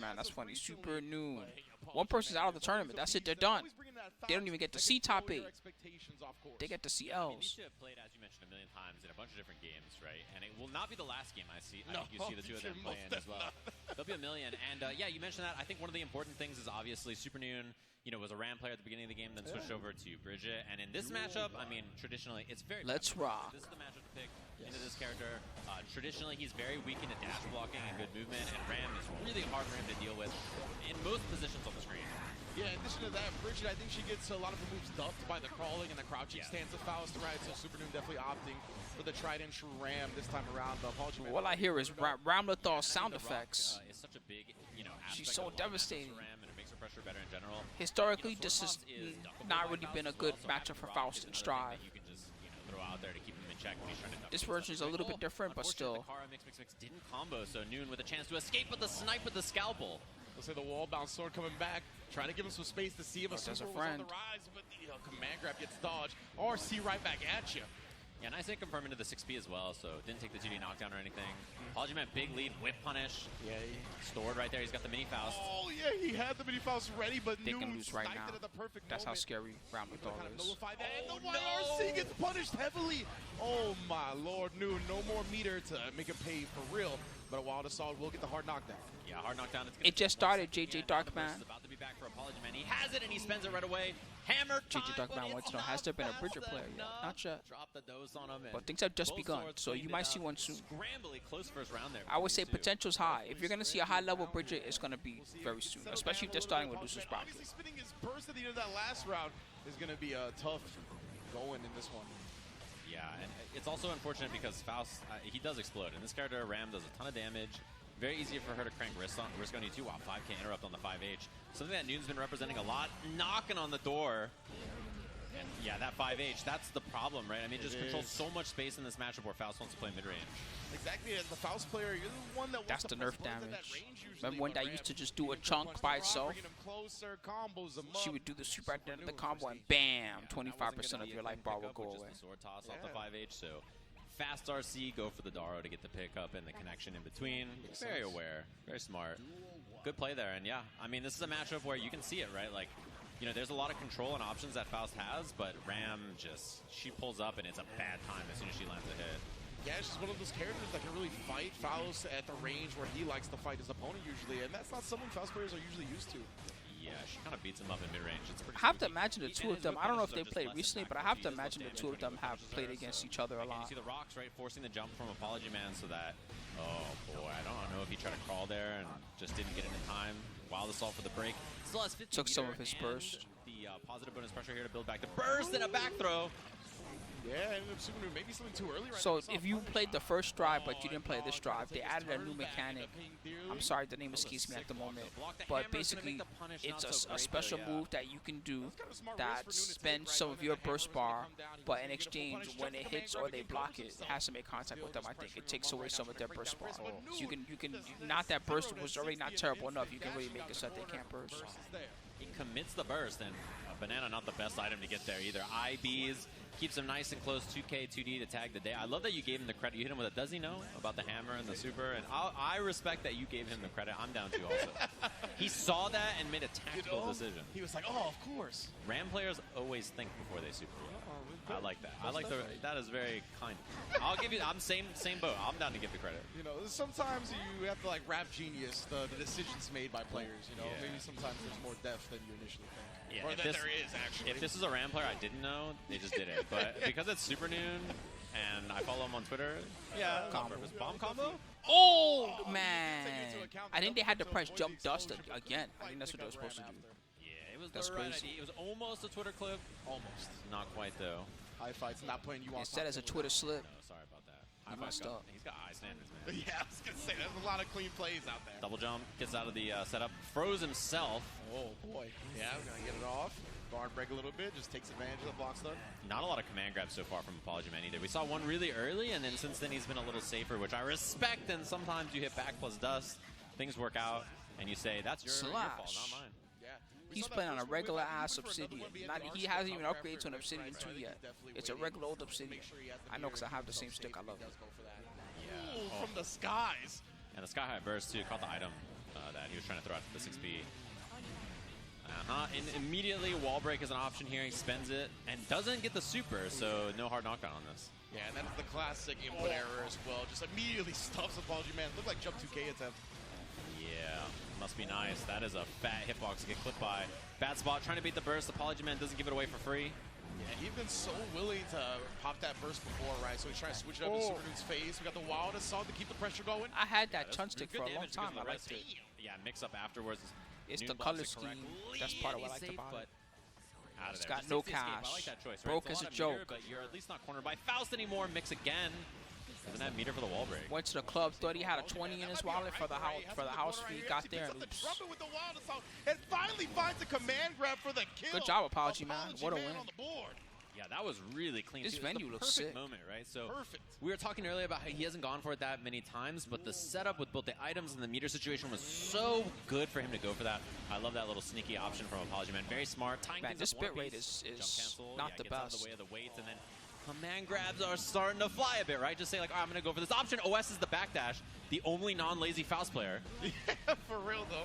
Man, that's funny. Supernoon. One person's out of the tournament. That's it. They're done. They don't even get to see top 8. They get to see L's. They have played, as you mentioned, a million times in a bunch of different games, right? And it will not be the last game I see. I think you see the two of them playing as well. There'll be a million. And yeah, you mentioned that. I think one of the important things is obviously Supernoon, was a Ram player at the beginning of the game, then switched over to Bridget. And in this matchup, I mean, traditionally, it's very... Let's rock. This is the matchup to pick into this character. Traditionally, he's very weak into dash blocking and good movement, and Ram is really hard for him to deal with in most positions on the screen. Yeah, in addition to that, Bridget, I think she gets a lot of her moves duffed by the crawling and the crouching stance of Faust, right? So Supernoon definitely opting for the tried and true Ram this time around. Apologyman. All I hear is Ramlethal sound effects. It's such a big, She's so devastating. Ram, and it makes her pressure better in general. Historically, this has not really been a good matchup for Faust and Strive. You can just throw out there to keep him in check when he's trying to this version is a little bit different, but still. The mix didn't combo, so Noon with a chance to escape with the snipe with the scalpel. Let's say the wall bounce sword coming back, trying to give him some space to see if a super was on the rise, but the command grab gets dodged, or see right back at you. Yeah, nice hit confirm into the 6P as well, so didn't take the 2D knockdown or anything. Apologyman, big lead, whip punish. Yeah, stored right there. He's got the mini Faust. Oh yeah, he had the mini Faust ready, but they can lose right now. That's how scary Ramlethal is. Oh, the YRC gets punished heavily. Oh my lord, Noon, no more meter to make him pay for real. But a wild assault will get the hard knockdown. Yeah, hard knockdown. It just started, JJ Darkman. About to be back for Apologyman. He has it and he spends it right away. Hammer time, JJ Darkman wants to know, has there been a Bridget player yet? Not yet. Drop the dose on him, but things have just begun, so you might see one soon. Scrambly, close first round there. I would say potential's high. If you're going to see a high-level Bridget, it's going to be very soon, especially if they're starting with Lucius Brock. Spinning his burst at the end of that last round is going to be a tough going in this one. Yeah, and it's also unfortunate because Faust, he does explode. And this character, Ram, does a ton of damage. Very easy for her to crank risk on you too. Wow, 5K interrupt on the 5H. Something that Noon's been representing a lot. Knocking on the door. And yeah, that 5H, that's the problem, right? I mean, it just controls so much space in this matchup where Faust wants to play mid-range. Exactly, as the Faust player, you're the one that that's the nerf damage. Remember when that used to just do a chunk by itself? She would do the super at the end of the combo and bam, 25% of your life bar will go away. The sword toss off the 5H, so fast RC, go for the Daro to get the pickup and the connection in between. Very aware, very smart. Good play there, and yeah, I mean, this is a matchup where you can see it, right? Like, there's a lot of control and options that Faust has, but Ram she pulls up and it's a bad time as soon as she lands a hit. Yeah, she's one of those characters that can really fight Faust at the range where he likes to fight his opponent usually, and that's not something Faust players are usually used to. Yeah, she kind of beats him up in mid-range. I have to imagine the two of them, I don't know if they played recently, but I have to imagine the two of them have played against each other a lot. You see the rocks, right, forcing the jump from Apologyman so that, oh boy, I don't know if he tried to crawl there and just didn't get it in time. Wild assault for the break. Still has 50 took some of his burst. The positive bonus pressure here to build back the burst and a back throw. Yeah, ended up Supernoon maybe something too early right so now. If you played the first drive but you didn't play this drive, they added a new mechanic. I'm sorry, the name escapes me at the moment. But basically, it's a special move that you can do that spends some of your burst bar, but in exchange, when it hits or they block it, it has to make contact with them. I think it takes away some of their burst bar. So you can not that burst was already not terrible enough. You can really make it so that they can't burst. He commits the burst, and a banana not the best item to get there either. IBs keeps him nice and close. 2K, 2D to tag the day. I love that you gave him the credit. You hit him with it. Does he know about the hammer and the super? And I respect that you gave him the credit. I'm down to also. He saw that and made a tactical decision. He was like, oh, of course. Ram players always think before they super. I like that. I like that is very kind. I'll give you. I'm same boat. I'm down to give the credit. Sometimes you have to like rap genius the decisions made by players. Maybe sometimes there's more depth than you initially think. Yeah, or that there is actually. If this is a Ram player I didn't know, they just did it. But because it's Supernoon and I follow him on Twitter, yeah, bomb combo. Oh man! I think they had to press jump dust again. I think that's what they were supposed to do. That's crazy. It was almost a Twitter clip. Almost. Not quite, though. High Fight's not putting you on. Instead, as a Twitter slip. No, sorry about that. He messed up. He's got high standards, man. Yeah, I was going to say, there's a lot of clean plays out there. Double jump, gets out of the setup, froze himself. Oh, boy. Yeah, we're going to get it off. Guard break a little bit, just takes advantage of the block stun. Not a lot of command grabs so far from Apologyman either. We saw one really early, and then since then he's been a little safer, which I respect, and sometimes you hit back plus dust, things work out, and you say, that's your fault, not mine. He's playing on a regular ass Obsidian. He hasn't even upgraded to an Obsidian 2 yet. It's a regular old Obsidian. I know because I have the same stick. I love it. Yeah. From the skies. And the Sky High burst too. Caught the item. that he was trying to throw out the 6B. And immediately wall break is an option here. He spends it and doesn't get the super, so no hard knockdown on this. Yeah, and that's the classic input error as well. Just immediately stuffs Apologyman. Looked like jump 2K attempt. Yeah, must be nice. That is a fat hitbox to get clipped by. Bad spot, trying to beat the burst. Apologyman doesn't give it away for free. Yeah, he's been so willing to pop that burst before, right? So he's trying to switch it up in Supernoon's face. We got the wild assault to keep the pressure going. I had that chun stick for a long time. I liked it. Yeah, mix up afterwards. It's the color scheme. That's part of what I liked about it. It's got no cash. I like that choice, right? Broke as a joke. Meter, but you're at least not cornered by Faust anymore. Mix again. Doesn't have meter for the wall break. Went to the club, thought he had a 20 in his wallet for the house fee. Got there and oops. With the wild assault, and finally finds a command grab for the kill. Good job, Apologyman. What a win. Yeah, that was really clean. This venue looks perfect sick. Moment, right? So we were talking earlier about how he hasn't gone for it that many times, but the setup with both the items and the meter situation was so good for him to go for that. I love that little sneaky option from Apologyman. Very smart. Man, this bit rate is not the best. Out of the way of the weights, and then command grabs are starting to fly a bit, right? Just say like, oh, I'm gonna go for this option. OS is the backdash, the only non-lazy Faust player. Yeah, for real though.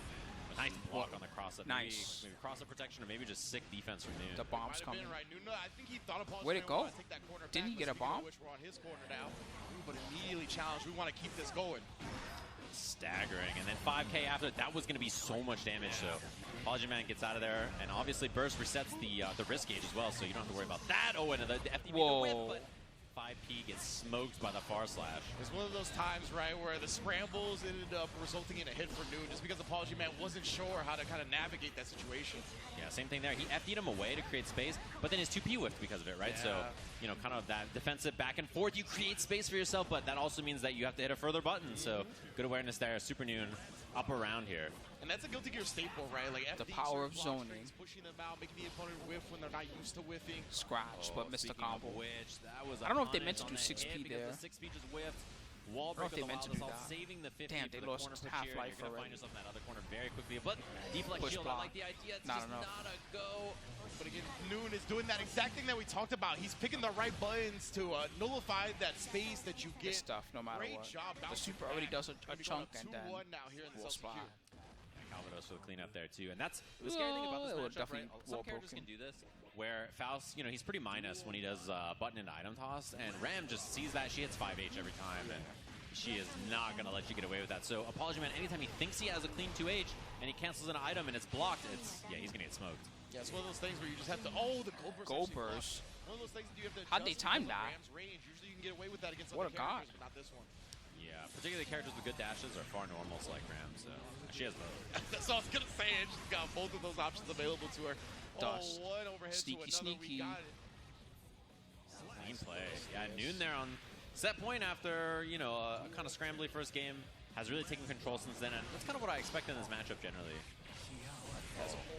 Nice block on the cross-up. Nice. Maybe cross-up protection or maybe just sick defense from Noon. The bomb's coming. Right. I think he thought Where'd it go? Didn't he get a bomb? We're on his corner now. But immediately challenged. We want to keep this going. Staggering. And then 5K after that was going to be so much damage. So Apologyman gets out of there. And obviously Burst resets the risk gauge as well. So you don't have to worry about that. Oh, and the FD made the whip, but 5P gets smoked by the far slash. It's one of those times, right, where the scrambles ended up resulting in a hit for Noon just because Apologyman wasn't sure how to kind of navigate that situation. Yeah, same thing there. He FD'd him away to create space, but then his 2P whiffed because of it, right? Yeah. So, you know, kind of that defensive back and forth. You create space for yourself, but that also means that you have to hit a further button. So, good awareness there. Supernoon up around here. And that's a Guilty Gear staple, right? Like the power of zoning. Pushing them out, making the opponent whiff when they're not used to whiffing. Scratch, but missed the combo. Which, that was I don't know if they meant to do 6P there. The 6P just whiffed. Wall break of the wild assault, saving the 50. Damn, they lost half-life already. You're going to find yourself in that other corner very quickly. But deflect shield, I like the idea. It's just not a go. But again, Noon is doing that exact thing that we talked about. He's picking the right buttons to nullify that space that you get. Good stuff, no matter what. The super already does a chunk, and then we'll spot. For the cleanup there too, and that's the scary thing about this matchup, right? Some characters can do this, where Faust, you know, he's pretty minus when he does button and item toss, and Ram just sees that, she hits 5H every time, and she is not gonna let you get away with that. So Apologyman, anytime he thinks he has a clean 2H, and he cancels an item and it's blocked, he's gonna get smoked. Yeah, it's one of those things where you just have to, the goal burst. One of those things that you have to how'd they time that? Ram's range. Usually you can get away with that against what other characters, but not this one. Yeah, particularly characters with good dashes are far normal to like Ram, so she has both. That's all I was going to say. She's got both of those options available to her. Dust. One overhead sneaky, to another. sneaky. Clean play. Yeah, Noon there on set point after, you know, a kind of scrambly first game. Has really taken control since then, and that's kind of what I expect in this matchup generally.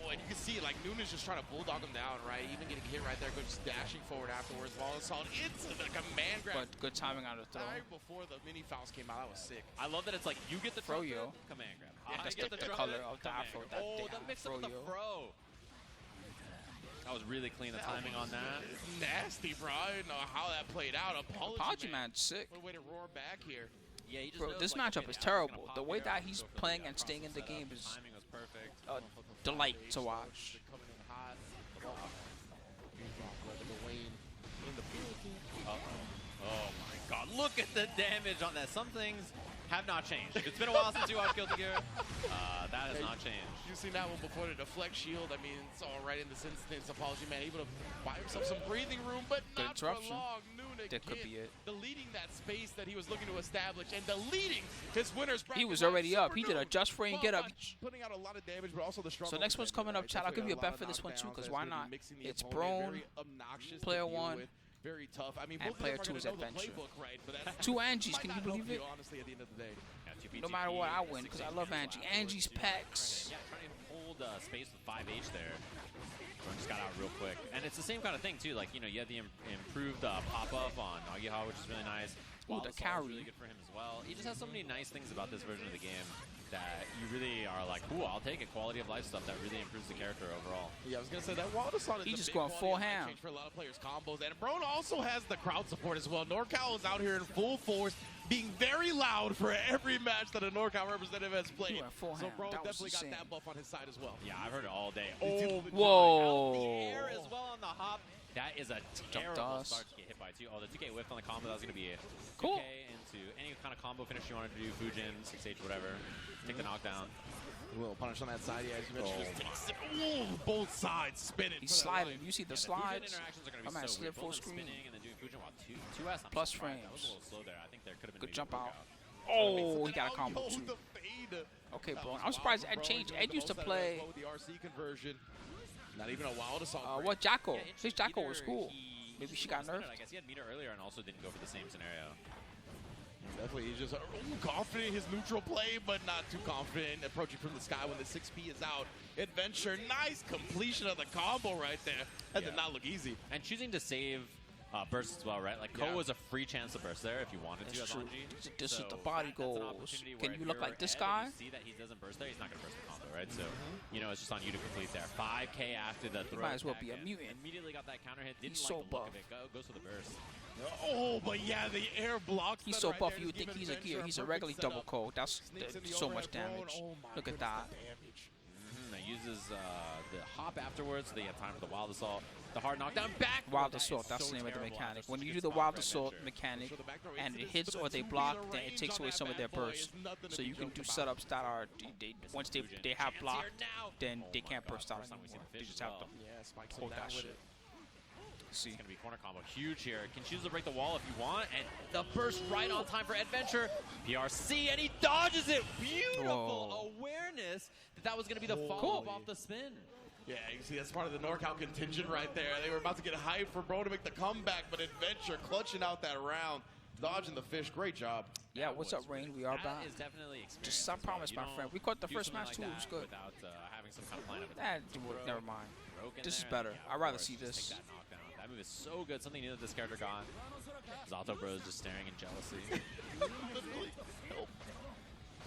And you can see, like, Noon is just trying to bulldog him down, right? Even getting hit right there, just dashing forward afterwards. Ball assault into the command grab. But good timing on the throw. Right before the mini Faust came out, that was sick. I love that it's like, you get the throw, yo. Command grab. Yeah, that's the color of the afro. The mix up with the fro. That was really clean, the timing on that. Nasty, bro. I didn't know how that played out. Apologyman's sick. What a way to roar back here. Yeah, he just bro, this matchup is terrible. The way that he's playing and staying in the game is a delight to watch. Oh my god, look at the damage on that. Some things have not changed. It's been a while since you watched Guilty Gear. That has not changed. You've seen that one before, the deflect shield. I mean, it's all right in this instance. Apologyman able to buy himself some breathing room, but not for long. Noon that could be it. Deleting that space that he was looking to establish and deleting his winner's bracket. He was already up. He did a just frame get up. Putting out a lot of damage, but also the struggle. So next one's coming up, chat. I'll give you a bet for this one too, because why not? It's Brone, player 1. Very tough. I mean, and player 2 is Eddventure. Right, 2 Anjis, can you believe it? Honestly, at the end of the day. No matter what, I win because I love Anji. Anji's pecs. Yeah, trying to hold space with 5H there. Just got out real quick. And it's the same kind of thing, too. Like, you know, you have the improved pop-up on Nagiha, which is really nice. Ooh, the carry. Really good for him as well. He just has so many nice things about this version of the game that you really are like, cool, I'll take it. Quality of life stuff that really improves the character overall. Yeah, I was going to say that wild assault is he's just going full ham for a lot of players' combos. And Brone also has the crowd support as well. NorCal is out here in full force, being very loud for every match that a NorCal representative has played. Full So hand. Brone That was definitely got insane. that buff on his side as well. Yeah, I've heard it all day. Oh, whoa. Out of the air as well on the hop. That is a terrible dust. start to get hit by too. Oh, the 2K whiff on the combo. That was going to be a 2K Cool. into any kind of combo finish you wanted to do. Fujin, 6H, whatever. Take the knockdown. A little punish on that side, yeah, as you mentioned. Just takes it, both sides spinning. He's sliding. You see the The Fujin slides? interactions are going My to man be so slid weird. full Both of them screen. spinning and then doing Fujin while 2S. I'm Plus surprised. That was a frames. little slow there. I think there could have been Good maybe jump a out. workout. Oh, he got a combo Yo, too. the fade. Okay, That bro. was I'm surprised wild Ed from changed. Brone. Ed used to With play. the RC conversion. Not even a wild assault. What Jacko? Yeah, His Jacko was either cool. he- Maybe he she got spin it, nerfed. I guess he had meter earlier and also didn't go for the same scenario. Definitely, he's just confident in his neutral play, but not too confident approaching from the sky when the 6P is out. Eddventure, nice completion of the combo right there. That did not look easy. And choosing to save burst as well, right? Like, Ko Yeah. was a free chance to burst there if you wanted to That's as true. Anji. This is So the body that's an goals. opportunity Can where you if look you're like this Ed guy? and you see that he doesn't burst there, he's not going to burst the combo, right? So, you know, it's just on you to complete there. 5K after the throw. might as well attack be a and mutant. Immediately got that counter hit. Didn't He's like so the look buff. of it. Goes for the burst. Oh, but yeah, the air blocks. He's that so right buff there you would to give think he's a Eddventure gear. He's a perfect regular double setup. code. That's Sneaks in the so much overhead Brone. damage. Oh my Look at goodness, that. the damage. Uses the hop afterwards, so they have time for the wild assault. The hard knockdown back. Wild That is assault. That's so the name of the terrible mechanic. after When such a you good do the spot wild for assault Eddventure. mechanic So the back throw and it incidents, hits but or the they 2 block, meter then it range takes on away that some of their bad boy burst. is nothing to So be you can joked do about. setups that are once they Fujin, have chance block, here now. then Oh they my can't God, burst out first time we've seen anymore. the They fish just as have to well. Yeah, spikes him hold down that with shit. it. See. It's going to be corner combo. Huge here. Can choose to break the wall if you want. And the burst right on time for Eddventure. PRC, and he dodges it. Beautiful Whoa. awareness that was going to be the follow-up Cool. off the spin. Yeah, you see that's part of the NorCal contingent right there. They were about to get hyped for Brone to make the comeback, but Eddventure clutching out that round, dodging the fish. Great job. Yeah, what's up, Rain? We are back. That is definitely experience. Just I as well. promise, You my don't friend. We caught the do first something match like too. It was that good. Without having some kind of plan of That attack. never mind. Broke in This is there, better. and yeah, I'd of rather course, see just this. take that knockdown. That move is so good. Something new that this character got. Zato Bro is just staring in jealousy.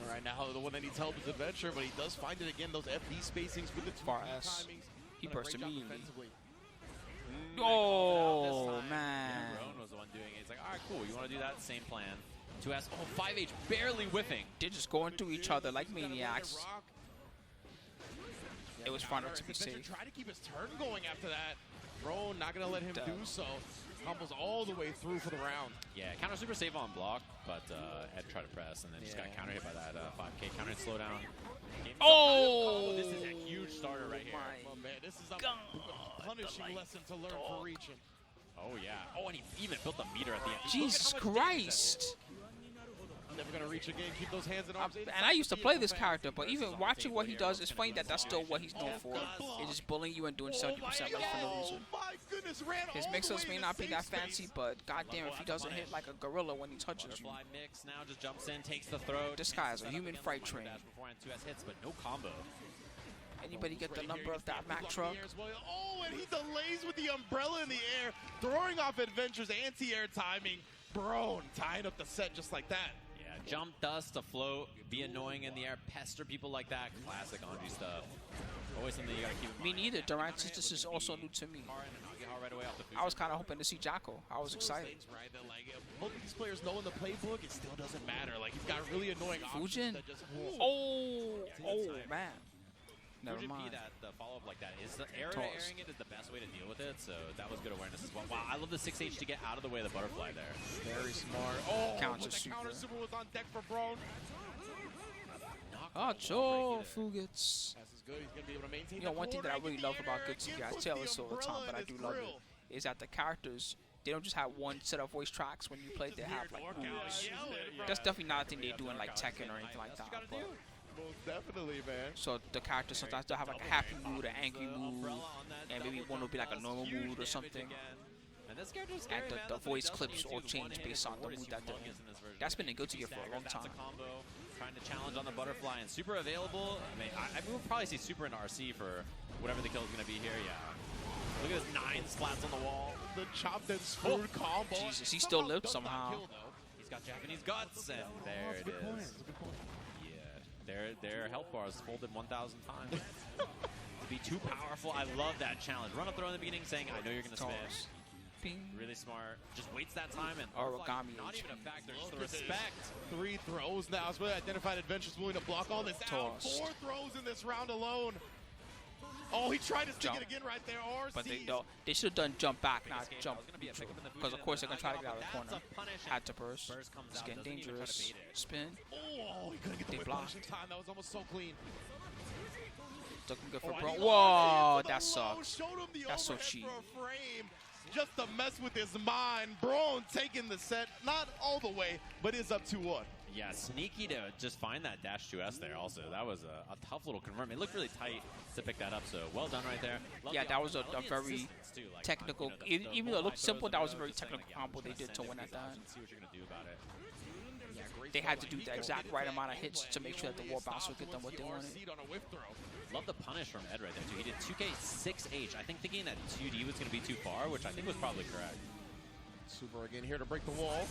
All right, now the one that needs help is Eddventure, but he does find it again. Those FD spacings with the 2 Far S. timings. He Done a burst great job immediately. defensively. Oh, man. Brone was the one doing it. He's like, all right, cool. You want to do that? Same plan. 2S. Oh, 5H barely whiffing. They're just going through each other like maniacs. Rock. It was fun to be Eddventure safe. tried to keep his turn going after that. Brone not going to let him do so. Combos all the way through for the round. Yeah, counter super save on block, but Ed tried to press and then just got counter hit by that 5K counter hit slowdown. Oh! This is a huge starter right here. Oh, man, this is a God. punishing lesson to learn for reaching. Oh, yeah. Oh, and he even built a meter at the end. Jesus Look at how much damage Christ! Never going to reach again. Keep those hands and arms. And I used to play this character, but even watching what he does, it's funny that that's still what he's known for. Is just bullying you and doing 70% less for no reason. Oh my goodness, ran His all mix-ups the way may to not be safe that space. fancy, but goddamn if he doesn't hit like a gorilla when he touches you. Butterfly mix now just jumps in, takes the throw. This guy is a human freight train. Beforehand 2S hits, but no combo. Anybody get the Right number here, of that he's Mac blocking truck? the air as well. Oh, and he delays with the umbrella in the air, throwing off Eddventure's anti-air timing. Brone tying up the set just like that. Yeah, jump dust to float, be annoying in the air, pester people like that. Classic Anji stuff. Always something you gotta keep in Me mind. neither. Durant Sisters is also new to me. Right away off the I was kind of hoping to see Jacko. I was excited. Things, right, that, like, both of these players know in the playbook, it still doesn't matter. Like, he's got really annoying options Fujin. that just Oh, man. Never Fujin P, mind. the follow-up like that is the air Toss. airing it is the best way to deal with it, so that was good awareness as well. Wow, I love the 6H to get out of the way of the butterfly there. very smart. Oh, Counter but the super. counter super was on deck for Brone. Oh, Joe Fugits. This is good. He's going to be able to maintain You know, the one thing that I corner, really get love the about air, Good City, I puts tell the this all the time, umbrella but I in do his love grill. it, is that the characters, they don't just have one set of voice tracks when you play, they have like moves. That's definitely not a thing they do in like Tekken or anything like that. But, Most definitely, man. so the characters sometimes they'll have like a happy mood, an angry mood, and maybe one will be like a normal mood or something. And this character's And scary, man. the That's what he voice does clips when he all uses change one-handed based on the support. mood He's that they're humongous in. in this version. That's been in Good Gear for a Stagger, long that's time. a combo. Trying to challenge on the butterfly and super available. I mean, I will probably see super in RC for whatever the kill is going to be here. Yeah. Look at this 9 slats on the wall. The chopped and screwed combo. Jesus, he still lived Does not somehow. kill, though. He's got Japanese guts, and there it is. Yeah, their health bars folded 1,000 times. To be too powerful, I love that challenge. Run up throw in the beginning saying, I know you're going to spin. Toss. Bing. Really smart. Just waits that time and Origami not HP. even a factor. Just the Look at this. respect. 3 throws now. It's really identified Adventure's willing to block all this out. Tossed. 4 throws in this round alone. Oh, he tried to stick Jump. it again right there. RC. But they don't. They should have done jump back, not jump. It's gonna be a pickup in the Because of Fusion, course they're but gonna try to not get out of the that's corner. a punish. Had to burst. Burst comes It's out, getting doesn't even try to dangerous. bait it. Spin. Oh, he couldn't get the They whip blocked. punish in time. That was almost so clean. Looking good for Oh, Brone. and he got Whoa, into the that low, sucks. showed him the That's so overhead cheap. for a frame. Just to mess with his mind. Brone taking the set, not all the way, but is up 2-1. Yeah, sneaky to just find that dash 2S there also. That was a tough little confirm. It looked really tight to pick that up, so well done right there. Love Yeah, the that was a love the very insistence, too. Like, technical. you know, the Even though it looked throws simple, in that a was a row, very just saying, technical like, yeah, combo I'm they just did gonna to send win it at because that. options, see what you're gonna do about it. They had to do the exact right amount of hits to make sure that the wall bounce would get them what they wanted. Love the punish from Ed right there too. He did 2K 6H. I think thinking that 2D was gonna be too far, which I think was probably correct. Super again here to break the wall.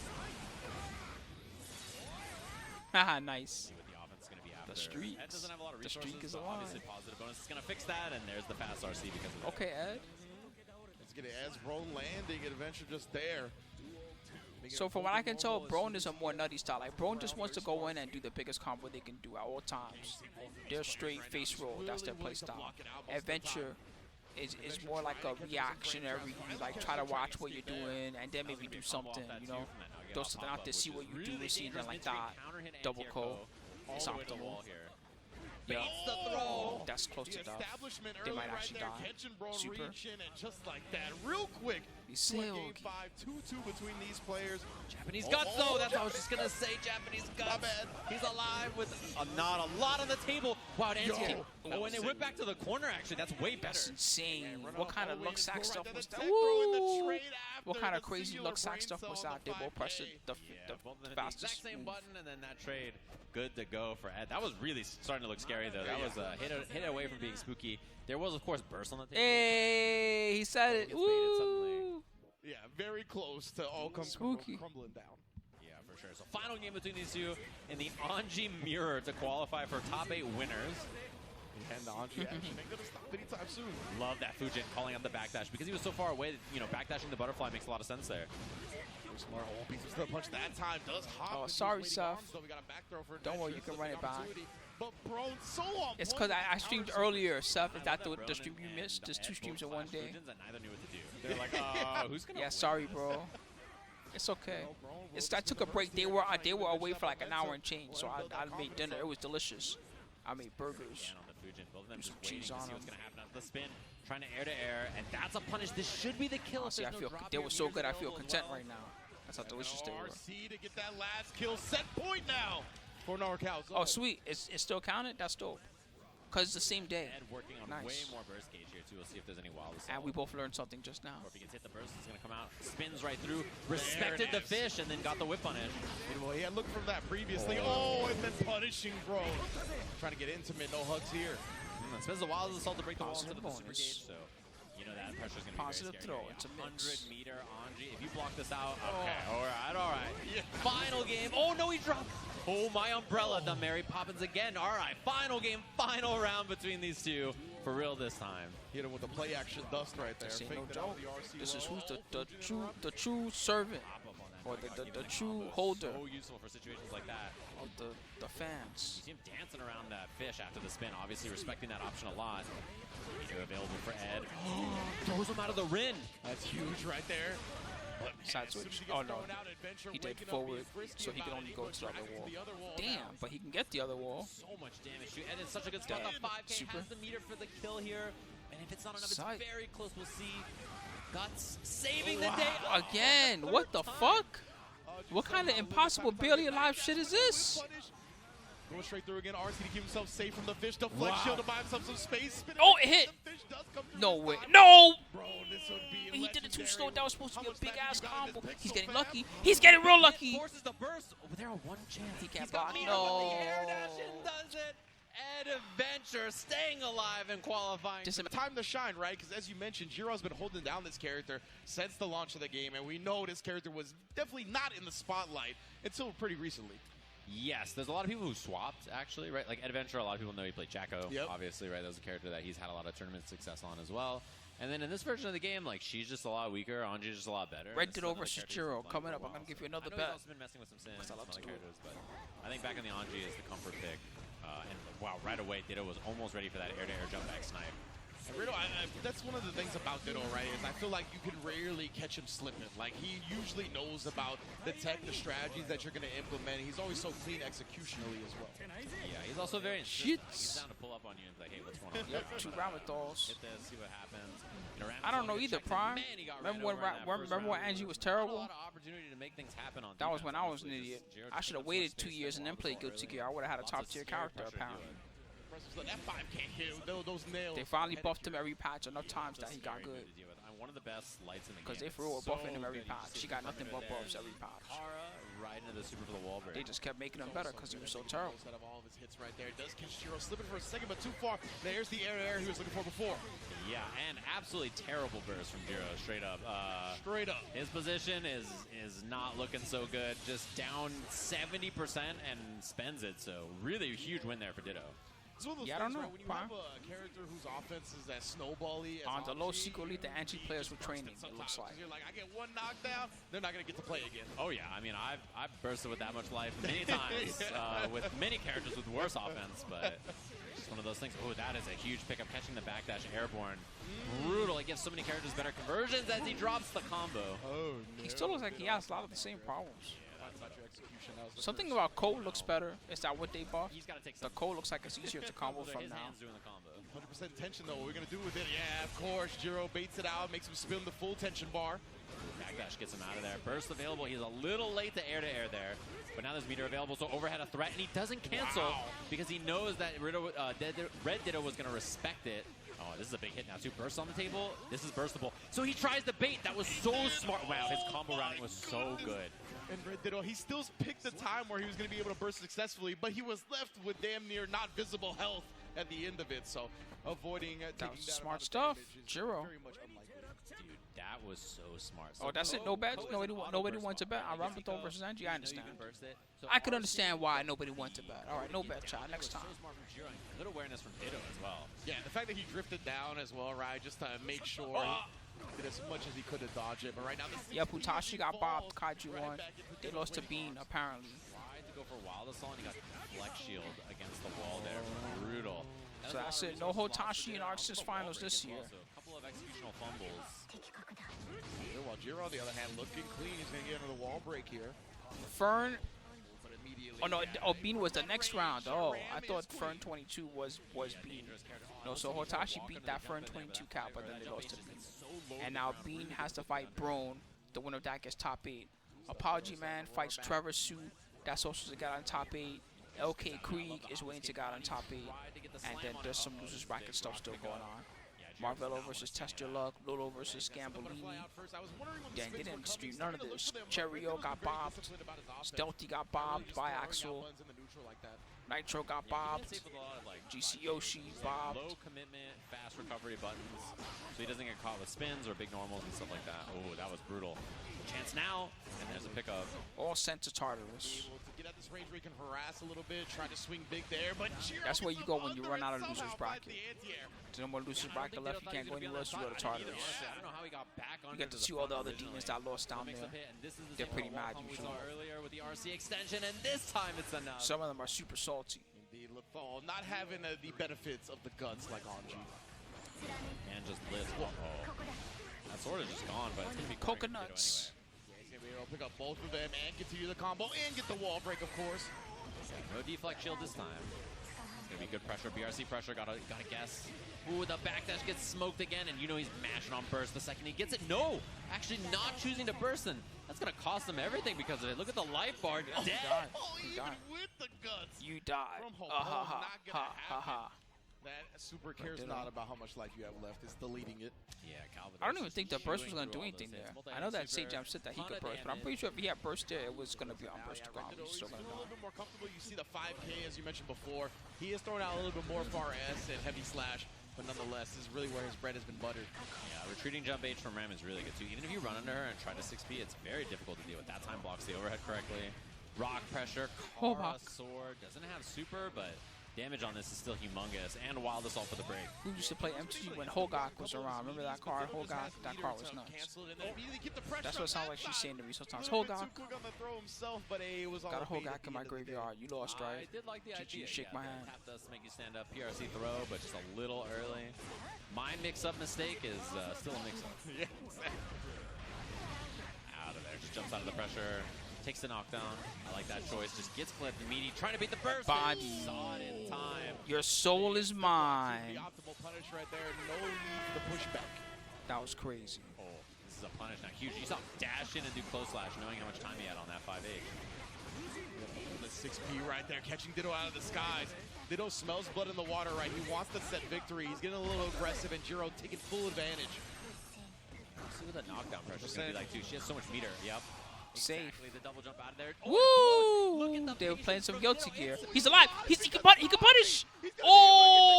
Haha, nice. See what the offense is gonna be after. The streaks. Ed doesn't have a lot of The resources, streak is but alive. obviously positive bonus is gonna fix that, and there's the fast RC because of that. Okay, Ed. Let's get it as Brone landing. Adventure just there. So from what I can tell, Brone is a more nutty style. Like Brone just wants to go in and do the biggest combo they can do at all times. They're straight face roll. That's their play style. Adventure is more like a reactionary. You like try to watch what you're doing and then maybe do something. You know, throw something out there, see what you do, and see then like that. Double co. It's optimal. Yeah. The throw. That's close to death. They might actually die. Super. And just like that, real quick. He's to a still- game 5, 2-2 between these players. Japanese Oh, guts, oh, though. That's what I was oh. just gonna say. Japanese guts. bad. He's alive with not a lot on the table. Wow, and Anji. Yo. Oh, and they went back to the corner. Actually, that's way better. That's insane. What kind of luck sack stuff was that? Woo! Woo! What kind of crazy luck sack stuff was that? They both pressed the Both of them hit the fastest exact same move. button, and then that trade, good to go for Ed. That was really starting to look scary, though. That was a hit away from being spooky. There was, of course, burst on the table. Hey, he said it. Gets baited suddenly. Woo! Yeah, very close to all Spooky. crumbling down. Yeah, for sure. So final game between these two in the Anji mirror to qualify for top 8 winners. And the Anji action ain't gonna stop anytime soon. Love that Fujin calling out the backdash because he was so far away. That, you know, backdashing the butterfly makes a lot of sense there. Smart hole piece of the punch that time does hop. Oh, into sorry, his Seth. waiting arms, though. We got a back throw for Don't worry, you Adventure. can run it back. Opportunity. But Brone so on It's point because I with streamed power earlier, Seth. Is that I love the Brone stream you and missed? There's 2 Ed streams in both one flash day. Fujins that neither knew what to do. They're like, who's gonna Yeah, win? sorry, bro. It's okay. It's I took a break. They were away for like an hour and change, so I made dinner. It was delicious. I made burgers. Again on the Fujin, both of them Do just some waiting cheese to on see what's them. gonna happen after the spin, trying to air to air, and that's a punish. This should be the kill. If Honestly, I there's no feel drop they here. were so good. I Meters feel available content as well. right now. That's how delicious they were. RC to get that last kill. Set point now for NorCal. Oh, sweet. It's still counted. That's dope. Cause it's the same day, Ed working on Nice. way more burst gauge here too. We'll see if there's any wild assault. and we both learned something just now. Or if he gets hit the burst, it's gonna come out. Spins right through. Respected the is. fish, and then got the whip punish. Well, he had looked from that previously. Oh, and then punishing Brone. Trying to get intimate. No hugs here. Spins the wild assault to break the wall into Positive the super bonus. gauge. So you know that pressure's gonna be Positive very throw. scary. It's a mix. 100-meter Anji. If you block this out, okay, all right. Yeah. Final game. Oh no, he dropped. Oh, my umbrella, the Mary Poppins again. All right, final game, final round between these two. For real this time. Hit him with the play action dust right there. This ain't no Faked it out joke. with the RC This is low. who's the true servant Pop up on that or Mary, like, the even true combo. holder So useful for situations like that. of the fans. You see him dancing around that fish after the spin, obviously respecting that option a lot. Meter available for Ed. Throws him out of the rin. That's huge right there. But Side as soon as switch. he gets Oh, no. thrown out, Adventure He did waking up, forward, being frisky so he can about only it. go He to the goes other back wall. the other wall Damn, now. but he can get the other wall. So much damage to Ed. It's such a good spot. Damn. The 5K Super. has the meter for the kill here. And if it's not enough, Sight. it's very close. We'll see. Guts saving the day. Again, what the fuck? What kind of impossible barely alive shit is this? Going straight through again. RC to keep himself safe from the fish. Deflect Wow. shield to buy himself some space. Spin Oh, it. it hit. The fish does come through No this way. time. No! Bro, this would be He did it too legendary. slow. That was supposed to How be a much big time ass you got in combo. this He's pixel, getting fam? lucky. He's getting real lucky. Forces the burst. Oh, there are one chance. He can't He's got block. meter with No. the air dash and does it. Eddventure staying alive and qualifying. Just Time to shine, right? Because as you mentioned, Jiro's been holding down this character since the launch of the game, and we know this character was definitely not in the spotlight until pretty recently. Yes, there's a lot of people who swapped, actually, right? Like Eddventure, a lot of people know he played Jacko, Yep. obviously, right? That was a character that he's had a lot of tournament success on as well. And then in this version of the game, like, she's just a lot weaker. Anji's just a lot better. Redditto versus Jiro coming up. I'm going to give you another bet. He's also been messing with some Sims and some other characters, but I think back in the Anji is the comfort pick. And wow, right away, Ditto was almost ready for that air-to-air jump back snipe. Redditto, that's one of the things about Ditto, right, is I feel like you can rarely catch him slipping. Like, he usually knows about the tech, the strategies that you're going to implement. He's always so clean executionally as well. Yeah, he's also very insistent. He's down to pull up on you and be like, hey, what's going on? Yep, 2 Ramlethals. Hit this, see what happens. I don't know either, Prime. Remember when Anji was terrible? That was when I was an idiot. I should have waited 2 years and then played Guilty Gear. I would have had a top-tier character, apparently. That 5 can't hit those nails. They finally buffed him every patch enough times that he got good. One of the best lights in the game. Because they for real were buffing him every patch. She got nothing but buffs every patch. Right into the super for the wall break. They just kept making him better because he was so terrible. Out of all of his hits right there, does catch Jiro slipping for a second, but too far. There's the air he was looking for before. Yeah, and absolutely terrible burst from Jiro, straight up. Straight up. His position is not looking so good. Just down 70% and spends it. So really huge win there for Ditto. Yeah, I don't know. Right? When you have a character whose offense is as snowbally as on the low Anji, secretly, the Anji players were training, it looks like. You're like, I get one knockdown, they're not going to get to play again. Oh, yeah. I mean, I've bursted with that much life many times with many characters with worse offense, but it's one of those things. Oh, that is a huge pickup, catching the backdash airborne. Brutal. It gives so many characters better conversions as he drops the combo. Oh, no. He still looks like he has a lot of the same problems. Something about Cole looks better. Is that what they buffed? The Cole looks like it's easier to combo from now. 100% tension, though. What we're going to do with it? Yeah, of course. Jiro baits it out, makes him spin the full tension bar. Backdash gets him out of there. Burst available. He's a little late to air there. But now there's meter available, so overhead a threat, and he doesn't cancel because he knows that Red Ditto was going to respect it. Oh, this is a big hit now, too. Burst on the table. This is burstable. So he tries the bait. That was so smart. Wow, his combo routing was so good. And Redditto, he still picked the time where he was going to be able to burst successfully, but he was left with damn near not visible health at the end of it. So avoiding that was smart stuff. Jiro. Dude, that was so smart. Oh, that's it. No bets. Nobody wants to bet on Ramlethal versus Anji. I understand. I could understand why nobody wants to bet. All right, no bet, child. Next time. Good awareness from Ditto as well. Yeah, the fact that he drifted down as well, right, just to make sure he did as much as he could to dodge it. But right now, yeah, Putashi got bopped. Kaiju won. They lost to Bean, apparently. Tried to go for Wild Assault, and he got Flex Shield against the wall there. Brutal. So that's it. No Hotashi in Arxis Finals this year. A couple of executional fumbles. While Jiro, on the other hand, looking clean. He's going to get another wall break here. Fern. Oh, no. Oh, Bean was the next round. Oh, I thought Fern 22 was Bean. No, so Hotashi beat that Fern 22 cap, but then they lost to Bean. And now Bean has to fight Brone. The winner of that gets top 8. Apologyman fights Trevor Sue. That's also to get on top 8. LK Kreeg is waiting to get on top 8. And then there's some losers bracket stuff still going on. Marvelo versus Test Your Luck, Lolo versus Scambolini. Dang, they didn't stream none of this. Cherio got bobbed. Stealthy got bobbed by Axel. Nitro got bobbed. GC Yoshi bobbed. Low commitment, fast recovery buttons, so he doesn't get caught with spins or big normals and stuff like that. Oh, that was brutal. Chance now, and there's a pickup. All sent to Tartarus. Get at this range where he can harass a little bit, try to swing big there, but that's where you go when you run out of losers bracket. There's no more losers bracket left. You can't go anywhere else. You go to Tartarus. I don't know how he got back on. You get to see all the other demons that lost down there. They're pretty mad usually. Earlier with the RC extension, and this time it's enough. Some of them are super salty. Indeed, Lethal not having the benefits of the guts like Anji. And just lives. Oh, that sword is just gone, but it's gonna be coconuts. Pick up both of them and continue the combo and get the wall break, of course. No deflect shield this time. It's gonna be good pressure. BRC pressure. Gotta guess. Ooh, the backdash gets smoked again, and you know he's mashing on burst the second he gets it. No, actually not choosing to burst, and that's gonna cost him everything because of it. Look at the life bar. Oh, dead. You died. With the guts. You died. That super cares not about how much life you have left. It's deleting it. Yeah, Calvin. I don't even think the burst was going to do anything there. I know that Sage Jam said that he could burst, but I'm pretty sure if he had burst there, it was going to be on burst to ground. He's still going to a little bit more comfortable. You see the 5K, as you mentioned before. He is throwing out a little bit more far S and heavy slash, but nonetheless, this is really where his bread has been buttered. Yeah, retreating jump H from Ram is really good, too. Even if you run under her and try to 6P, it's very difficult to deal with. That time blocks the overhead correctly. Rock pressure, Kara sword. Doesn't have super, but damage on this is still humongous, and Wild Assault for the break. Who used to play MTG when Hogak was around? Remember that card? Hogak, that card was nuts. That's what it sounds like she's saying to me sometimes. Hogak. Got a Hogak in my graveyard. You lost, right? I did like the idea. Shake my hand. Tap does make you stand up. PRC throw, but just a little early. My mix-up mistake is still a mix-up. Yeah, exactly. Out of there. Just jumps out of the pressure. Takes the knockdown. I like that choice. Just gets clipped. Meaty trying to beat the burst. Body. Saw it in time. Your soul is mine. The optimal punish right there. No need for the pushback. That was crazy. Oh, this is a punish now. Huge. You saw him dash in and do close slash, knowing how much time he had on that 5-8. The 6P right there, catching Ditto out of the skies. Ditto smells blood in the water, right? He wants to set victory. He's getting a little aggressive, and Jiro taking full advantage. See what the knockdown pressure is going to be like, too. She has so much meter. Yep. Safe. Exactly. The double jump out of there. Woo! They were playing some guilty gear. He's alive. He can punish. Oh!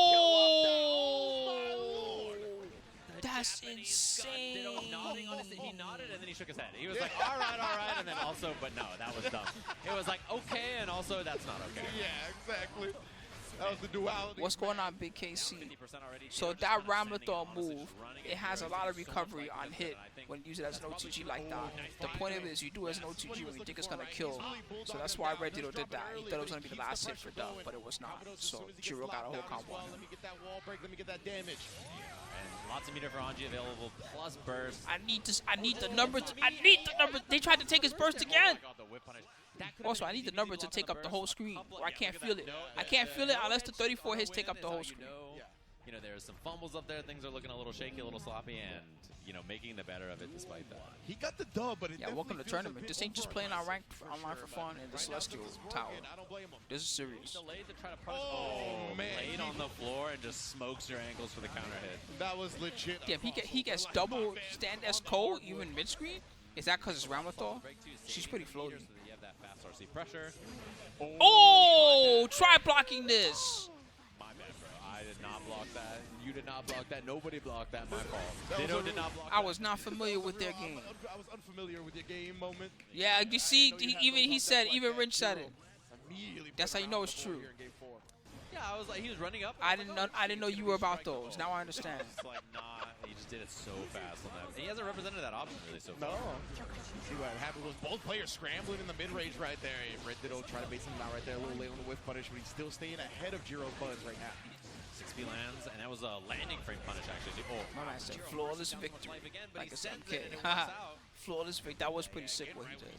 That's insane. Ditto nodding on his, he nodded and then he shook his head. He was like, all right, and then also, but no, that was dumb. It was like, okay, and also that's not okay. Yeah, exactly. That was the duality. What's going on, Big KC? So that Ramlethal move, it has a lot of recovery on hit when you use it as an OTG like that. The point of it is you do it as an OTG when you think it's going to kill. So that's why Redditto did that. He thought it was going to be the last hit for Dub, but it was not. So Jiro got a whole combo on him. Let me get that wall break. Let me get that damage. And lots of meter for Anji available, plus burst. I need the number. They tried to take his burst again. Also, I need the number to take up the whole screen, or I can't feel it. I can't feel it unless the 34 hits take up the whole screen. You know, there's some fumbles up there. Things are looking a little shaky, a little sloppy, and, you know, making the better of it despite that. He got the dub, but it welcome to tournament. This ain't just playing our ranked online for fun in the Celestial Tower. This is serious. Oh, man. Laid on the floor and just smokes your ankles for the counter hit. That was legit. Damn, he gets double stand S cold even mid screen. Is that because it's Ramlethal? She's pretty floaty. You have that fast RC pressure. Oh, try blocking this. My bad, bro. I did not block that. You did not block that. Nobody blocked that. My fault. Ditto did not block that. I was not familiar with their game. I was unfamiliar with your game moment. Yeah, you see, even Rich said it. That's how you know it's true. Yeah, I was like, he was running up. I didn't know you were about those. Now I understand. It's like, nah, he just did it so fast on that. He hasn't represented that option really so far. No. See what happened was both players scrambling in the mid-range right there. Redditto trying to base him out right there, a little late on the whiff punish, but he's still staying ahead of Jiro's buzz right now. 6P lands, and that was a landing frame punish, actually. Oh, my man said flawless victory. Like it's MK. Flawless victory. That was pretty sick what he did.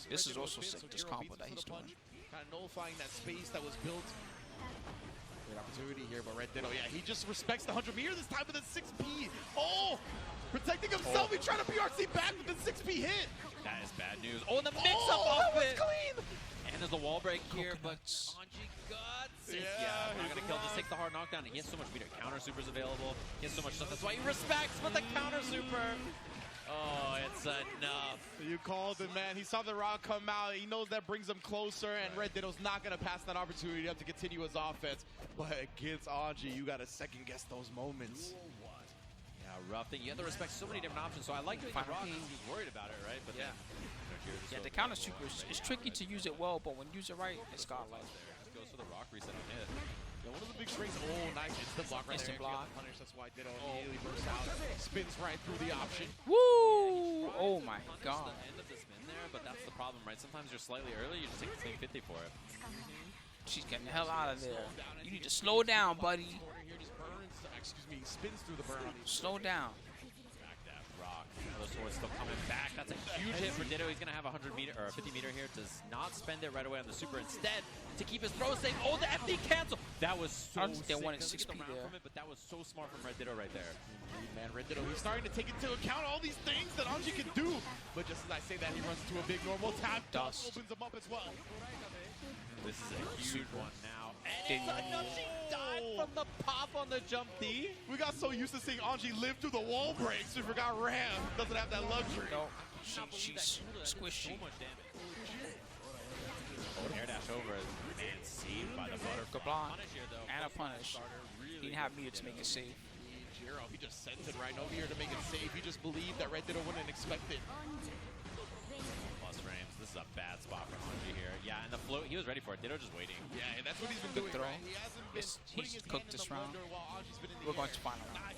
This is also sick, this combo that he's doing. Kind of nullifying that space that was built. Great opportunity here, but Redditto, yeah, he just respects the 100 meter this time with a 6P. Oh! Protecting himself, he tried to PRC back with the 6P hit. That is bad news. Oh, and the mix-up off it! Clean! And there's a wall break here, but Anji guts it. Yeah, we're not going to kill. Just takes the hard knockdown. He has so much meter. Counter super's available. He has so much stuff. That's why he respects with the counter super. Oh, it's enough. You called it, man. He saw the rock come out. He knows that brings him closer, and Redditto's not going to pass that opportunity up to continue his offense. But against Anji, you got to second-guess those moments. Yeah, rough thing. You have to respect so many different options. So I like doing the rock. He was worried about it, right? But yeah, the counter super is tricky to use it well, but when you use it right, it's godlike. Just goes for the rock reset on hit. Yeah, one of the big strengths. Oh, nice instant block right there. Block. Punish. That's why Ditto immediately bursts out. Spins right through the option. Woo! Oh my god. The end of the spin there, but that's the problem, right? Sometimes you're slightly early. You just take the same 50 for it. She's getting the hell out of there. You need to slow down, buddy. Excuse me, spins through the burn. Slow down. Back that rock. Those swords still coming back. That's a huge hit for Ditto. He's going to have 100 meter or 50 meter here. Does not spend it right away on the super. Instead, to keep his throw safe. Oh, the FD cancel. That was so sick. They wanted 6P there. From it, but that was so smart from Redditto right there. Man, Redditto, he's starting to take into account all these things that Anji can do. But just as I say that, he runs into a big normal tap. Dust. Opens him up as well. This is a huge one now. And she died from the pop on the jump D. We got so used to seeing Anji live through the wall breaks, we forgot Ram doesn't have that luxury. No, she's squishy. So much damage. Oh, air dash over. Man, saved by the butterfly. Good block. And a punish. He didn't have meter to make it safe. Jiro, he just sent it right over here to make it safe. He just believed that Redditto wouldn't expect it. Plus frames. this is a bad spot for Anji here. Yeah, and the float, he was ready for it. Ditto just waiting. Yeah, and that's what he's been doing, throw. right? He hasn't been He's cooked this round. We're We're going to final round.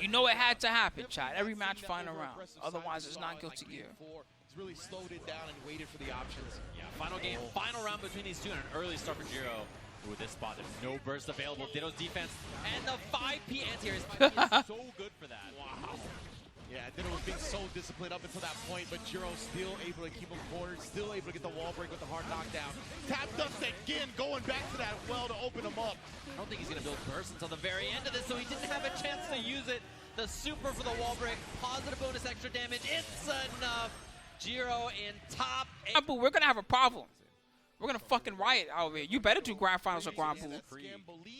You know it had to happen, Chad. Every match final round. Otherwise, it's not guilty gear. He's really slowed it down and waited for the options. Yeah, final game, final round between these two, and an early start for Jiro. Ooh, this spot, there's no burst available. Ditto's defense, and the 5P anti-air is so good for that. Wow. Yeah, Ditto was being so disciplined up until that point, but Jiro still able to keep him cornered, still able to get the wall break with the hard knockdown. Tap dust again, going back to that well to open him up. I don't think he's going to build burst until the very end of this, so he didn't have a chance to use it. The super for the wall break, positive bonus extra damage, it's enough. Jiro in top 8. But we're going to have a problem. We're going to fucking riot out here. You better do grand finals or grand pool.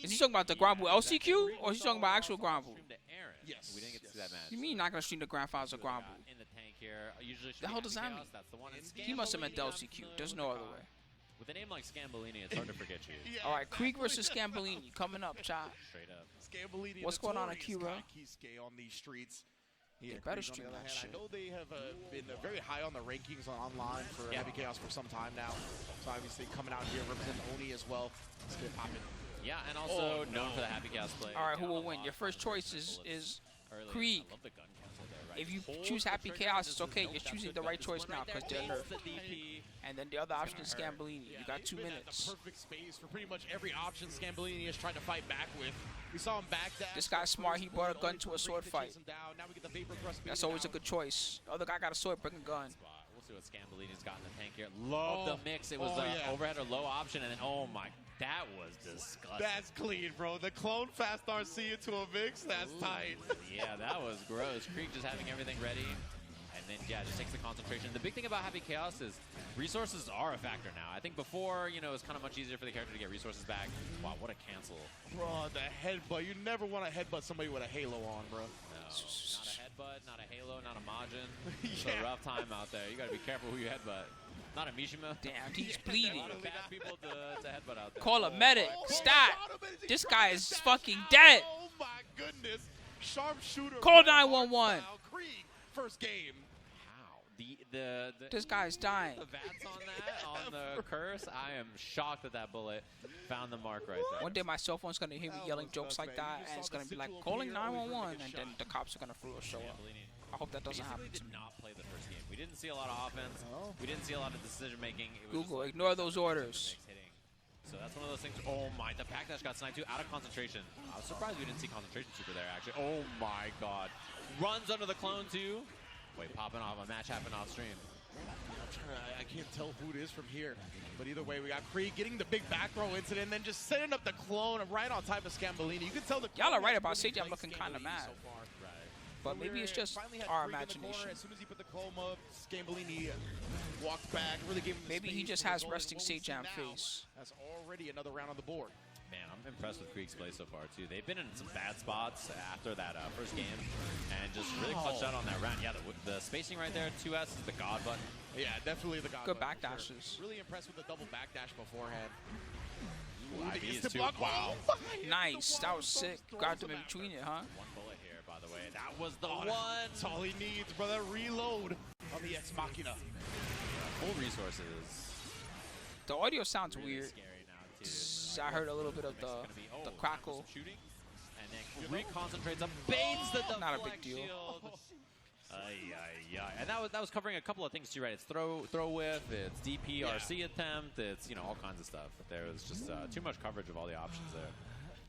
Is he talking about the grand pool LCQ, or is he talking about actual grand pool? Yes. We didn't get to see that match. You mean you're not going to stream the grand finals or grand pool? In the tank here, usually The hell does that mean? That's the one in He must have meant LCQ. There's no other way. With a name like Scambolini, it's hard to forget you. All right, Kreeg versus Scambolini coming up, Chad. Straight up. What's going on in Cuba? On these streets. They better stream that I shit. know they have been very high on the rankings online for Heavy Chaos for some time now. So obviously coming out here representing Oni as well. Let's get popping. Yeah, and also known for the Happy Chaos play. All right, who will win? Your first choice is Kreeg. I love the gun cancel there, right? If you choose Happy Chaos, it's okay. You're choosing the right choice now because they're nerfed. And then the other option is Scambolini. You got 2 minutes. Perfect space for pretty much every option Scambolini is trying to fight back with. We saw him back dash. This guy's smart. He brought a gun to a sword fight. That's always a good choice. The other guy got a sword, bring a gun. We'll see what Scambolini's got in the tank here. Love the mix. It was the overhead or low option, and then, oh my, that was disgusting. That's clean, bro. The clone fast RC into a mix, that's tight. Yeah, that was gross. Kreeg just having everything ready. And then, yeah, just takes the concentration. The big thing about Happy Chaos is resources are a factor now. I think before, you know, it was kind of much easier for the character to get resources back. Wow, what a cancel. Bro, the headbutt. You never want to headbutt somebody with a halo on, bro. No, not a headbutt, not a halo, not a Majin. It's a rough time out there. You got to be careful who you headbutt. Not a Mishima. Damn, he's bleeding. A lot of bad people to headbutt out there. Call a medic. Stat. This guy is fucking dead. Oh my goodness. Sharpshooter. Call 911. Kreeg, first game. This guy's dying. The VATS on that, on the curse, I am shocked that that bullet found the mark right there. One day my cell phone's gonna hear me yelling jokes like that, and it's gonna be like calling 911, and then the cops are gonna for real show up. I hope that doesn't happen. Did not play the first game. We didn't see a lot of offense. We didn't see a lot of decision making. Google, ignore those orders. So that's one of those things. Oh my, the backdash got sniped too, out of concentration. I was surprised we didn't see concentration super there actually. Oh my god. Runs under the clone too. Wait, popping off. A match happened off stream. I can't tell who it is from here. But either way, we got Kreeg getting the big back row incident and then just setting up the clone right on top of Scambolini. You can tell the y'all are right about Sage. I'm looking kind of mad. So right. But maybe it's just our imagination. As soon as he put the clone up, Scambolini walked back, really gave him the Maybe he space just to has go resting and Sage Jam now, face. That's already another round on the board. Man, I'm impressed with Kreeg's play so far, too. They've been in some bad spots after that first game and just really clutched out on that round. Yeah, the spacing right there, 2S is the God button. Yeah, definitely the God Good button, backdashes. Sure. Really impressed with the double backdash beforehand. Ooh, the IB instant too. block. Wow. Oh, Nice. That was sick. Grabbed him in between it, huh? One bullet here, by the way. That was the one. That's all he needs, brother. Reload on the Ex Machina. Full resources. The audio sounds weird. Scary now, too. I heard a little bit of the crackle. Shooting. And then reconcentrates up, baits the deflect Not a big deal. shield. And that was covering a couple of things too, right? It's throw whiff, it's DP, RC attempt, it's all kinds of stuff. But there was just too much coverage of all the options there.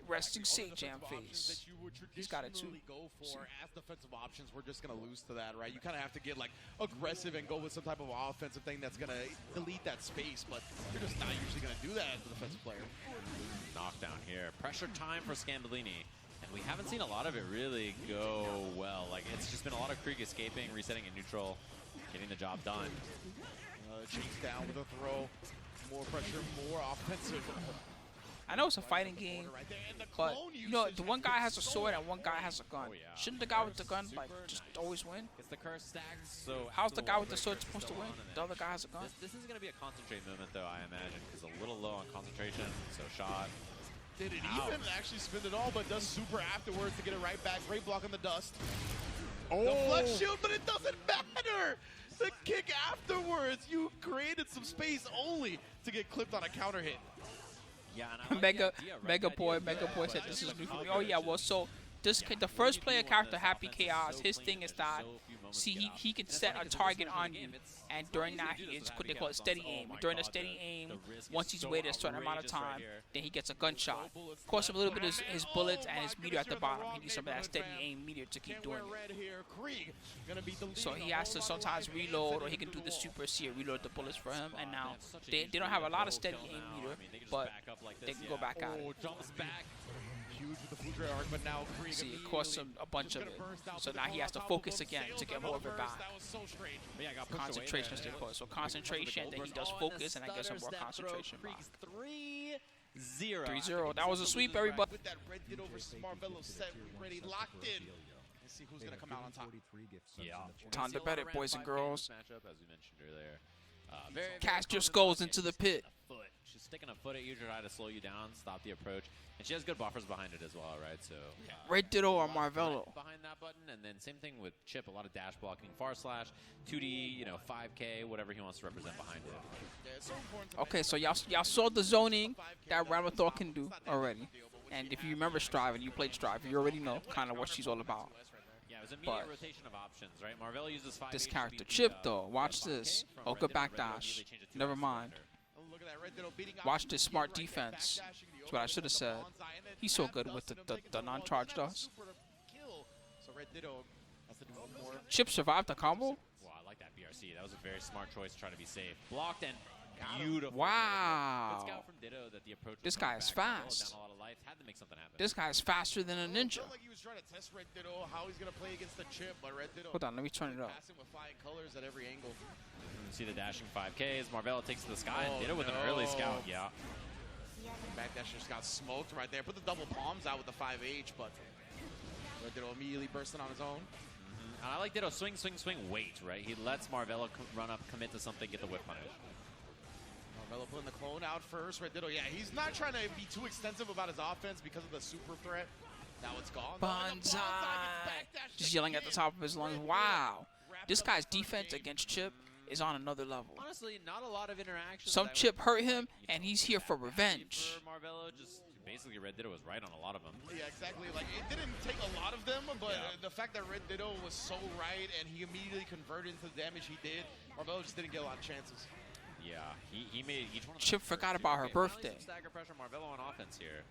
Resting Sage Jam face. He's got it too. Go for as defensive options, we're just gonna lose to that, right? You kind of have to get like aggressive and go with some type of offensive thing that's gonna delete that space, but you're just not usually gonna do that as a defensive player. Knockdown here, pressure time for Scambolini. And we haven't seen a lot of it really go well. Like, it's just been a lot of Kreeg escaping, resetting in neutral, getting the job done. Chase down with a throw. More pressure, more offensive. I know it's a fighting game, but you know the one guy has a sword and one guy has a gun. Shouldn't the guy with the gun like just always win? It's the curse stacked, so how's the guy with the sword supposed to win? The other guy has a gun. This is going to be a concentrate moment, though, I imagine, because a little low on concentration, so shot. Did it even actually spin it all, but does super afterwards to get it right back. Great block on the dust. Oh! The flex shield, but it doesn't matter! The kick afterwards, you created some space only to get clipped on a counter hit. Yeah, and I like Mega the idea, right? Mega Boy said this is new for me. Oh yeah, well so this the first player character Happy Chaos, his thing is that see he can set a target on you, and during that it's what they call it steady aim. During the steady aim, once he's waited a certain amount of time, then he gets a gunshot. Costs him a little bit of his bullets and his meter at the bottom. He needs some of that steady aim meter to keep doing it. So he has to sometimes reload, or he can do the super seer, reload the bullets for him. And now they don't have a lot of steady aim meter, but they can go back at it. Jumps back. Huge with the Foudre arc, but now Kreeg See, it costs him a bunch of it. So now he has to focus again to get more of it back. Concentration is the cost. So concentration, then he does focus, and that gives him more concentration back. 3-0. 3-0. That was a sweep, everybody. With that Redditto versus Marvelo set ready, locked in. Let's see who's gonna come out on top. Yeah. Time to bet it, boys and girls. Matchup, as we mentioned earlier. Cast your skulls into the pit. She's sticking a foot at you to try to slow you down, stop the approach, and she has good buffers behind it as well, right? So Redditto or Marvelo. behind that button, and then same thing with Chipp, a lot of dash blocking, far slash, 2D, 5K, whatever he wants to represent behind it. Okay, so y'all saw the zoning that Ramlethal can do already, and if you remember Strive and you played Strive, you already know kind of what she's all about. Yeah, it was a immediate But rotation of options, right? Marvelo uses 5 this HP character to Chipp beat, though, watch 5K this. from Oh, good Redditto. back Redditto dash. immediately changed it to Never 2S mind. defender. Watch this smart defense. That's what I should have said. He's so good with the non-charge does. Chipp survived the combo? Wow, I like that BRC. That was a very smart choice to try to be safe. Blocked and beautiful. Wow. Good scout from Ditto that the approach This was guy coming is back, fast. down a lot of life, had to make something happen. This guy is faster than a ninja. Like he was trying to test Redditto, how he's gonna play against the Chipp, but Redditto Hold on, let me turn it up. passing with flying colors at every angle. You see the dashing 5Ks. Marvelo takes to the sky and Oh, Ditto with an no. early scout. Yeah. Backdash just got smoked right there. Put the double palms out with the 5H, but Redditto immediately bursting on his own. And I like Ditto swing, wait, right? He lets Marvelo run up, commit to something, get the whip punish. Marvelo putting the clone out first. Redditto, yeah, he's not trying to be too extensive about his offense because of the super threat. Now it's gone. Banzai. Just yelling at the top of his lungs. Wow. This guy's defense against Chipp is on another level. Honestly, not a lot of interactions. Some Chipp hurt him, and he's here for revenge. Marvelo just basically Redditto was right on a lot of them. Yeah, exactly. Like, it didn't take a lot of them, but Yeah. the fact that Redditto was so right and he immediately converted into the damage he did, Marvelo just didn't get a lot of chances. Yeah, he made each one of them. Chipp forgot about her birthday. Stagger pressure, Marvelo on offense here.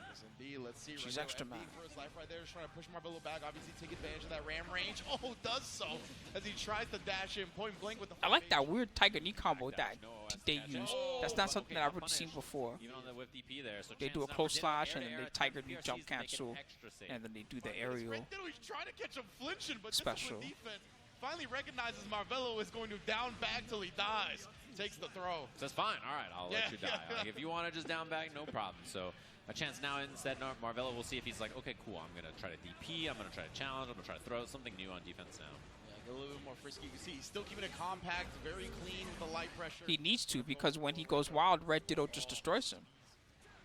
Yes, indeed. Let's see. She's Redditto extra FD mad. for his life right there. Just trying to push Marvelo back. Obviously, take advantage of that ram range. Oh, does so as he tries to dash in point blank with the. I like 5H. that weird Tiger knee combo that No, they that's use. oh, That's not something okay, that I've good really seen punish. before. Even on the whip DP there, so They do a chances close now for slash, Ditto and then air they air Tiger attack knee BRCs jump to make it cancel, extra safe. and then they do the It's aerial. Redditto, he's trying to catch him flinching, but Special. disciplined defense finally recognizes Marvelo is going to down back till he dies. Takes the throw. Says fine, all right, I'll let you die. Yeah. Like, if you want to just down back, no problem. So a chance now instead. Marvelo will see if he's like, okay, cool. I'm gonna try to DP. I'm gonna try to challenge. I'm gonna try to throw something new on defense now. Yeah, get a little bit more frisky. You can see he's still keeping it compact, very clean with the light pressure. He needs to, because when he goes wild, Redditto just destroys him.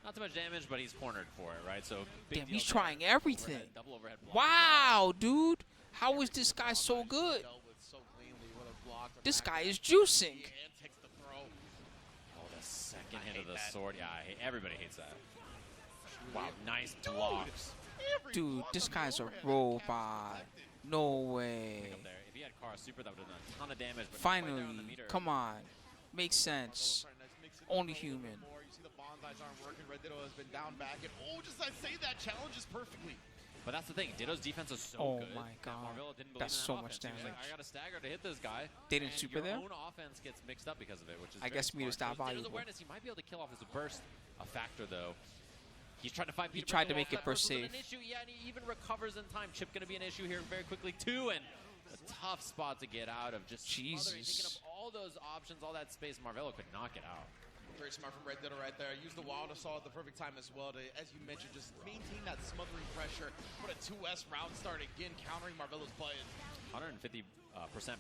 Not too much damage, but he's cornered for it, right? So big Damn, deal he's there. trying everything. Overhead, double overhead block. Wow, dude. How is this guy so good? Dealt with so cleanly with a block to This back guy is dash. juicing. And takes the throw. Oh, the second I hit of hate the that. sword. Yeah, everybody hates that. Wow, nice blocks. Every Dude, block this on the guy's a overhead is robot. deflected. No way. Up there. If he had Kara Super, that would have done a ton of damage. But not quite there on the Finally, meter. come on. Makes sense. Trying to mix it Only up a little bit human. more. You see the bonsais aren't working. Redditto has been down back. And just I say that challenges perfectly. But that's the thing. Ditto's defense is so Oh good. my that God. Marvelo didn't believe That's in so that much offense. He was like, damage. I got a stagger to hit this guy. They didn't and super your there? own offense gets mixed up because of it, which is I very guess meter's smart. not So Ditto's valuable. awareness, he might be able to kill off his burst. A factor, though. He's trying to find He Peter tried to Brone make off. it That burst wasn't safe. An issue. Yeah, and he even recovers in time. Chipp going to be an issue here very quickly, too. And a tough spot to get out of. Just smothering, taking Jesus. up all those options, all that space. Marvelo could not get out. Very smart from Redditto right there. Use the wild assault at the perfect time as well to, as you mentioned, just maintain that smothering pressure. Put a 2S round start again, countering Marvelo's buttons. 150%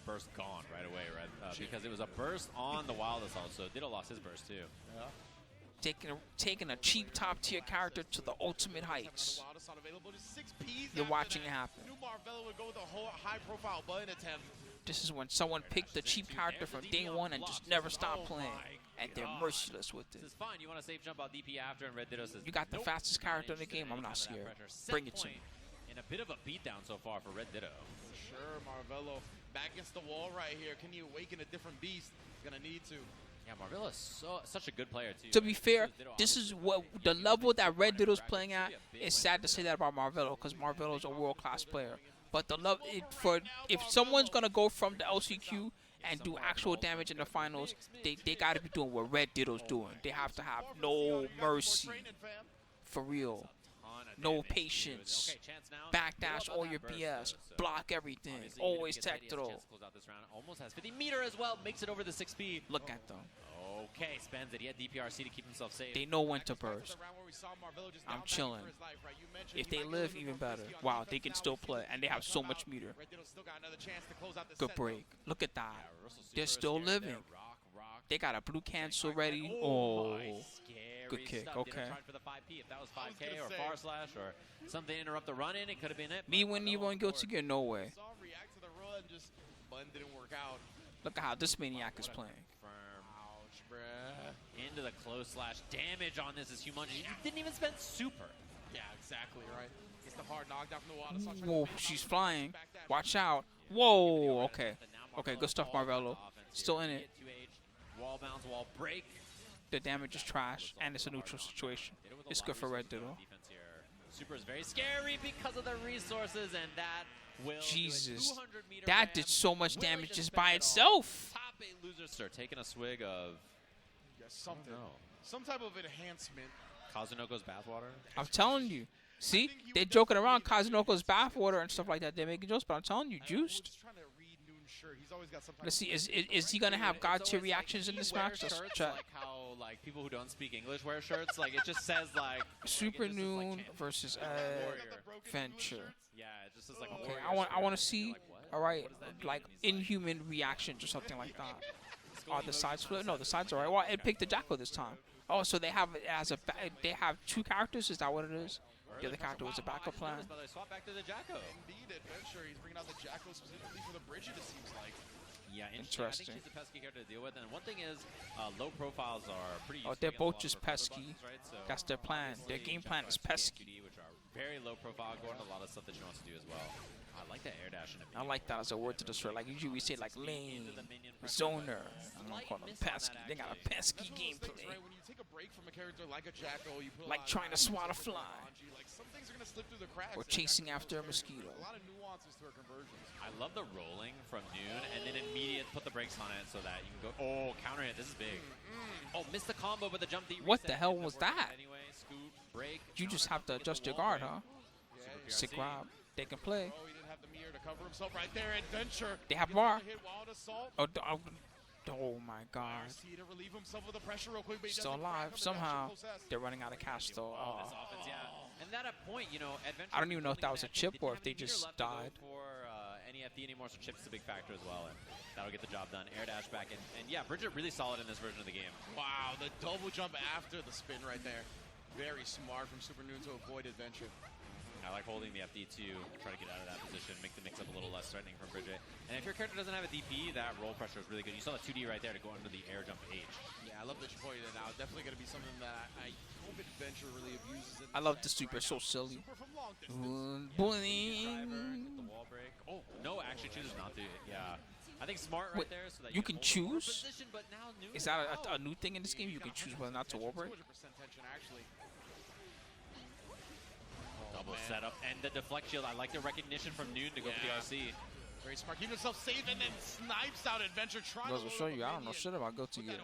burst gone right away, right? Because it was a burst on the wild assault, so Ditto lost his burst too. Yeah. taking a cheap top-tier character to the ultimate heights. You're watching it happen. Marvelo would go with a whole high-profile button attempt. This is when someone picked the cheap character from day one and just never stopped playing. And they're merciless with it. This is fine. You want to safe jump out DP after, and Redditto says, You got the fastest character in the game. I'm not scared. Bring it to me. And a bit of a beatdown so far for Redditto. For sure, Marvelo back against the wall right here. Can you awaken a different beast? He's gonna need to. Yeah, Marvelo is such a good player too. To be fair, this is what the level that Redditto's playing at. It's sad to say that about Marvelo because Marvelo is a world-class player. But the if someone's gonna go from the LCQ and do actual damage in the finals, they gotta be doing what Redditto's doing. They have to have no mercy, for real, no patience, backdash all your BS, block everything, always tech throw. Almost has 50 meter as well, makes it over the 6P. Look at them. Okay, spends it. He had DPRC to keep himself safe. They know when to burst. I'm chilling. If they live, even better. Wow, they can still play, and they have so much meter. Good break. Look at that. They're still living. They got a blue cancel ready. Oh, good kick. Okay. For the 5P. If that was 5K or far slash or something to interrupt the run in, it could have been it. Me when you won't go to gear, no way. Look at how this maniac is playing. Into the close slash. Damage on this is humongous. You didn't even spend super. Yeah, exactly right. It's the hard knockdown from the water. Whoa, she's flying. Watch out. Whoa, okay. Okay, good stuff, Marvelo. Still in it. Wall bounce, wall break. The damage is trash, and it's a neutral situation. It's good for Redditto. Super is very scary because of the resources, and that will Jesus, that did so much damage just by itself. Top 8 losers start taking a swig of something, some type of enhancement. Kazunoko's bathwater. I'm telling you. See, they're joking around Kazunoko's bathwater and stuff like that. They're making jokes, but I'm telling you, juiced. Let's see, is he gonna have God tier reactions in this match? Let's check. Like how people who don't speak English wear shirts. Like it just says like Supernoon versus Eddventure. Yeah, it just says like. Okay, I want to see. All right, like inhuman reactions or something like that. Are the sides split? No, the sides are right. Well, it picked the Jacko this time. Oh, so they have it as they have 2 characters. Is that what it is? The other character was a backup plan. But they swap back to the Jacko. Indeed, Eddventure. He's bringing out the Jacko specifically for the Bridget, it seems like. Yeah, interesting. I think she's a pesky character to deal with. And one thing is, low profiles are pretty useful. Oh, they're both just pesky. pesky. Buttons, right? So that's their plan. Their game plan is pesky. which are very low profile, going to a lot of stuff that she wants to do as well. I like that air dash in a I like that as a word to destroy. Like usually we say like lane, zoner. I'm gonna call them pesky. They got a pesky gameplay. When you take a break from a character like a Jacko, you put like trying to swat a fly. Like some things are gonna slip through the cracks. Or chasing after a mosquito. A lot of nuances to her conversions. I love the rolling from Noon and then immediate put the brakes on it so that you can go. Oh, counter hit. This is big. Oh, missed the combo with the jump D. What the hell was that? Anyway, scoop, break. You just have to adjust your guard, huh? Sick Rob. They can play. Oh, he didn't have the mirror to cover himself right there. Eddventure. They have bar. Oh my God. Still alive somehow. They're running out of cash though. Oh. And that at point, you know, Eddventure. I don't even know if that was a chip or if they just died. For any FD anymore, so Chipp's a big factor as well, and that'll get the job done. Air dash back, and yeah, Bridget really solid in this version of the game. Wow, the double jump after the spin right there. Very smart from Supernoon to avoid Eddventure. I like holding the FD to try to get out of that position, make the mix-up a little less threatening from Bridget. And if your character doesn't have a DP, that roll pressure is really good. You saw the 2D right there to go under the air jump H. Yeah, I love that you pointed it out. Definitely going to be something that I hope Eddventure really abuses it. I love the super, so silly. Bullying. The wall break. Oh, no, actually chooses not to. Yeah. I think smart right there. So that you can choose? Position, but now is that a new thing in this game? You can choose whether or not to wall break? 200% tension, actually. Double setup and the deflect shield. I like the recognition from Noon to go for the RC. Very smart. Keeping himself safe and then snipes out Eddventure. Trying to show you. I don't know shit about go to you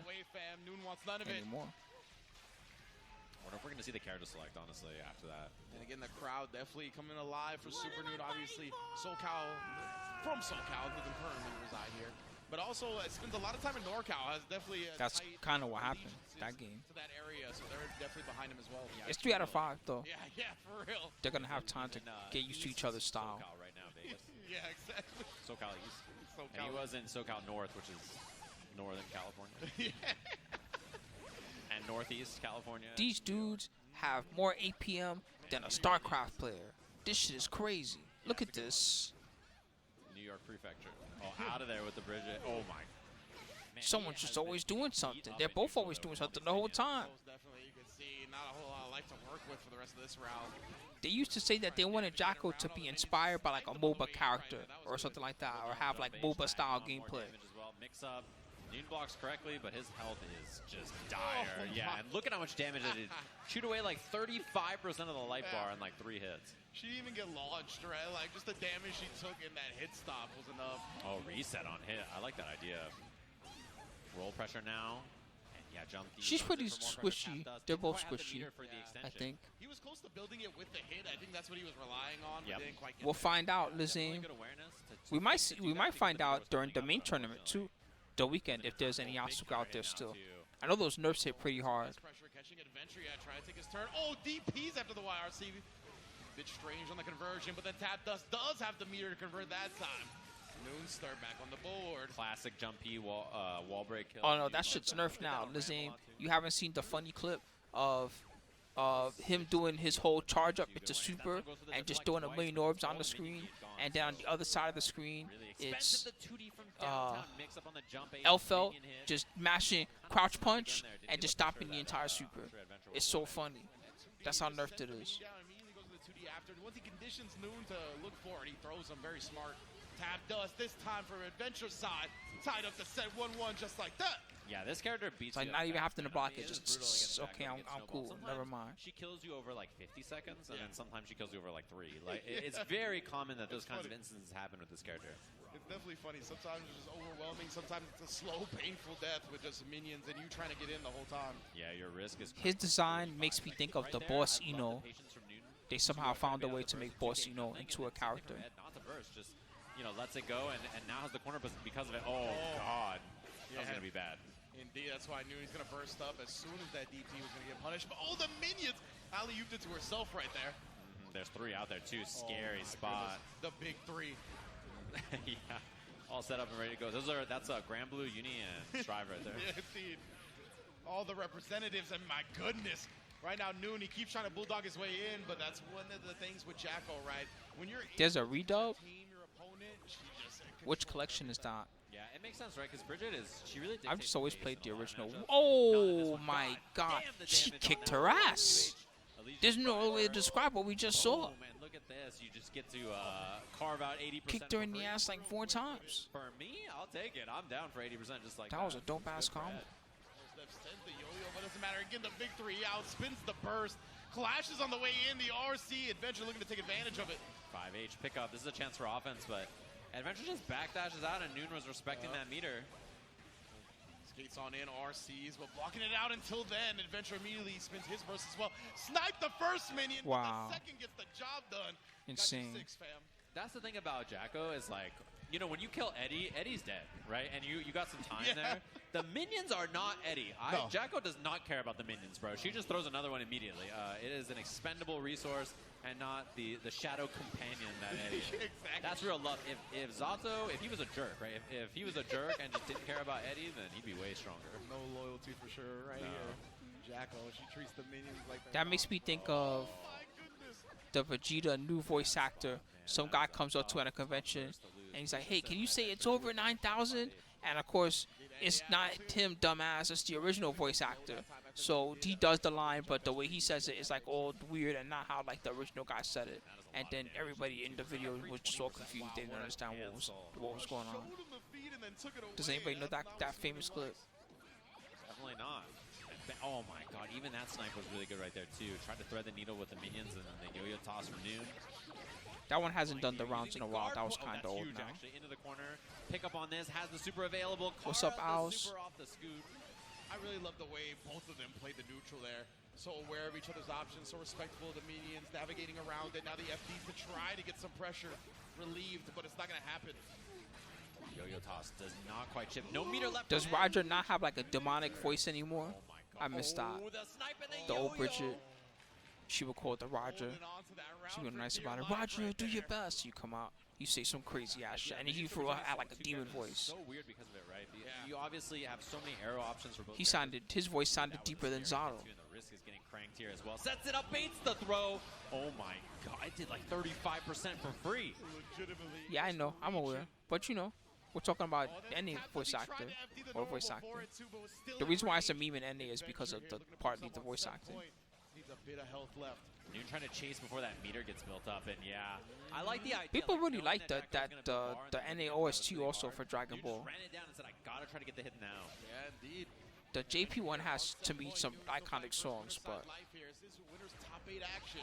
Noon wants none of it anymore. I wonder if we're going to see the character select, honestly, after that. And again, the crowd definitely coming alive for Supernoon. Obviously, SoCal, from SoCal, doesn't currently reside here. But also, spends a lot of time in NorCal. Has definitely that's kind of what happened that game. To that area, so they're definitely behind him as well. Yeah, it's 3 out of 5 though. Yeah, for real. They're gonna have time to get used to each other's style. SoCal right now, Vegas. Yeah, exactly. SoCal East. And he was in SoCal North, which is Northern California. Yeah. and Northeast California. These dudes have more APM than a StarCraft player. This shit is crazy. Look at this. New York Prefecture. Oh, out of there with the Bridget. Oh my. Man, Someone's just always doing something. They're both always doing something the whole time. Definitely, you can see not a whole lot of life to work with for the rest of this round. They used to say that they wanted Jacko to be inspired by like a MOBA character or something like that, or have like MOBA style gameplay. Mix up. Noon blocks correctly, but his health is just dire. Yeah, and look at how much damage it did. Shoot away like 35% of the life bar in like 3 hits. She didn't even get launched, right? Like, just the damage she took in that hit stop was enough. Oh, reset on hit. I like that idea. Roll pressure now. And yeah, jump. She's pretty squishy. They're both squishy, I think. He was close to building it with the hit. I think that's what he was relying on. Yep. But didn't quite get We'll there. find out, Lizine. We might find out during the main tournament too, the weekend, if there's any obstacle out there still. I know those nerfs hit pretty hard. Pressure catching Eddventure. Yeah, trying to take his turn. Oh, DPs after the YRC. Bit strange on the conversion, but then Tap Dust does have the meter to convert that time. Noonstar back on the board. Classic jumpy wall break kill. Oh no, that shit's nerfed now, Lizine. You haven't seen the funny clip of him doing his whole charge up into super and just throwing a million orbs on the screen, and then on the other side of the screen it's Elfelt just mashing crouch punch and just stopping the entire super. It's so funny. That's how nerfed it is. Yeah, immediately goes to the 2D after. Once he conditions Noon to look for it, he throws him very smart. Tab Dust this time from Eddventure side. Tied up to set 1-1 just like that. Yeah, this character beats It's like you not up even fast. having to block it. She is Just brutal against okay, Jacko, I'm gets snowballed. cool. Sometimes Never mind. She kills you over like 50 seconds, and then sometimes she kills you over like 3. Like it's very common that those kinds of instances happen with this character. It's definitely funny. Sometimes it's just overwhelming. Sometimes it's a slow, painful death with just minions and you trying to get in the whole time. Yeah, your risk is. His design makes me think of the Boss Eno. They somehow found a way to make Boss Eno into a character. Not to burst, just lets it go, and now has the corner because of it. Oh God, that was gonna be bad. Indeed, that's why I knew he was going to burst up as soon as that DP was going to get punished. But oh, the minions! Alley-ooped it to herself right there. There's 3 out there too. Scary spot. Goodness. The big 3. Yeah, all set up and ready to go. That's a Grand Blue Uni and Strive right there. Yeah, indeed. All the representatives, and my goodness. Right now, Noon, he keeps trying to bulldog his way in, but that's one of the things with Jacko, right? When you're There's a redub? team, your opponent, she just Which collection is that? Yeah, it makes sense, right? Because Bridget she really. I've just always played the dictates original. the Oh my God, she kicked her ass. There's no other way to describe what we just saw. Oh man, look at this! You just get to carve out 80%. Kicked her in the ass like 4 times. For me, I'll take it. I'm down for 80%, just like That was a dope ass combo. Sends the yo-yo, but it doesn't matter. Again, the big 3 out, spins the burst, clashes on the way in. The RC Eddventure looking to take advantage of it. 5H pickup. This is a chance for offense, but Eddventure just backdashes out, and Noon was respecting that meter. Skates on in, RCs, but blocking it out until then. Eddventure immediately spins his burst as well. Snipe the first minion, Wow. but the second gets the job done. Insane. Got you 6, fam. That's the thing about Jacko is like, when you kill Eddie, Eddie's dead, right? And you got some time there. The minions are not Eddie. No. Jacko does not care about the minions, bro. She just throws another one immediately. It is an expendable resource and not the shadow companion that Eddie is. Exactly. That's real love. If Zato, if he was a jerk, right? If he was a jerk and just didn't care about Eddie, then he'd be way stronger. No loyalty for sure right No. here. Jacko, she treats the minions like That makes me think of my goodness. the Vegeta new voice actor. Some guy comes up to her at a convention and he's like, "Hey, can you say it's over 9,000?" And of course, it's not him, dumbass. It's the original voice actor. So he does the line, but the way he says it is like all weird and not how like the original guy said it. And then everybody in the video was just all confused. They didn't understand what was going on. Showed him the feed and then took it Does away. anybody know that famous clip? Definitely not. Oh my God, even that snipe was really good right there too. Tried to thread the needle with the minions and then the yo-yo toss from Noon. That one hasn't done the rounds in a while. That was kind of old huge, now. actually. Into the corner. Pick up on this. Has the super available. What's Carves up, the Owls? super off the scoot. I really love the way both of them played the neutral there. So aware of each other's options, so respectful of the minions, navigating around it. Now the FDs to try to get some pressure relieved, but it's not going to happen. Yo-yo toss does not quite chip. No meter left. Does for him. Roger not have like a demonic voice anymore? Oh my God. I missed that. Oh, the snipe and The old yo-yo. Bridget. She would call it the Roger. Holding on to that round She was for nice dear about it. life Roger, right do your there. best. You come out. He say some crazy ass shit, and he for real had like a demon voice. So weird because of it, right? You obviously have so many arrow options for both. His voice sounded deeper than Zaro. And the risk is getting cranked here as well. Sets it up, baits the throw. Oh my god, it did like 35% for free. Yeah, I know, I'm aware, but you know, we're talking about any voice actor or voice actor. The reason why it's a meme in NA is because of the partly the voice acting. Needs a bit of health left. Noon trying to chase before that meter gets built up, and yeah, I like the idea. People really knowing like the NA OST really also hard. for Dragon Noon Ball. just ran it down and said, I gotta try to get the hit now. Yeah, indeed. The JP one has to be some iconic songs, but This is winners top 8 action.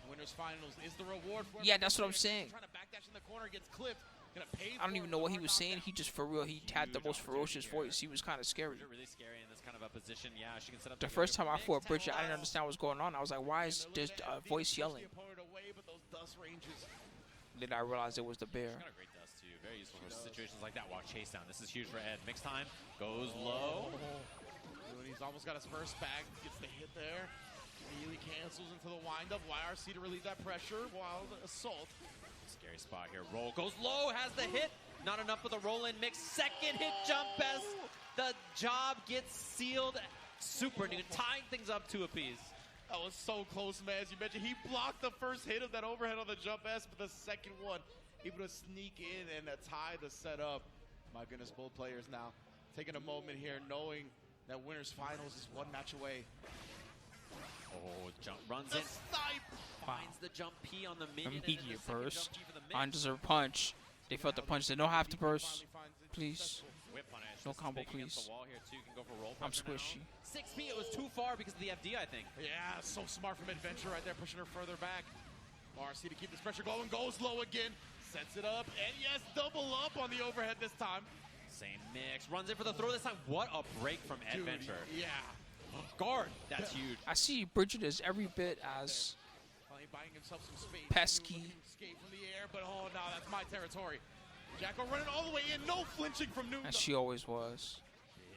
Winners finals is the reward for yeah, that's what I'm saying. Trying to backdash in the corner, gets clipped. Gonna pay I don't even know what he was saying. He just for real, he had the most ferocious voice. He was kind of scary. Really scary in this kind of a position. Yeah, she can set up The first time I fought Bridget, I didn't understand what's going on. I was like, why is this voice yelling? Then I realized it was the bear. She's got a great dust too. Very useful for situations like that. Watch chase down. This is huge for Ed. Mix time goes low. He's almost got his first bag. Gets the hit there. Immediately cancels into the windup. YRC to relieve that pressure. Wild assault. Scary spot here. Roll goes low. Has the hit. Not enough with a roll in mix. Second hit jump best. The job gets sealed. Supernoon tying things up 2 apiece. That was so close, man. As you mentioned, he blocked the first hit of that overhead on the jump S, but the second one able to sneak in and tie the setup. My goodness, both players now taking a moment here, knowing that winners finals is 1 match away. Oh, jump runs in. Finds the jump P on the minion. Immediate burst. Undeserved punch. They felt the punch. They don't have to burst. Please. Whip punish. No This is combo, big against please. the wall here too. Can go for roll I'm pressure now. squishy. 6P, it was too far because of the FD, I think. Yeah, so smart from Eddventure right there, pushing her further back. RC to keep this pressure going, goes low again, sets it up, and yes, double up on the overhead this time. Same mix, runs in for the throw this time. What a break from Eddventure. Yeah. Guard, that's huge. I see Bridget is every bit as Finally buying himself some space. pesky. Escape from the air, but oh no, that's my territory. Jacko running all the way in, no flinching from Noon. As she always was.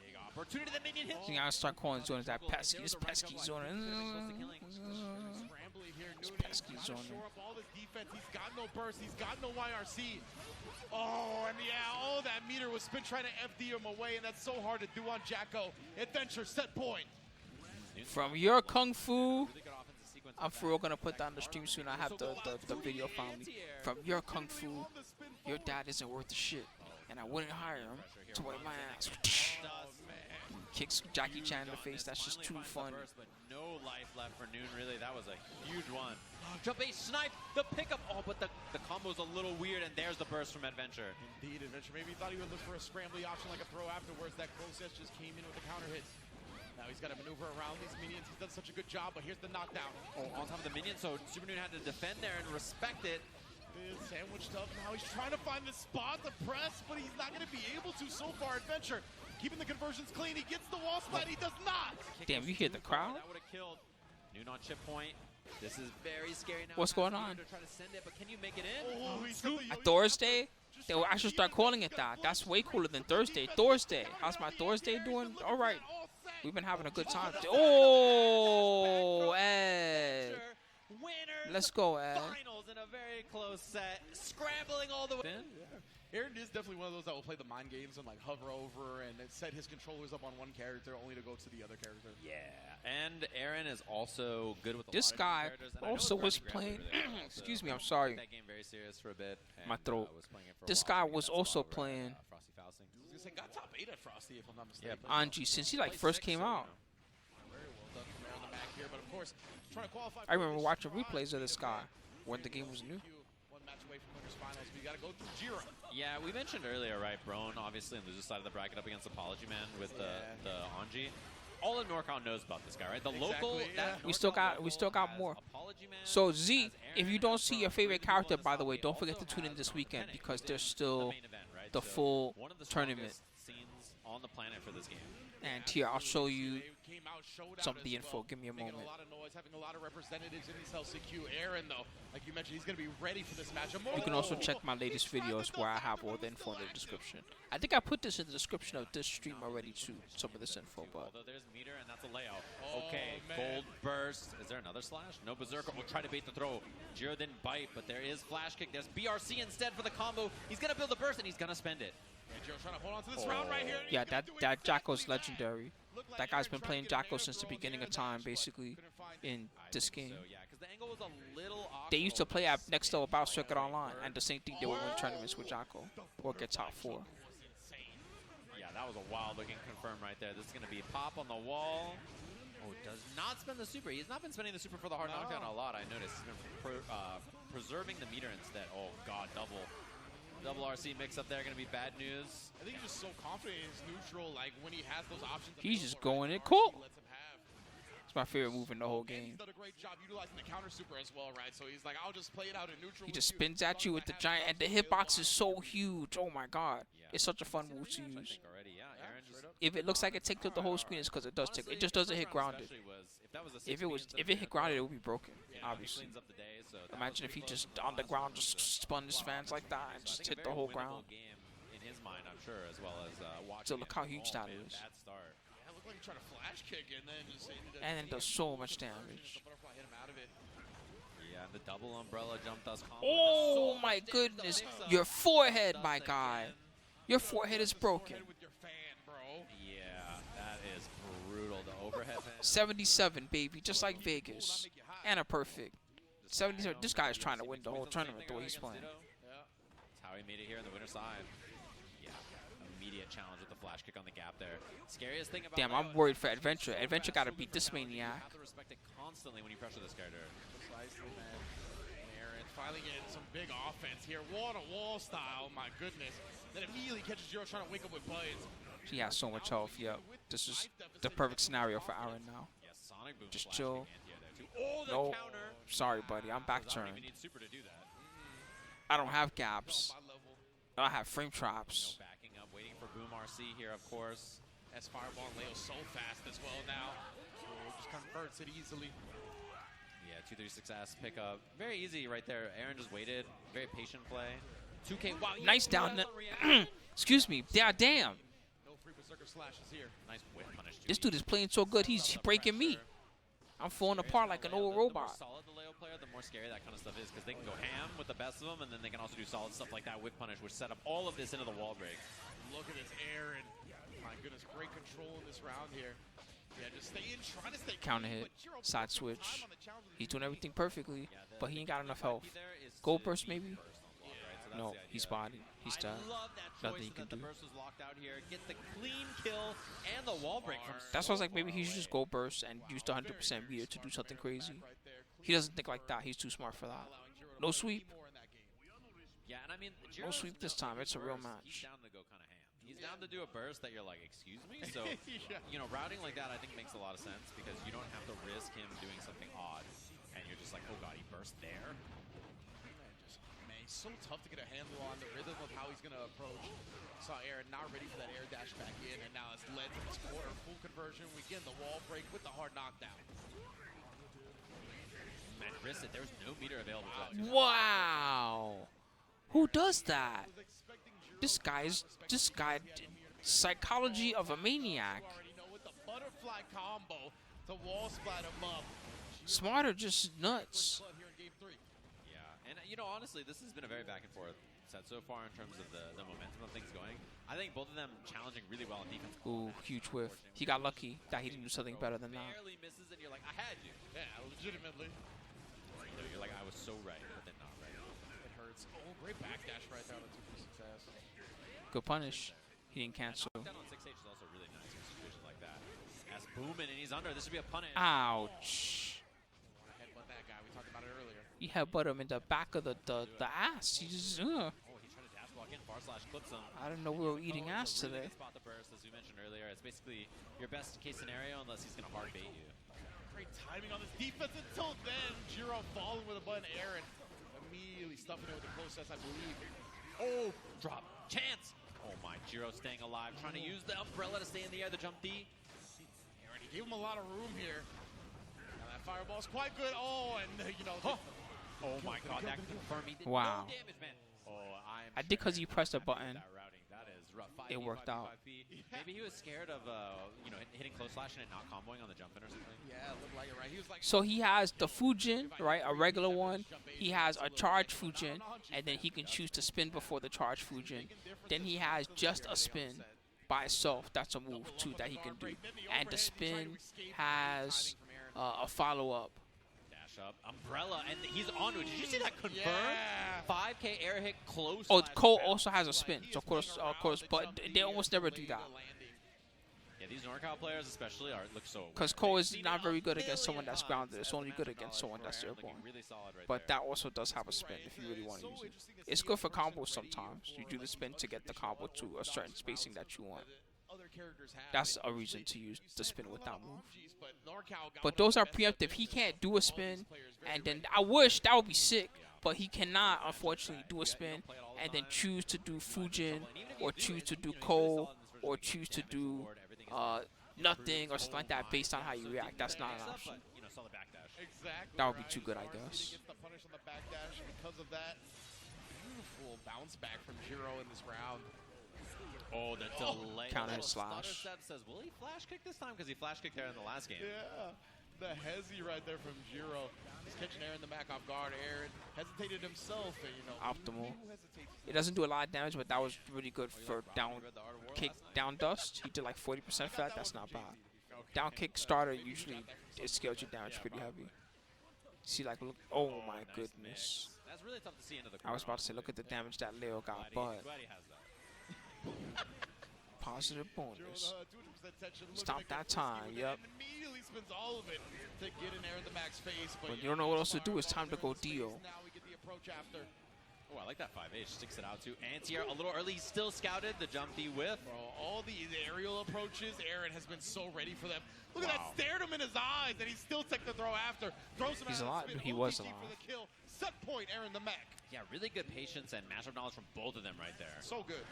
Big opportunity, the minion hits. I think I start calling zones that pesky. This pesky zone. Scrambling here, It's Noon pesky trying to zone. shore up all this defense. He's got no burst, he's got no YRC. Oh, and yeah, all that meter was spin trying to FD him away, and that's so hard to do on Jacko. Eddventure, set point. From your kung fu, Really good offensive sequence. I'm for real gonna put that on the stream soon. I have the video found me. From your kung fu, your dad isn't worth the shit, and I wouldn't hire him to wipe my ass. Kicks Jackie Chan in the face. That's just too funny. But no life left for Noon, really. That was a huge one. Jump A snipe, the pickup. Oh, but the combo's a little weird, and there's the burst from Eddventure. Indeed, Eddventure. Maybe he thought he would look for a scrambly option like a throw afterwards. That close S just came in with the counter hit. Now he's got to maneuver around these minions. He's done such a good job, but here's the knockdown. Oh, on top of the minion, so Supernoon had to defend there and respect it. Sandwiched up. Now he's trying to find the spot to press, but he's not going to be able to so far. Eddventure keeping the conversions clean. He gets the wall slide. He does not. Damn, you hear the crowd? That would have killed. Noon on chip point. This is very scary now. What's going on? To try to send it, but can you make it in? Oh, he's got the At Thursday, they will actually start calling it that. That's way cooler than Thursday. Thursday. How's my Thursday doing? All right. We've been having a good time. Oh, Ed. Winners Let's go, Ed. finals in a very close set. Scrambling all the way in. Aaron is definitely one of those that will play the mind games and like hover over and set his controllers up on one character only to go to the other character. Yeah, and Aaron is also good with a This lot of guy different characters, and I know also with was Bridget playing. Grabber there also Excuse me, I'm sorry. took that game very serious for a bit. My and, throat. was playing it for a This while, guy so he was got that also spot over, playing Frosty Fausting. I was gonna say got top 8 at Frosty if I'm not Yeah, mistaken. Anji, since he like first came out. Very well done from AaronDaMac here, but of course trying to qualify. I remember watching replays of this guy when the game was new. One match away from winners finals. We got to go through Jiro. Yeah, we mentioned earlier, right? Brone, obviously, on the loser side of the bracket up against Apologyman with the Anji. All of NorCal knows about this guy, right? The local. That We still got NorCal more. has Apologyman, So Z, has if Aaron, you don't has see Brone, your favorite three character, people by in the way, this don't also forget to tune in has this weekend Mechanic, because who's there's been still the main event, right? the So full one of the tournament. strongest scenes on the planet for this game. And here, I'll show you some of the info. Give me a moment. A lot of noise, having a lot of representatives in this LCQ. Aaron, though, like you mentioned, he's going to be ready for this matchup. You can also check my latest videos where I have all the info in the description. I think I put this in the description of this stream already too, some of this info, but... Although there's meter, and that's a layout. Okay, gold burst. Is there another slash? No, Berserker will try to bait the throw. Jiro didn't bite, but there is flash kick. There's BRC instead for the combo. He's going to build the burst, and he's going to spend it. And Jiro's trying to hold on to this round right here. Yeah, that Jacko's legendary. That guy's been playing Jacko since the beginning of time, basically, in this game. So, yeah, because the angle was a little off. They used to play at next to a Battle Circuit Online, and the same thing they would win tournaments with Jacko, or get top 4. Yeah, that was a wild looking confirm right there. This is going to be pop on the wall. Oh, does not spend the super. He's not been spending the super for the hard knockdown a lot, I noticed. He's been preserving the meter instead. Oh, God, double RC mix up there, going to be bad news. I think he's just so confident in his neutral, like when he has those options. He's just going it cool. It's my favorite move in the whole game. He's done a great job utilizing the counter super as well, right? So he's like, I'll just play it out in neutral. He just spins at you with the giant, and the hitbox is so huge. Oh my God, it's such a fun move to use. If it looks like it takes up the whole screen, it's because it does take. It just doesn't hit grounded. If it hit grounded, it would be broken. Obviously. Imagine if he just on the ground just spun his fans like that and just hit the whole ground. In his mind, I'm sure, as well as So look how huge that is. Yeah, it looked like he tried to flash kick and then just and then does so much damage. Yeah, and the double umbrella jump does combo. Oh my goodness! Your forehead, my guy. Your forehead is broken. Yeah, that is brutal. The overhead. 77, baby, just like Vegas, and a perfect. 77. This guy is trying to win the whole tournament the way he's playing. That's how he made it here on the winner's side. Yeah, immediate challenge with the flash kick on the gap there. Scariest thing about Damn, I'm worried for Eddventure. Eddventure got to beat this maniac. You have to respect it constantly when you pressure this character. Precisely, man. Aaron finally getting some big offense here. Wall-to-wall style, my goodness. Then immediately catches Jiro trying to wake up with buttons. He has so much health, yep. This is the perfect scenario for Aaron now. Yeah, Sonic boom just chill. Oh, the No, counter. sorry, buddy. I'm back turned. Need super to do that. I don't have gaps. I have frame traps. Backing up, waiting for Boom RC here, of course. As Fireball and Leo so fast as well now. Just converts it easily. Yeah, 236S pickup. Very easy right there. Aaron just waited. Very patient play. 2K. Wow. Nice down. Excuse me. Yeah, damn. No free berserker slashes here. Nice whip punish. This dude is playing so good. He's breaking me. I'm falling apart like an old robot. The more solid the Leo player, the more scary that kind of stuff is, because they can go ham with the best of them, and then they can also do solid stuff like that whip punish, which set up all of this into the wall break. Look at this Aaron. My goodness, great control in this round here. Yeah, just stay in, trying to stay counter hit, side switch. He's doing everything perfectly, but he ain't got enough health. Gold burst maybe? No, he's bodied. He's dead. Nothing he can do. The burst was locked out here. Get the clean kill and the wall break. That's why I was like, maybe he should just go burst and use the 100% meter to do something crazy. He doesn't think like that. He's too smart for that. No sweep. Yeah, and I mean, no sweep this time. It's a real match. He's down to go kind of ham. He's down to do a burst that you're like, excuse me? So, you know, routing like that I think makes a lot of sense, because you don't have to risk him doing something odd. And you're just like, oh god, he burst there? So tough to get a handle on the rhythm of how he's going to approach. Saw Aaron not ready for that air dash back in, and now it's led to this quarter full conversion. We get the wall break with the hard knockdown. Man, Bridget, there was no meter available to that. Wow. Who does that? This guy, psychology of a maniac. With the butterfly combo to wall splat him up. Smarter, just nuts. And, you know, honestly, this has been a very back and forth set so far in terms of the momentum of things going. I think both of them challenging really well in defense. Ooh, huge whiff. He got lucky that he didn't do something better than that. Barely misses, and you're like, I had you. Yeah, legitimately. You're like, I was so right, but then not right. It hurts. Oh, great backdash right there on the 236S. Good punish. He didn't cancel. Down on 6H is also really nice in situations like that. As booming, and he's under. This should be a punish. Ouch. He headbutt him in the back of the ass. He just, Oh, he tried to dash block in, far slash clips him. I didn't know we were eating ass today. Spot the burst, as we mentioned earlier. It's basically your best case scenario unless he's going to hard bait you. Great timing on this defense until then. Jiro falling with a button. Aaron immediately stuffing it with the close S, I believe. Oh, drop. Chance. Oh my, Jiro staying alive, trying to use the umbrella to stay in the air, the jump D. Aaron, he gave him a lot of room here. Now that fireball's quite good. Oh, and you know. Oh my god, that confirmed he did Wow. no damage, man. Oh, I did because you pressed a button. That routing, that is rough. It worked out. Maybe he was scared of, you know, hitting close slash and it not comboing on the jump in or something. Yeah, looked like it, right? He was like, So he has the Fujin, right, a regular one. He has a charge Fujin, and then he can choose to spin before the charge Fujin. Then he has just a spin by itself. That's a move, too, that he can do. And the spin has a follow-up. Dash up, umbrella, and he's onto it. Did you see that confirm? yeah. 5K air hit close. Oh, Cole also has a spin, so of course, but they almost never do that. Yeah, these NorCal players especially look so. Because Cole is not very good against someone that's grounded. It's only good against someone that's airborne. Really solid right But there. that also does have a spin if you really want to use it. It's good for combos sometimes. You do the spin to get the combo to a certain spacing that you want. That's a reason to use the spin with that move. But those are preemptive. He can't do a spin, and then I wish that would be sick, but he cannot unfortunately do a spin and then choose to do Fujin or choose to do Cole or choose to do nothing or something like that based on how you react. That's not an option. You know, solid backdash. Exactly. That would be too good, I guess. He gets the punish on the backdash because of that. Beautiful bounce back from Jiro in this round. Oh, the delay. Counter Little slash. stutter step says, will he flash kick this time? Because he flash kicked there in the last game. Yeah, the hezzy right there from Jiro. He's catching AaronDaMac off guard. Aaron hesitated himself, and you know. Optimal. who hesitates? It doesn't do a lot of damage, but that was really good for down kick, down dust. He did like 40% for that. That's not bad. Down kick starter usually it scales your damage pretty heavy. See, like, look. Oh my goodness. That's really tough to see into the I was about to say, look at the damage that Leo got, but Glad he has that. positive Jiro, bonus. 200% tension, looking Stop to that go time, risky with yep. it, and immediately spends all of it to get in AaronDaMac's face. But When you don't know what else to do, it's time to go Dio. Now we get the approach after. Oh, I like that 5H. Sticks it out to Anti a little early. He's still scouted. The jump D whiff. Bro, all the aerial approaches, Aaron has been so ready for them. Look at that, Wow. stared him in his eyes, and he still took the throw after. Throws him He's out alive. of the spin. He was OTG alive. for the kill. Set point, AaronDaMac. Yeah, really good patience and matchup knowledge from both of them right there. So good.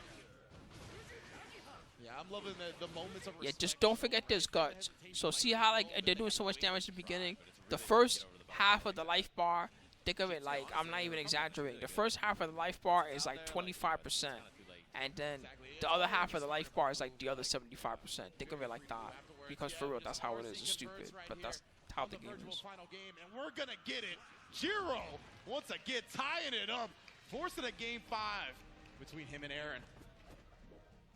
Yeah, I'm loving the moments of Yeah, respect. just don't forget there's guts. So see how like they're doing so much damage at the beginning? The first half of the life bar, think of it like, I'm not even exaggerating. The first half of the life bar is like 25%. And then the other half of the life bar is like the other 75%. Think of it like that. Because for real, that's how it is. It's stupid. But that's how the game is. Final game, and we're going to get it. Jiro, once again, tying it up. Forcing a game 5 between him and Aaron.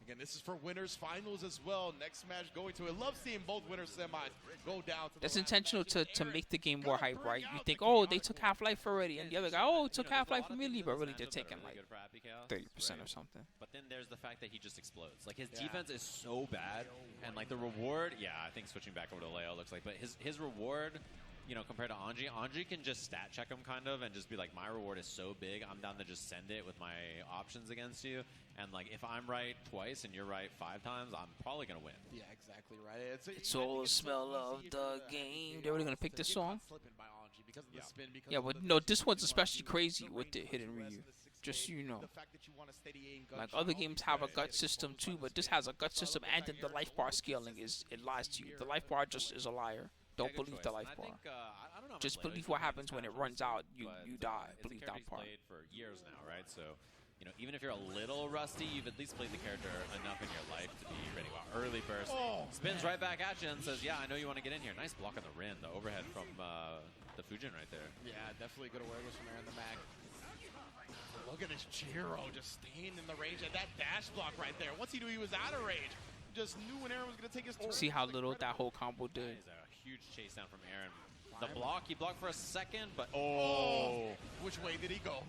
Again, this is for winners finals as well. Next match going to it. Love seeing both winners semis go down to the That's last intentional match. to make the game more hype, right? You think, oh, they took Half-Life already. And the other guy, oh, took Half-Life immediately. But really, they're taking like 30% or something. But then there's the fact that he just explodes. Like, his defense is so bad. And, like, the reward, yeah, I think switching back over to Leo looks like. But his reward, you know, compared to Anji can just stat check him kind of and just be like, my reward is so big, I'm down to just send it with my options against you. And, like, if I'm right twice and you're right 5 times, I'm probably going to win. Yeah, exactly right. It's all the smell of the game. They're really going to pick this song? Yeah, but no, this one's especially crazy with the hidden Ryu. Just so you know. Like, other games have a gut system too, but this has a gut system and then the life bar scaling it lies to you. The life bar just is a liar. Don't believe the life bar. I don't know how Just much believe Leo what he's happens when it runs out. You die. It's a Believe character that part. he's played for years now, right? So, you know, even if you're a little rusty, you've at least played the character enough in your life to be ready. Wow, early burst. Spins right back at you and says, yeah, I know you want to get in here. Nice block on the Rin, the overhead from the Fujin right there. Yeah, definitely good awareness from AaronDaMac. Look at this Jiro just staying in the range of that dash block right there. Once he knew he was out of range, just knew when Aaron was going to take his turn. See how little that whole combo That did. is a huge chase down from Aaron. The block, he blocked for a second, but Which way did he go?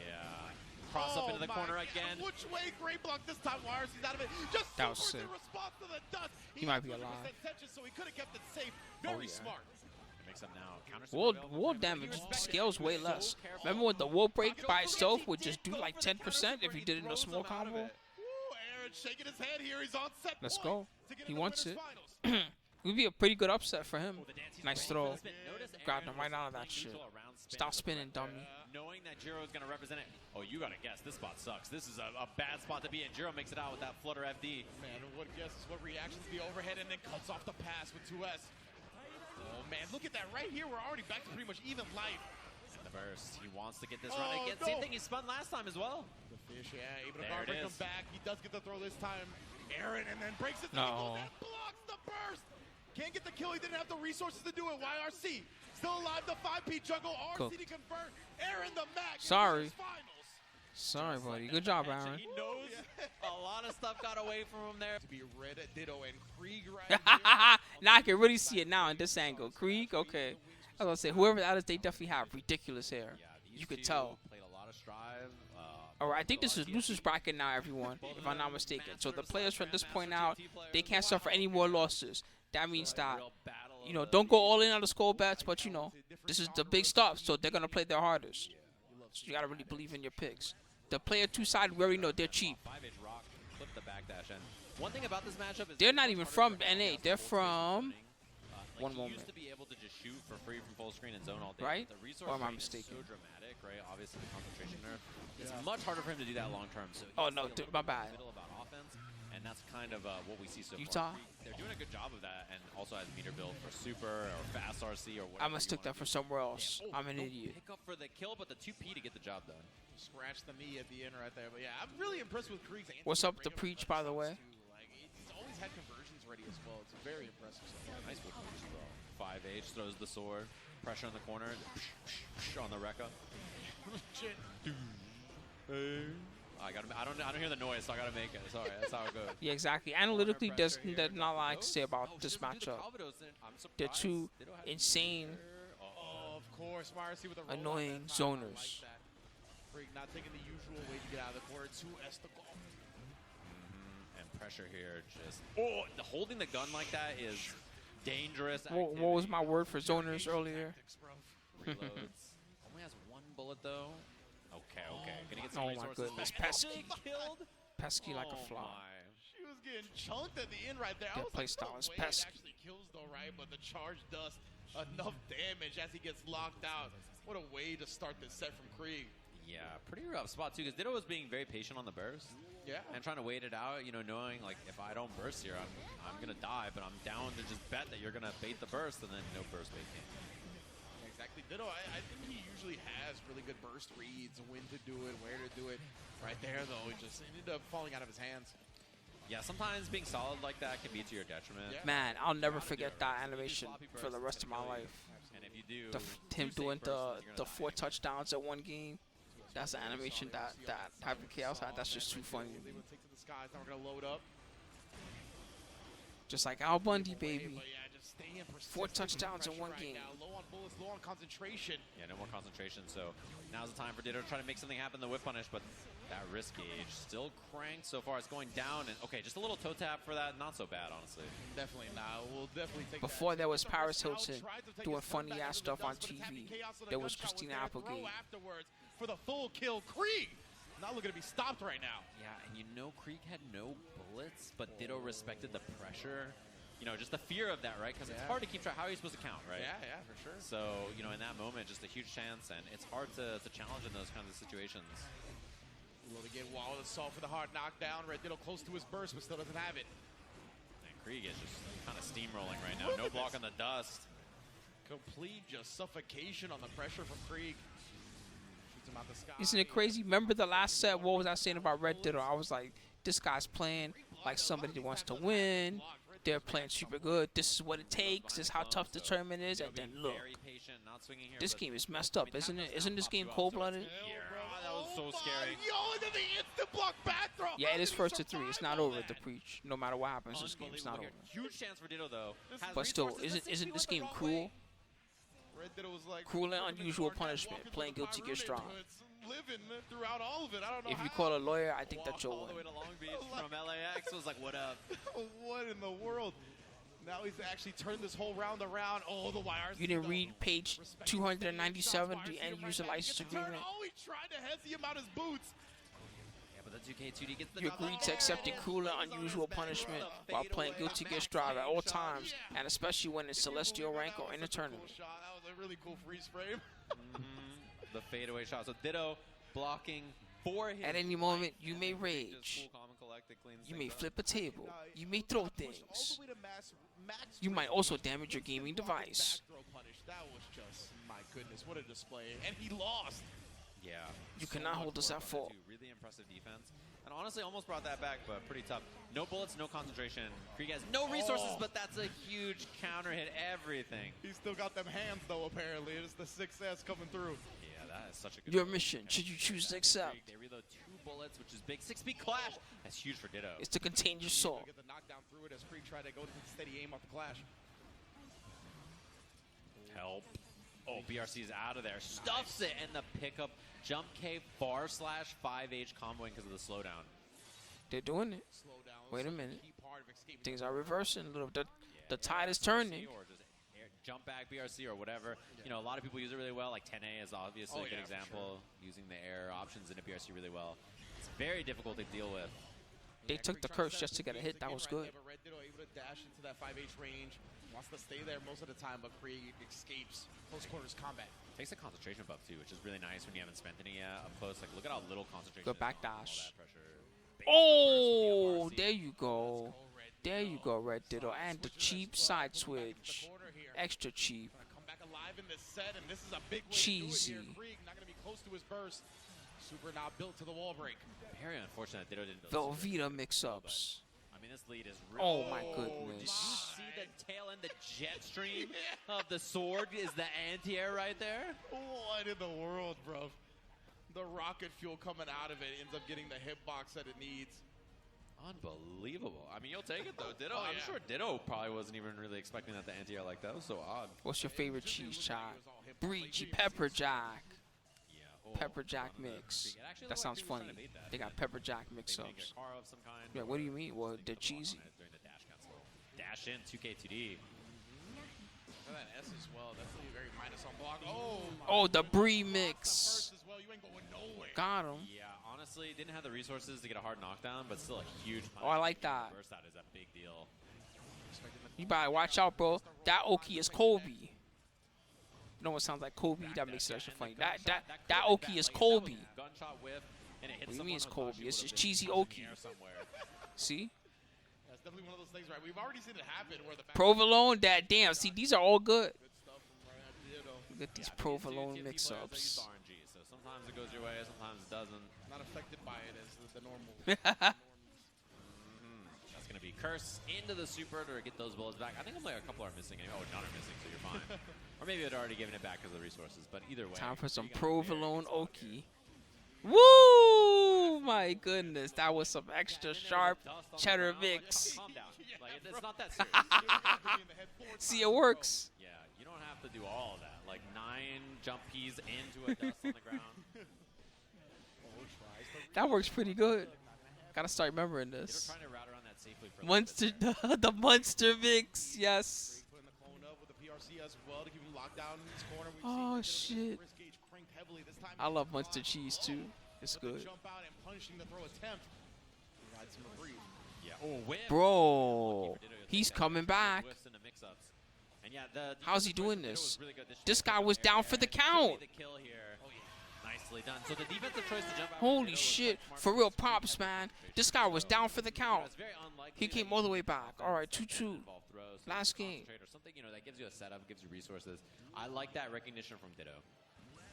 yeah. Cross up into the corner again. Which way? Great block this time. Wires, he's out of it. Just That was supers in sick. response to the dust. He might be had 100% alive. tension, so he could have kept it safe. Very yeah. smart. It makes up now. Counter Wall damage scales way less. Remember when the wall break by itself would just do like 10% if you did it in a small combo? Ooh, Aaron shaking his head here. He's on set Let's point go. to get He into wants winners it. finals. It would be a pretty good upset for him. Nice throw. Grabbed him right out of that shit. Stop spinning, dummy. Knowing that Jiro is going to represent it. Oh, you got to guess. This spot sucks. This is a bad spot to be in. Jiro makes it out with that flutter FD. Man, what guesses, what reactions, the overhead, and then cuts off the pass with 2S. Oh, man, look at that right here. We're already back to pretty much even life. And the burst. He wants to get this run again. Same thing he spun last time as well. The fish, yeah, able to guard break him back. He does get the throw this time. Aaron, and then breaks it. No. And blocks the burst. Can't get the kill. He didn't have the resources to do it. YRC still alive. The 5P juggle. RC to convert. AaronDaMac. Sorry. Sorry, buddy. Good job, Aaron. He knows a lot of stuff got away from him there. To be Redditto and Kreeg right here. Now I can really see it now in this angle. Kreeg, okay. I was gonna say whoever that is, they definitely have ridiculous hair. You could tell. Played a lot of Strive. Alright, I think this is losers bracket now, everyone, if I'm not mistaken. So the players from this point out, they can't suffer any more losses. That means that, you know, don't go all in on the skull bets, but you know, this is the big stuff, so they're gonna play their hardest. So you gotta really believe in your picks. The player 2 side, we already know they're cheap. The backdash. And one thing about this matchup is they're not even from NA. They're from one moment. Used to be able to just shoot for free from full screen and zone all day. Right? The resource Or am I range is mistaken? so dramatic, right? Obviously the concentration nerf. It's much harder for him to do that long term. So Oh no, my bad. middle about offense, and that's kind of what we see so Utah? far. They're doing a good job of that, and also has meter build for super or fast RC or whatever. I must took that for somewhere else. I'm an idiot. Pick up for the kill, but the 2P to get the job done. Scratch the knee at the end right there. But yeah, I'm really impressed with Kreeg's. What's up with the preach, by the way? Like, he's always had conversions ready as well. It's very impressive. Nice whip as well. 5H throws the sword, pressure in the corner, on the Rekka. I don't hear the noise, so I gotta make it. Sorry, that's how it goes. Yeah, exactly. Analytically, there's not a lot to say about this matchup. They're two insane, Of course, YRC with a annoying zoners. Kreeg not taking the usual way to get out of the corner. 2S the goal. And pressure here, just holding the gun like that is dangerous. What was my word for zoners earlier? Reloads. Only has 1 bullet though. Okay. Gonna get some Oh my resources goodness, back. pesky. Killed. Pesky like a Oh fly. my. She was getting chunked at the end right there. Their I was play like, style no is way pesky. It actually kills though, right? But the charge does enough damage as he gets locked out. What a way to start this set from Kreeg. Yeah, pretty rough spot too, because Ditto was being very patient on the burst. Yeah. And trying to wait it out, you know, knowing like if I don't burst here, I'm gonna die, but I'm down to just bet that you're gonna bait the burst, and then no burst bait came. Exactly. Ditto, I think he usually has really good burst reads, when to do it, where to do it. Right there, though, it just ended up falling out of his hands. Yeah, sometimes being solid like that can be to your detriment. Yeah. Man, I'll never forget that animation for the rest of my life. And if you do, Him doing the 4 touchdowns at one game. That's an animation that type of chaos had. That's just too funny to me. Take to the skies. Now we're gonna load up. Just like Al Bundy, baby. But yeah, just staying 4 touchdowns in one game. Now. Low on bullets, low on concentration. yeah, no more concentration. So now's the time for Ditto to try to make something happen. The whip punish, but that risk gauge still cranked so far. It's going down, and okay, just a little toe tap for that. Not so bad, honestly. Definitely not. We'll definitely take Before that. there was Paris Hilton doing funny ass stuff on TV. There was Christina Applegate. Afterwards for the full kill. Kreeg not looking to be stopped right now. Yeah, and you know Kreeg had no bullets, but Ditto respected the pressure. You know, just the fear of that, right? Because it's hard to keep track. How are you supposed to count, right? Yeah, for sure. So, you know, in that moment, just a huge chance, and it's hard to challenge in those kinds of situations. Will to get Wall of the Salt for the hard knockdown. Redditto close to his burst, but still doesn't have it. And Kreeg is just kind of steamrolling right now. No block on the dust. Complete just suffocation on the pressure from Kreeg. Shoots him out the sky. Isn't it crazy? Remember the last set? What was I saying about Redditto? I was like, this guy's playing like somebody that wants to win. They're playing super good. This is what it takes. This is how tough the tournament is. And then look, this game is messed up, isn't it? Isn't this game cold-blooded? Yeah, that was so scary. Yo, into the instant block back throw. Yeah, it is first to 3. It's not over at the preach. No matter what happens, this game's not over. Huge chance for Ditto though. But still, isn't this game cruel? Redditto was like, Cruel and unusual punishment. Playing guilty gets strong. Living throughout all of it. I don't know If you how. call a lawyer, I think that you'll All the way win. to Long Beach from LAX was like, what up? What in the world? Now he's actually turned this whole round around. Oh, the wires. You didn't read page 297 of the end user license agreement. Oh, he tried to hezzy him out his boots. Yeah, but the 2K2D gets the You knock agreed off. to accepting cruel and unusual punishment while playing Guilty Gear Strive at all times, and especially when it's Celestial rank or in a tournament. That was a really cool freeze frame. The fadeaway shot. So Ditto blocking for his At any moment, you may rage. You may flip a table. You may throw things. You might also damage your gaming device. That was just, my goodness, what a display. And he lost. Yeah. You cannot hold us at fault. Really impressive defense. And honestly, almost brought that back, but pretty tough. No bullets, no concentration. Kreeg has no resources, but that's a huge counter hit. Everything. He's still got them hands, though, apparently. It's the 6S coming through. Yeah, that is such a good Your mission, should you choose to accept, They reload 2 bullets, which is big. 6-speed clash. That's huge for Ditto. is to contain your soul. Get the knockdown through it as Kreeg tried to go to the steady aim off the clash. Help. Oh, BRC is out of there. Stuffs it, and the pickup. Jump K /5H comboing because of the slowdown. They're doing it. Slowdown. Wait a minute. Key part of escaping. Things are reversing a little. The tide is turning. Or just jump back BRC or whatever. You know, a lot of people use it really well. Like 10A is obviously a good example. Using the air options in a BRC really well. It's very difficult to deal with. They took the curse just to get a hit. That was good. Redditto able to dash into that 5H range. Wants to stay there most of the time, but Kreeg escapes close quarters combat. Takes a concentration buff too, which is really nice when you haven't spent any up close. Like, look at how little concentration. Good is back on all dash. that pressure. Oh, there you go. There you go, Redditto. And the cheap side switch. Extra cheap. Come back alive in this set, and this is a big way Cheesy. to do it here. Kreeg not going to be close to his burst. Super not built to the wall break. Very unfortunate Ditto didn't build Velveeta mix-ups. I mean, this lead is really. Oh my Did goodness. you see the tail end, the jet stream of the sword is the anti-air right there? What in the world, bro? The rocket fuel coming out of it ends up getting the hitbox that it needs. Unbelievable. I mean, you'll take it though. Ditto, Oh, I'm yeah. sure Ditto probably wasn't even really expecting that the anti-air like that. That was so odd. What's your favorite cheese chop? Bridget pepper jack. Yeah. Pepper jack mix. That sounds funny. They got pepper jack mix-ups. Of some kind. Yeah, what do you mean? Well, they're cheesy. During the dash cancel. Dash in 2K2D. And that S as well. That's a very minus on block. Oh, Oh, the brie mix. first as well. You ain't going nowhere. Got him. Yeah, honestly, didn't have the resources to get a hard knockdown, but still a huge. Oh, I like that. Burst out is a big deal. You better watch out, bro. That Oki is Kobe. You know what sounds like Kobe? That makes it extra funny. That Oki is Kobe. Gunshot whiff, and it hits What do you mean it's someone who Kobe? It's thought just she cheesy would've Oki. been in the air somewhere. See? That's definitely one of those things, right? We've already seen it happen where the Provolone, that damn. See, these are all good. good stuff from Redditto. Look at these Yeah, provolone TFT players are used mix-ups. to RNG, so sometimes it goes your way, sometimes it doesn't. Not affected by it as the normal. That's going to be Curse into the super to get those bullets back. I think only a couple are missing. Oh, none are missing, so you're fine. Or maybe they'd already given it back because of the resources, but either way. Time for some you got provolone Oki. Woo! My goodness, that was some extra sharp cheddar mix. Calm down. Like, it's not that serious. See, it works. Yeah, you don't have to do all of that. Like 9 jump peas into a dust on the ground. That works pretty good. Gotta start remembering They're this. trying to route around that safely for Monster, the monster mix, yes. Putting the cone up with the PRC as well to keep him locked down in this corner. We've Oh, seen shit. wrist gauge cranked heavily this time. I love monster cheese too. It's With the good. Jump out and punishing the throw attempt. Provides some reprieve. Yeah. Oh, whip. Bro, he's coming back. Whiffs into mix-ups. And yeah, the How's he defensive doing choice this? was really good. This should guy be was fair. down for the Should be count. the kill here. Nicely done. So the defensive choice to jump out Holy was shit, smart for real because props, man. This guy was down for the count. it's very unlikely He that came you all the can way get back. offense All right, and 2-2. involved throws, so Last you game. concentrate or something, that gives you a setup, gives you resources. I like that recognition from Ditto.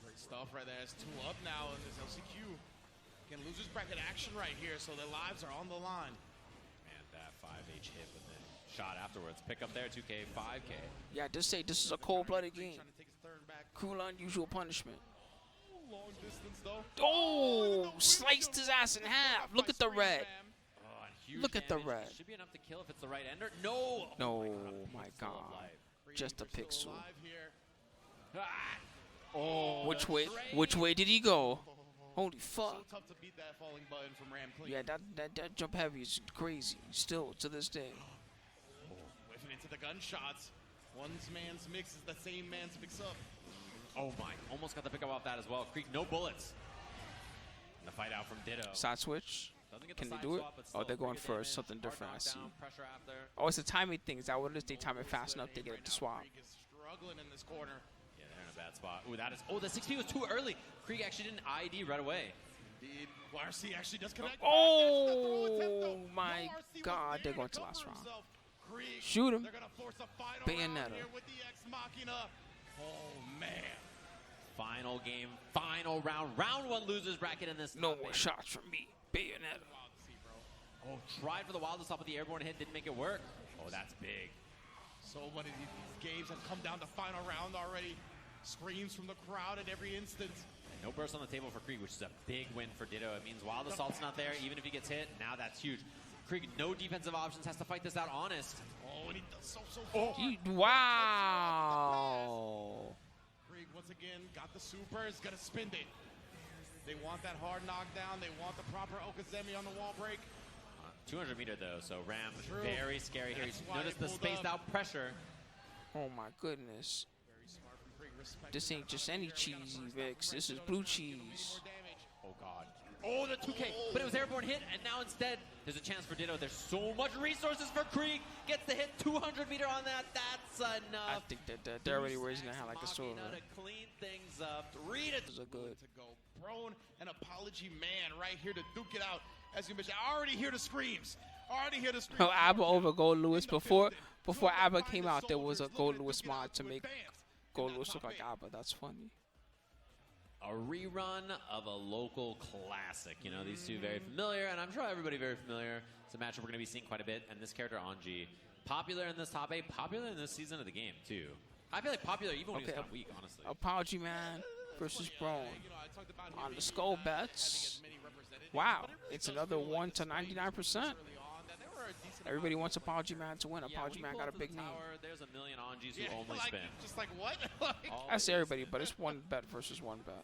Great stuff right there. It's 2 up now in this LCQ. Can losers bracket action right here, so their lives are on the line. Man, that 5H hit with the shot afterwards. Pick up there, 2K, 5K. Yeah, just say this is a cold-blooded game. Trying to take his third back. Cruel, unusual punishment. Long distance though. Oh, sliced his ass in half. Look at the red. Oh, and huge Look at the damage. red. Should be enough to kill if it's the right ender. No! No, Oh my Still God. alive. Just a pixel. Alive here. Ah! Oh, Which the way? train. Which way did he go? Holy So fuck. tough to beat that falling button from Ram Clean. Yeah, that jump heavy is crazy. Still to this day. Whiffing into the gunshots. One man's mix is the same man's mix up. Oh my, almost got the pickup off that as well. Kreeg, no bullets. And the hideout from Ditto. Side switch. Doesn't get the Can they side do it? swap, but Oh, still they're going pretty for good damage. something Hard different. I see. knockdown, pressure after. Oh, it's a timing thing. Is that what it is? They time it fast enough to get it to swap. Kreeg is struggling in this corner. Yeah, they're in a bad spot. Ooh, that is. Oh, the 6P was too early. Kreeg actually didn't ID right away. Indeed. YRC actually does connect. Oh my God, they're going to last round. Shoot him. They're gonna force a final Bayonetta. round here with the Ex Machina. Oh man. Final game, final round. Round 1 losers bracket in this. No more shots from me. Bayonetta. Oh, tried for the wildest stop with the airborne hit, didn't make it work. Oh, that's big. So many of these games have come down to final round already. Screams from the crowd at every instance. And no burst on the table for Kreeg, which is a big win for Ditto. It means Wild Assault's not there, even if he gets hit. Now that's huge. Kreeg, no defensive options, has to fight this out honest. Oh, and he does so far. Wow. Kreeg once again got the super, is gonna spin it. They want that hard knockdown. They want the proper Okazemi on the wall break. 200 meter though, so Ram True. very scary here. That's why Notice they the pulled spaced up. out pressure. Oh my goodness. Very smart from Kreeg. Respect This ain't just any cheesy Vix. This is blue cheese. Oh god. Oh, the 2K, but it was airborne hit, and now instead there's a chance for Ditto. There's so much resources for Kreeg. Gets the hit, 200 meter on that. That's enough. I think that they're already raising their hand like a sword. To clean things up. Read it. Those are good. To go. Brone and Apologyman right here to duke it out. As you mentioned, I already hear the screams. Already hear the screams. Oh, ABBA over Gold Lewis. Before ABBA came out, there was a Gold Lewis mod to make Gold Lewis look like ABBA. That's funny. A rerun of a local classic. You know, these two very familiar, and I'm sure everybody very familiar. It's a matchup we're going to be seeing quite a bit. And this character, Anji, popular in this top 8, popular in this season of the game, too. I feel like popular even when he was kind of weak, honestly. Apologyman versus Brone. On the skull bets. Wow, it's another 1 to 99%. Everybody wants Apologyman to win. Apologyman got a big name. There's a million Anjis who only like, spin. just like what? I say everybody, but it's one bet versus one bet.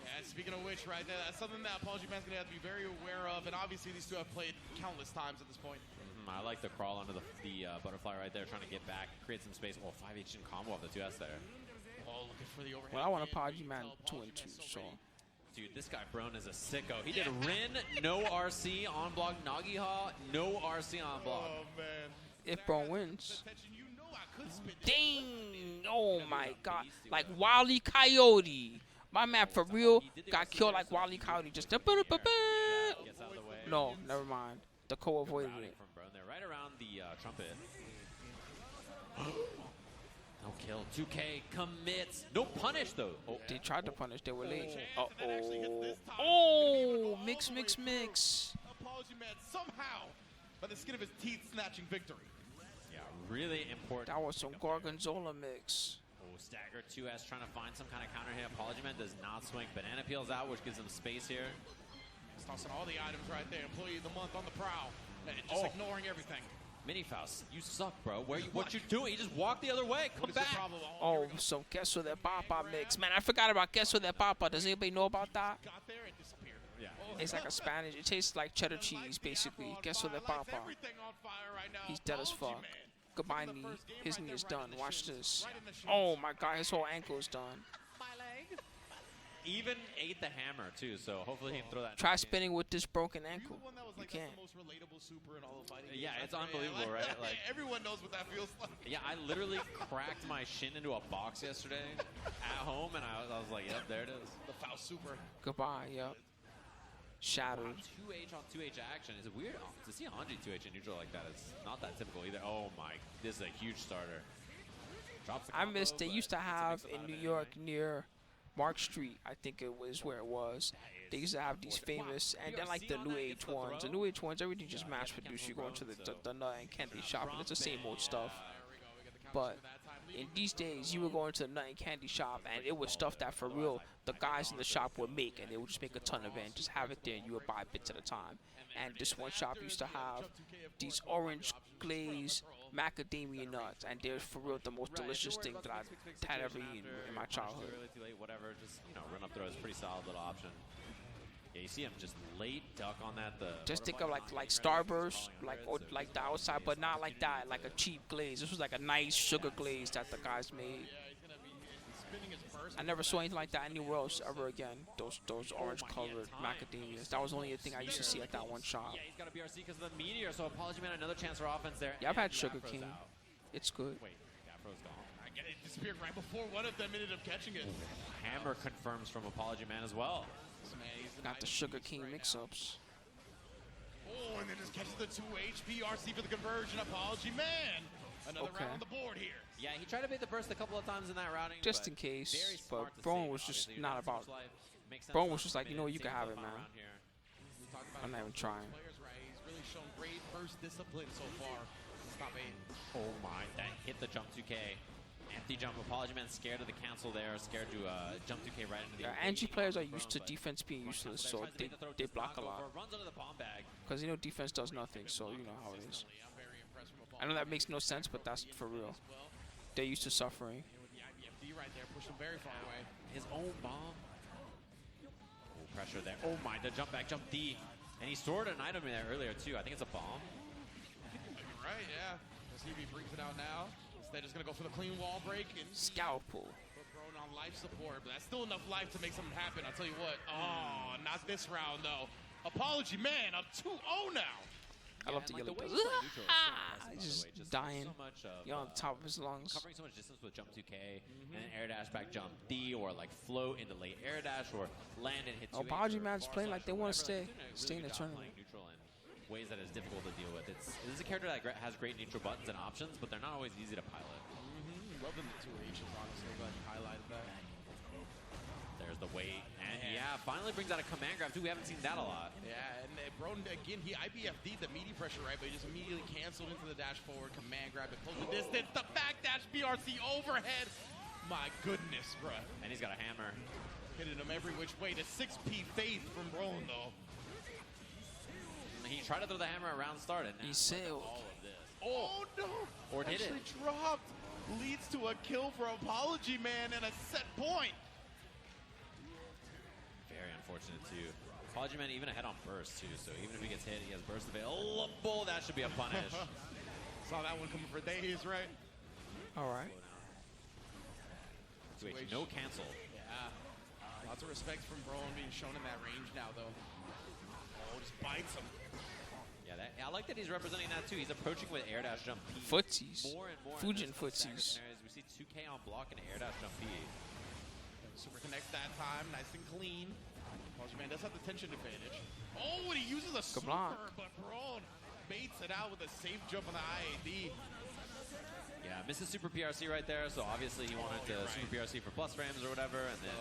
Yeah, speaking of which, right there, that's something that Apologyman's going to have to be very aware of. And obviously, these two have played countless times at this point. I like the crawl under the butterfly right there, trying to get back, create some space. Oh, 5H in combo off the 2S there. Oh, looking for the overhead. Well, I want Apologyman 2 and 2, so. Dude, this guy Brone is a sicko. He did Rin, no RC on block, Nagiha, no RC on block. Oh, man. If Brone wins. You know I could spin. Dang! Oh my God! Like Wile E. Coyote. My man for real got killed like Wile E. Coyote. Just Gets out of the way. no, never mind. The co avoided Routing it. from Brone there, right around the trumpet. No kill. 2K commits. No punish though. Oh, They tried to punish. They were late. Uh oh. Oh! Mix. Apologyman somehow, by the skin of his teeth, snatching victory. yeah, really important. That was some Gorgonzola mix. Oh, stagger 2S trying to find some kind of counter hit. Apologyman does not swing. Banana peels out, which gives him space here. He's tossing all the items right there. Employee of the month on the prowl. And just ignoring everything. Mini Faust, you suck, bro. What you doing? You just walk the other way. Come What is the back. problem? Oh, some queso de papa mix. Man, I forgot about queso de papa. Does anybody know about that? Got there and disappeared. Yeah. It's like a Spanish. It tastes like cheddar cheese, basically. Queso de papa. He's dead as fuck. Goodbye, knee. His knee is done. Watch this. Oh my God, his whole ankle is done. Even ate the hammer too, so hopefully he can throw that. Try spinning with this broken ankle. You can't. The most relatable super in all of fighting. Yeah, it's unbelievable, right? Like everyone knows what that feels like. yeah, I literally cracked my shin into a box yesterday at home, and I was like, yep, there it is. The Faust super. Goodbye, yep. Shattered. 2H on 2H action. Is it weird to see Anji 2H in neutral like that? It's not that typical either. Oh my, this is a huge starter. Drops the I combo, missed. They but used to it's a have mix in of New it York anyway. near Mark Street. I think it was where it was. They used to have these famous, and then like the new age ones. The new age ones, everything just mass produced. You go into the nut and candy shop, and it's the same old stuff. But in these days, you would go into the nut and candy shop, and it was stuff that for real the guys in the shop would make, and they would just make a ton of it and just have it there, and you would buy bits at a time. And this one shop used to have these orange glazed macadamia nuts, and they're for real the most delicious thing that I've had ever eaten in my childhood. Too early, too late, whatever. Just run up throw is a pretty solid little option. Yeah, you see him just late duck on that. Just think of like Starburst, like the outside, but not like that, like a cheap glaze. This was like a nice sugar glaze that the guys made. Yeah, he's gonna be spinning his burst I never saw anything like that anywhere else ever again. Those orange-colored macadamias. That was only a thing I used to see at that one shop. Yeah, he's got a BRC because of the meteor. So Apologyman, another chance for offense there. Yeah, I've had And Sugar Afro's King. out. It's good. Wait, Afro's gone. I get it. Disappeared right before one of them ended up catching it. Hammer confirms from Apologyman as well. This man, he's Got the Sugar King mix-ups. Oh, and then just catches the 2 HP RC for the conversion. Apologyman. Another Okay. round on the board here. Yeah, he tried to bait the burst a couple of times in that routing. Just but in case, very but smart to Brone save, was just obviously. You're not down so about- much life. Makes sense Brone not was to just like, come you know, in you and can save have the it, fun man. around here. We talked about I'm not even trying. players, right? He's really shown great burst discipline so far. Stop 8. Oh my, that hit the jump 2K. Empty jump. Apologyman scared of the cancel there, scared to jump 2K right into the Yeah, Anji players are used to defense being useless, so they block a lot. Runs under the bomb bag. Because, you know, defense does nothing, so you know how it is. I'm very impressed from I know that makes no sense, but that's for real. well. They're used to suffering. And with the IBFD right there, pushed him very far away. His own bomb. Oh, pressure there. Oh my, the jump back, jump D. And he stored an item in there earlier too. I think it's a bomb. You're right, yeah. Let's see if he brings it out now. Instead, just gonna go for the clean wall break and Scalpel. put Brone on life support, but that's still enough life to make something happen. I'll tell you what. Oh, not this round though. Apologyman up 2-0 now. I love the and, yellow like, the way buzz. he's playing neutral is so impressive, by the He's way. just Just dying. So much of, You're on the top of his lungs. covering so much distance with jump 2K and then air dash back jump D, or like float into late air dash, or land and hit 2H. Apologyman's playing like they want to stay in the tournament. Playing neutral in ways that is difficult to deal with. This is a character that has great neutral buttons and options, but they're not always easy to pilot. Love them the 2 H's, honestly, but he highlighted that. There's the weight, and yeah, finally brings out a command grab too. We haven't seen that a lot. Yeah, and Brone, again, he IBFD'd the meaty pressure, right? But he just immediately canceled into the dash forward, command grab, and close the distance. The back dash BRC overhead. My goodness, bruh. And he's got a hammer. Hitting him every which way. The 6P faith from Brone, though. He tried to throw the hammer around start, and now He sailed. all of this. Oh, no. Or did Actually it? dropped. Leads to a kill for Apologyman and a set point. Very unfortunate too. Apologyman even ahead on burst too, so even if he gets hit, he has burst available. That should be a punish. Saw that one coming for days, right? All right. Wait, no cancel. Yeah. Lots of respect from Brone being shown in that range now, though. Oh, just bites him. Yeah, I like that he's representing that too. He's approaching with air dash jump P. Footsies. More and more. in Fujin this footsies. scenarios. We see 2K on block and air dash jump P. Super connects that time, nice and clean. Apologyman does have the tension advantage. Oh, and he uses a super, block. but Brone baits it out with a safe jump on the IAD. Yeah, misses super PRC right there, so obviously he wanted to super PRC for plus frames or whatever, and then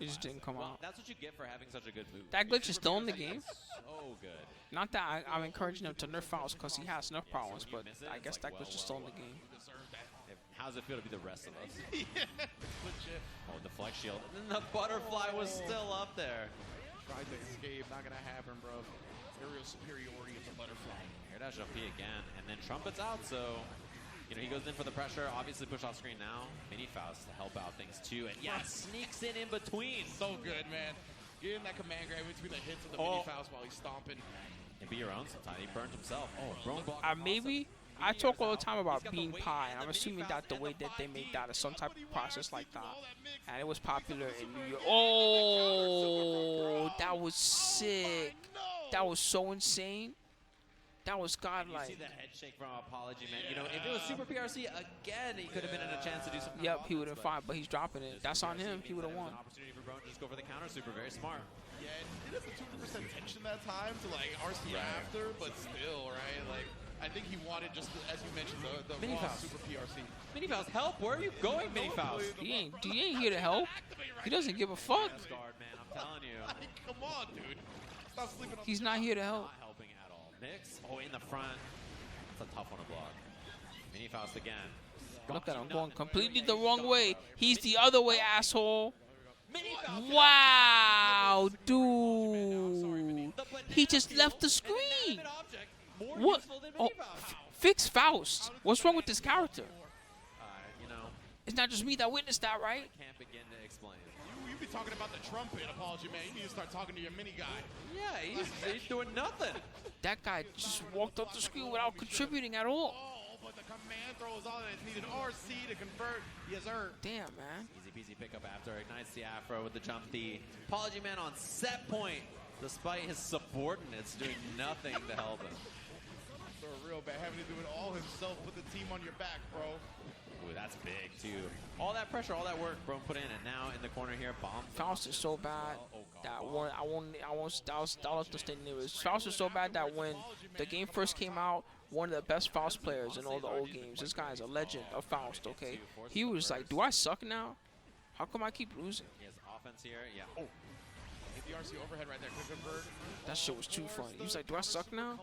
It just didn't come well, out. that's what you get for having such a good move. That glitch is still in the game. So good. Not that I'm encouraging him to nerf Faust because he has nerf problems, but I guess that glitch is still in the game. Deserved that. How does it feel to be the rest of us? Legit. Oh, deflect shield. And then the butterfly was still up there. Tried to escape, not gonna happen, bro. Aerial superiority of the butterfly. Air dash up P again, and then trumpets out, so you know he goes in for the pressure. Obviously push off screen now. Mini Faust to help out things too, and yeah, sneaks in between. So good, man. Getting that command grab in between the hits of the Oh. mini Faust while he's stomping. And be your own sometimes. He burned himself. Oh, Brone blocked. Maybe I talk all the time about bean pie, and I'm assuming that the way that they made that is some type of process like that. And it was popular in New York. Oh, that was sick. That was so insane. That was You godlike. see the head shake from Apologyman. You know, if it was Super PRC again, he could have been in a chance to do something. Yep, he would have fought, but he's dropping it. That's on him. He would have won. An opportunity for Brone to just go for the counter super. Very smart. Yeah, and it is a 2% tension that time to like RC after, but still, right? Like, I think he wanted just, as you mentioned, the Mini raw Faust. super PRC. Mini Faust, help! Where are you going, Mini Faust? He ain't here to help. He doesn't give a fuck. Guard, man, I'm telling you. Like, come on, dude. Stop sleeping on He's not here to help. Not helping at all. Mix. Oh, in the front. That's a tough one to block. Mini Faust again. Look at him going completely the wrong way. He's the other way, asshole. Mini Faust. Wow, dude. He just left the screen. What? Oh, fix Faust. What's wrong with this character? You know, It's not just me that witnessed that, right? can't begin to explain. You be talking about the trumpet, Apologyman. You need to start talking to your mini guy. Yeah, he's doing nothing. That guy just walked off the screen without contributing at all. Oh, but the command throw is all that is needed. RC to convert. Yes, sir. Damn, man. Easy peasy pickup after ignites the Afro with the jump D. Apologyman on set point, despite his subordinates doing nothing to help him. For real bad, having to do it all himself, put the team on your back, bro. Ooh, that's big too. All that pressure, all that work Brone put in, and now in the corner here, bomb. Faust is so bad that when I was the state news. Faust is so bad that when the game first came out, one of the best Faust players in all the old games. This guy is a legend of Faust. Okay, he was like, "Do I suck now? How come I keep losing?" He has offense here. Yeah. Oh. Hit the RC overhead right there. Could convert. That shit was too funny. He was like, "Do I suck now?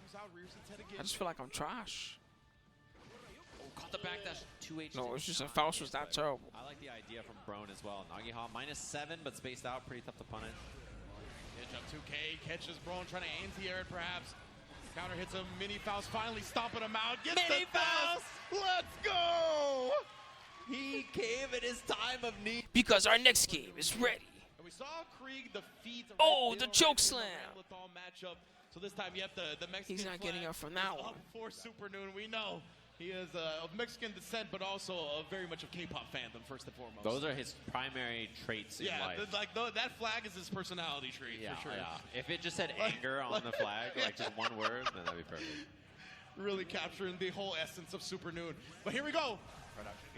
I just feel like I'm trash." Caught the backdash 2H. No, it's just a Faust was that terrible. I like the idea from Brone as well. Nagiha -7, but spaced out, pretty tough to punish. Hitch up 2K, catches Brone trying to anti-air it perhaps. Counter hits him, mini Faust finally stomping him out. Gets Mini the Faust! Let's go! He came in his time of need. Because our next game is ready. And we saw Kreeg defeat The choke slam. Ramlethal matchup. So this time you have the Mexican He's not getting flag up from that is one. up for Supernoon. We know he is of Mexican descent, but also very much of K-pop fandom, first and foremost. Those are his primary traits in life. That flag is his personality trait, for sure. Yeah. If it just said anger on the flag, like just one word, then that'd be perfect. Really capturing the whole essence of Supernoon. But here we go.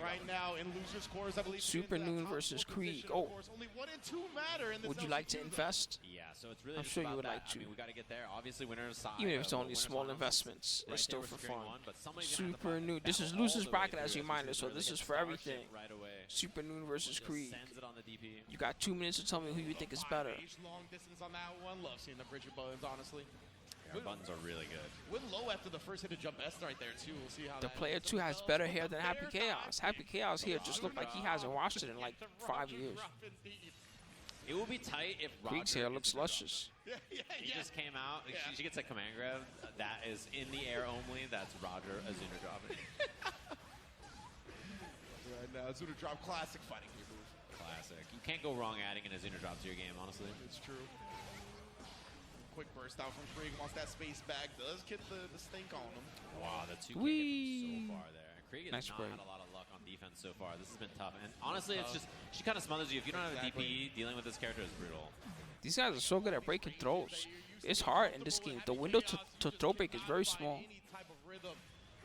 Right now in losers' cores, I believe. Supernoon versus Kreeg. Oh. Only 1 and 2 matter in this Would you like to invest? Yeah, so it's really I'm just sure you about would that. like to. I mean, we got to get there. Obviously, winners side. Even if it's only winners small finals. investments, Right it's still there for was securing fun. one, but somebody's gonna have to Supernoon. fight This that is all losers the way bracket through. as a reminder, so Really this get is for starship everything. Right away. Supernoon versus Just Kreeg. sends it on the DP. You got 2 minutes to tell me who you think is better. Long distance on that one. Love seeing the Bridget buttons, honestly. Our buttons are really good. Went low after the first hit of jump S right there, too. We'll see how The that player 2 has better hair than Happy Chaos. Happy Chaos here just looked like he hasn't washed it in like 5 years. It would be tight if Kreeg's hair looks luscious. He just came out. Like, she gets a command grab that is in the air only. That's Roger Azuna dropping. Right now, Azuna drop classic fighting gear move. Classic. You can't go wrong adding an Azuna drop to your game, honestly. It's true. Quick burst out from Kreeg. Wants that space back. Does get the stink on him. Wow, the 2K Whee! so far there. Kreeg has Nice not break. had a lot of luck on defense so far. This has been tough. And honestly, it's just, she kind of smothers you. If you don't have a DP, dealing with this character is brutal. These guys are so good at breaking throws. It's hard in this game. The window to throw break is very small. Any type of rhythm.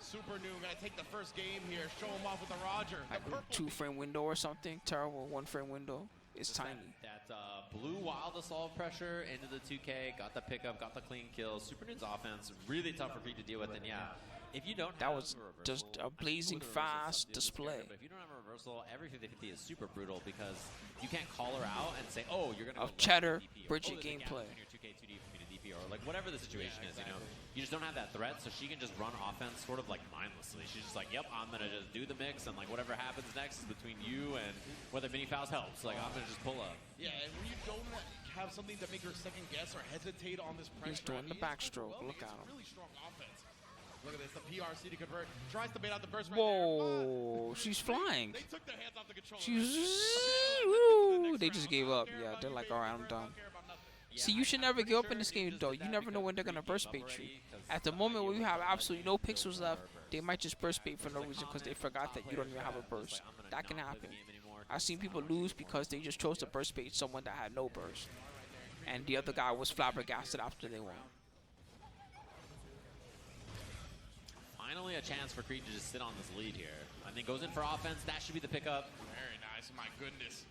Supernoon gonna take the first game here. Show him off with the Roger. Like The a purple 2-frame window or something. Terrible 1-frame window. It's tiny. That blue wild assault pressure into the 2K, got the pickup, got the clean kill. Supernoon's offense, really tough for Kreeg to deal with. And yeah, if you don't That have was a reversal, just a blazing with a reversal, fast it's tough to deal with this display. character. But if you don't have a reversal, every 50-50 is super brutal because you can't call her out and say, oh, you're going to Of cheddar, Bridget there's a gap gameplay. between your 2K 2D for me to DP, or like whatever the situation is, you know. You just don't have that threat, so she can just run offense sort of like mindlessly. She's just like, yep, I'm going to just do the mix, and like whatever happens next is between you and whether Mini Faust helps. Like, I'm going to just pull up. Yeah, and when you don't have something to make her second guess or hesitate on this pressure. He's doing the I mean, backstroke. well, Look at him. Really strong offense. Look at this, the PRC to convert. Tries to bait out the burst right Whoa, she's flying. there. They took their hands off the controller. They just gave up. Yeah, they're like, all right, I'm done. See, you should never give up in this game, though. You never know when they're going to burst bait you. At the moment where you have absolutely no pixels left, they might just burst bait for no reason because they forgot that you don't even have a burst. That can happen. I've seen people lose because they just chose to burst bait someone that had no burst. And the other guy was flabbergasted after they won. Finally a chance for Kreeg to just sit on this lead here. I think goes in for offense. That should be the pickup. Very nice, my goodness.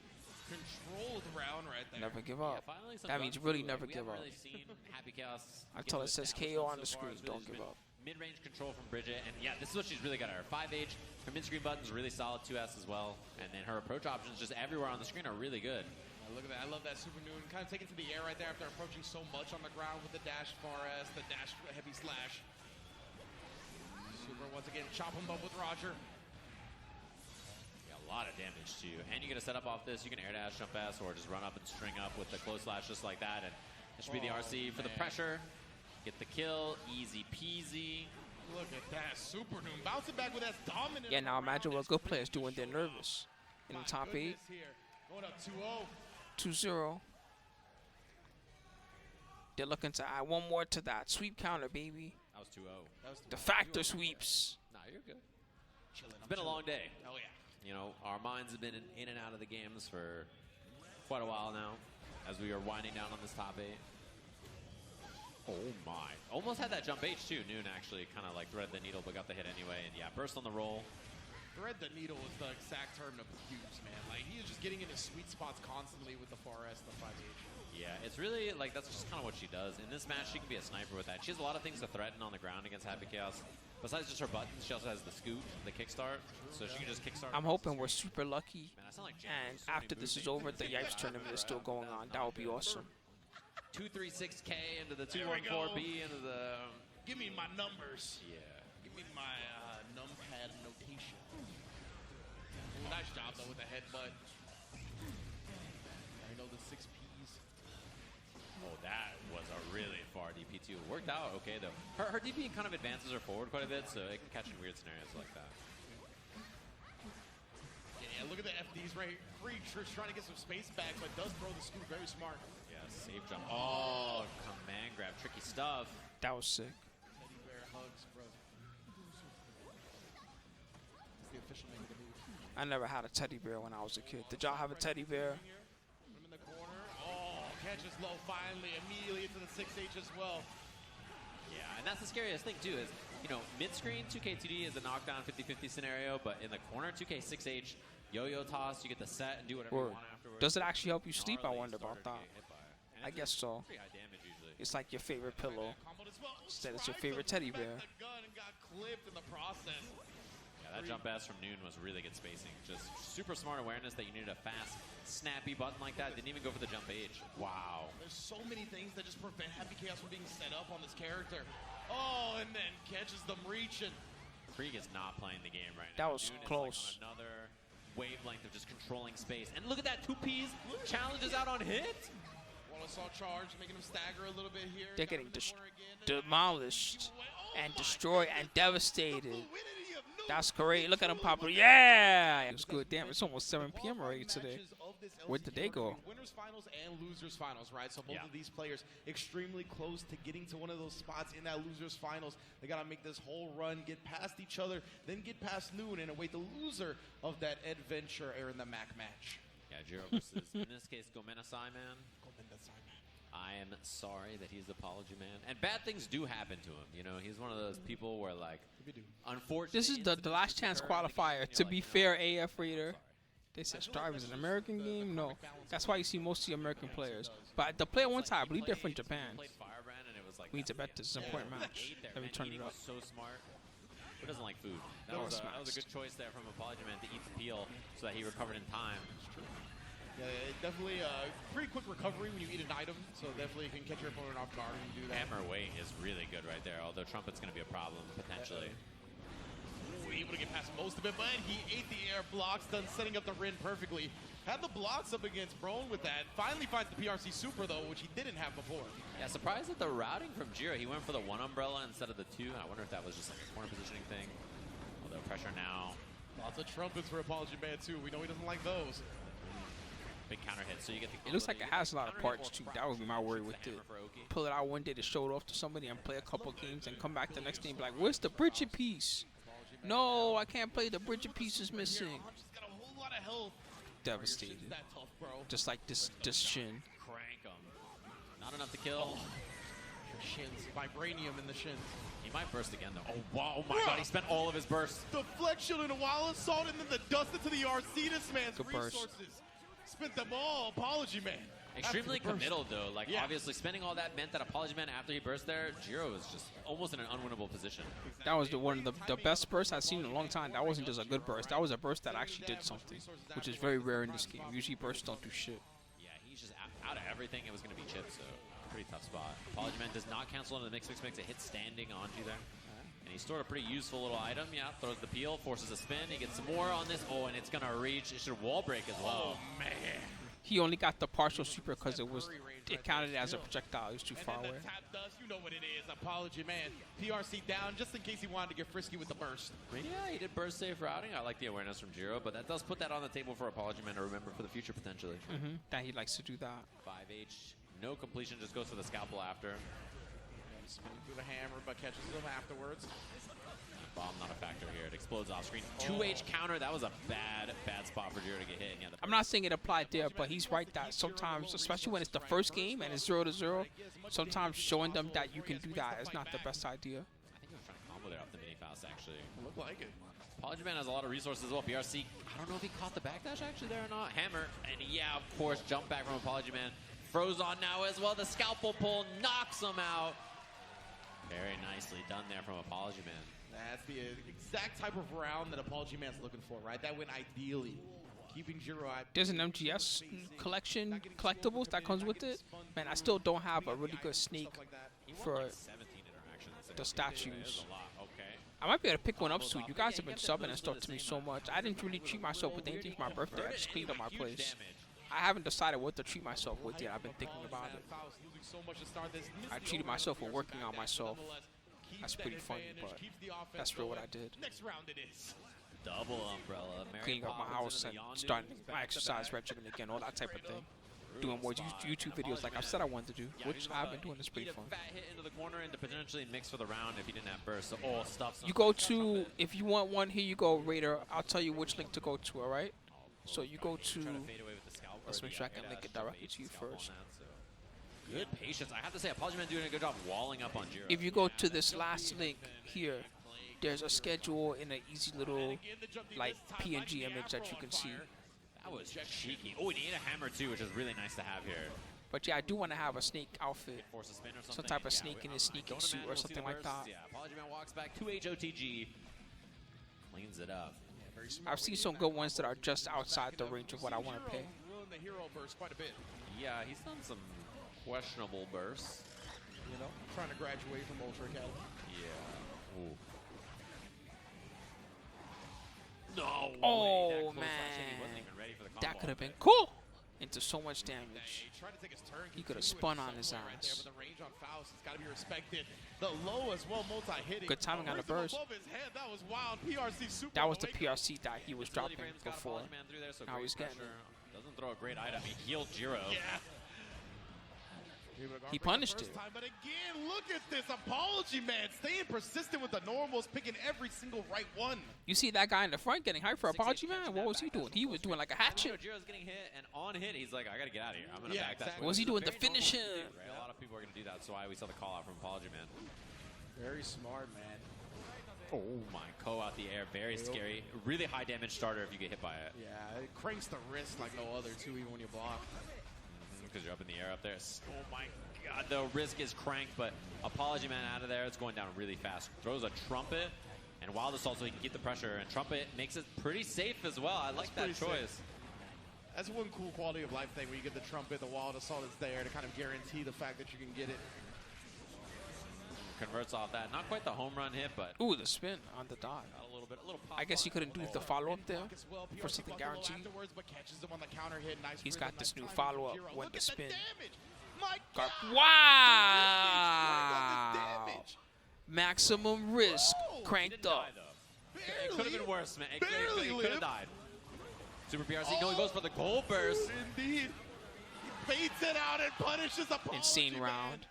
Controlled round right there. Never give up. Finally some That means guts really too. never We give haven't up. really seen Happy Chaos Until it get says established KO so on the far. screen. It's really Don't just give been up. Mid-range control from Bridget, and yeah, this is what she's really got. Her 5H, her mid-screen button's really solid, 2S as well, and then her approach options just everywhere on the screen are really good. Look at that. I love that Supernoon. Kind of taken to the air right there after approaching so much on the ground with the dash far S, the dash heavy slash. Super once again chop him up with Roger. A lot of damage too, and you get a setup off this. You can air dash, jump S, or just run up and string up with the close slash just like that, and it should be the RC for the pressure. Get the kill, easy peasy. Look at that, Supernoon bouncing back with that dominant. Yeah, now imagine what good players do when they're nervous. In the top 8, Here. Going up 2-0. 2-0. They're looking to add one more to that. Sweep counter, baby. That was 2-0. That was The factor sweeps. Nah, you're good. It's been a long day. Oh, yeah. You know, our minds have been in and out of the games for quite a while now as we are winding down on this top 8. Oh my. Almost had that jump H too. Noon actually kind of like threaded the needle but got the hit anyway. And yeah, burst on the roll. Thread the needle is the exact term to use, man. Like, he is just getting in his sweet spots constantly with the 4S, the 5H. Yeah, it's really like that's just kind of what she does. In this match, she can be a sniper with that. She has a lot of things to threaten on the ground against Happy Chaos. Besides just her buttons, she also has the scoot, the kickstart, so she can just kickstart. I'm hoping we're super lucky, Man, I sound like and after this is over, the Yipes tournament is still going on. That would be awesome. 236K into the 214B into the. Give me my numbers. Yeah. Give me my numpad notation. Ooh, nice job though with the headbutt. I know the 6Ps. Oh, that was a really far DP2. Worked out okay though. Her DP kind of advances her forward quite a bit, so it can catch in weird scenarios like that. Yeah, look at the FDs right here. Kreeg trying to get some space back, but does throw the scoop very smart. Yeah, safe jump. Oh, command grab, tricky stuff. That was sick. Teddy bear hugs, bro. That's the official name of the move. I never had a teddy bear when I was a kid. Did y'all have a teddy bear? Put him in the corner. Oh, catches low finally, immediately into the 6H as well. Yeah, and that's the scariest thing too is, you know, mid-screen 2K2D is a knockdown 50-50 scenario, but in the corner 2K6H, yo-yo toss, you get the set and do whatever you want afterwards. Does it actually help you sleep? I wonder about that. I guess so. Pretty high damage usually. It's like your favorite pillow. Instead, it's your favorite teddy bear. The gun and got clipped in the process. Yeah, that jump pass from Noon was really good spacing. Just super smart awareness that you needed a fast, snappy button like that. Didn't even go for the jump H. Wow. There's so many things that just prevent Happy Chaos from being set up on this character. Oh, and then catches them reaching. Kreeg is not playing the game right now. That was Noon close. Is like on another wavelength of just controlling space. And look at that, 2Ps. Challenges out on hit. Assault charge, making him stagger a little bit here. They're getting demolished and destroyed and devastated. That's great. Look at him pop. Yeah! It was good. Damn, it's almost 7 p.m. already today. Where did they go? Winners finals and losers finals, right? So both of these players extremely close to getting to one of those spots in that losers finals. They got to make this whole run, get past each other, then get past Noon and await the loser of that Eddventure AaronDaMac match. Yeah, Jiro versus, in this case, Gomenasai Man. I am sorry that he's the Apologyman. And bad things do happen to him. You know, he's one of those people where, like, unfortunately... This is the last chance qualifier. To be fair, AF Raider. They said Strive is an American game? No. That's why you see most of the American players. But the player one time, I believe they're from Japan. We need to bet this is an important match. Let me turn it up. So smart. Who doesn't like food? That was a good choice there from Apologyman to eat the peel so that he recovered in time. Yeah, definitely a pretty quick recovery when you eat an item, so definitely you can catch your opponent off guard when you do that. Hammer weight is really good right there, although Trumpet's going to be a problem, potentially. Ooh, able to get past most of it, but he ate the air blocks, done setting up the Rin perfectly. Had the blocks up against Brone with that. Finally finds the PRC Super, though, which he didn't have before. Yeah, surprised at the routing from Jiro. He went for the 1 umbrella instead of the 2. I wonder if that was just like a corner positioning thing. Although pressure now. Lots of trumpets for Apologyman, too. We know he doesn't like those. Big counter hit, so you get the. It looks like it has a lot of parts too. That would be my worry with it. Pull it out one day to show it off to somebody and play a couple games and come back the next day and be like, "Where's the Bridget piece? No, I can't play. The Bridget piece is missing." Got a whole lot of health. Devastated. That tough, bro. Just like this shin. Crank him. Not enough to kill. Oh. Your shins, vibranium in the shins. He might burst again though. Oh wow! Oh my God! He spent all of his bursts. The flex shield and a wild assault, and then the dust into the RC. This man's Good resources. burst. Spent them all. Apologyman. Extremely committal though. Like obviously spending all that meant that Apologyman after he burst there, Jiro was just almost in an unwinnable position. That was one of the best bursts I've seen in a long time. That wasn't just a good burst. That was a burst that actually did something, which is very rare in this game. Usually bursts don't do shit. Yeah, he's just out of everything. It was going to be Chipp, so pretty tough spot. Apologyman does not cancel into the mix. It hits standing Anji there. And he stored a pretty useful little item. Yeah, throws the peel, forces a spin. He gets some more on this. Oh, and it's going to reach. It should wall break as well. Oh, man. He only got the partial super because it counted as a projectile. It was too far away. Tap dust, you know what it is. Apologyman. PRC down just in case he wanted to get frisky with the burst. Yeah, he did burst safe routing. I like the awareness from Jiro, but that does put that on the table for Apologyman to remember for the future potentially. That he likes to do that. 5H, no completion, just goes for the scalpel after. Spinning through the hammer, but catches him afterwards. Bomb not a factor here. It explodes off screen. 2H counter. That was a bad spot for Jiro to get hit. And I'm not saying it applied there, but he's right that sometimes, especially when it's the first game and it's 0-0, sometimes showing them that you can do that is not the best idea. I think he was trying to combo there off the mini Faust, actually. Looked like it. Apologyman has a lot of resources as well. BRC, I don't know if he caught the backdash actually there or not. Hammer, and yeah, of course, jump back from Apologyman. Froze on now as well. The scalpel pull knocks him out. Very nicely done there from Apologyman. That's the exact type of round that Apologyman's looking for, right? That win ideally. Keeping Jiro at... There's an MGS collection collectibles that comes with it. Man, I still don't have a really good sneak for the statues. I might be able to pick one up soon. You guys have been subbing and stuff to me so much. I didn't really treat myself with anything for my birthday. I just cleaned up my place. I haven't decided what to treat myself with yet. I've been thinking about it. I treated myself for working on myself. That's pretty funny, but that's real what I did. Double umbrella. Cleaning up my house and starting my exercise regimen again, all that type of thing. Doing more YouTube videos like I said I wanted to do, which I've been doing. It's pretty fun. Fat hit into the corner and to potentially mix for the round if he didn't have burst. So stuff. You go to, if you want one, here you go, Raider. I'll tell you which link to go to, all right? So you go to, let's make sure I can link it directly to you first. Good patience. I have to say, Apologyman doing a good job walling up on Jiro. If you go to this last link here, there's a schedule in an easy little, like, PNG image that you can see. That was cheeky. Oh, he need a hammer too, which is really nice to have here. But yeah, I do want to have a snake outfit. Some type of snake in his sneaking suit or something like that. Yeah, Apologyman walks back. 2H OTG. Cleans it up. I've seen some good ones that are just outside the range of what I want to pay. Yeah, he's done some questionable bursts. You know, trying to graduate from Ultra Academy. Yeah. Ooh. No. Oh, man. That could have been cool. Into so much damage. He could have spun on his ass. Good timing on the burst. That was the PRC that he was dropping before. Now he's getting it. Doesn't throw a great item. He healed Jiro. Yeah. He punished it. But again, look at this Apologyman staying persistent with the normals, picking every single right one. You see that guy in the front getting hyped for Apologyman? What was he doing? He was doing like a hatchet. Jiro's getting hit, and on hit, he's like, I gotta get out of here. I'm gonna back that. What was he doing? The finish him. Right? A lot of people are gonna do that, so why we saw the call out from Apologyman. Very smart, man. Oh my, Ko out the air, very scary. Really high damage starter if you get hit by it. Yeah, it cranks the wrist like no other too, even when you block. Because you're up in the air up there. Oh my god, the risk is cranked, but Apologyman out of there. It's going down really fast. Throws a trumpet, and Wild Assault so he can keep the pressure, and trumpet makes it pretty safe as well. I like that choice. Safe. That's one cool quality of life thing where you get the trumpet, the Wild Assault is there to kind of guarantee the fact that you can get it. Converts off that. Not quite the home run hit, but... Ooh, the spin on the dot. A little bit, I guess he couldn't do the follow-up there for something guaranteed. He's got this new follow-up when the spin. Wow! Maximum risk cranked up. It could have been worse, man. It could have died. Super PRC, no, he goes for the goal burst. Indeed. He baits it out and punishes Apologyman. Insane round.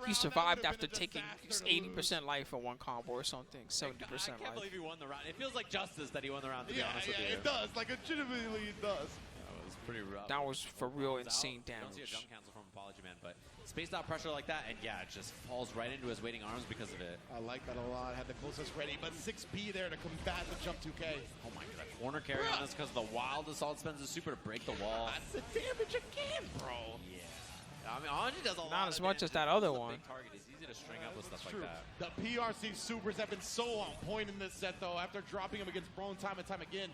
He survived after taking 80% life in one combo or something, 70% life. I can't believe he won the round. It feels like justice that he won the round, to be honest with you. Yeah, it does. Like, legitimately, it does. That was pretty rough. That was for real insane Don't see a damage. jump cancel from Apologyman, but spaced out pressure like that, and yeah, it just falls right into his waiting arms because of it. I like that a lot. Had the closest ready, but 6B there to combat the jump 2K. Oh my god, that corner carry on this because the Wild Assault spends his super to break the wall. That's the damage again, bro. Yeah. I mean, Anji does a lot. Not as much as that other one. Big target. It's easy to string up with stuff True. like that. The PRC Supers have been so on point in this set, though, after dropping him against Brone time and time again.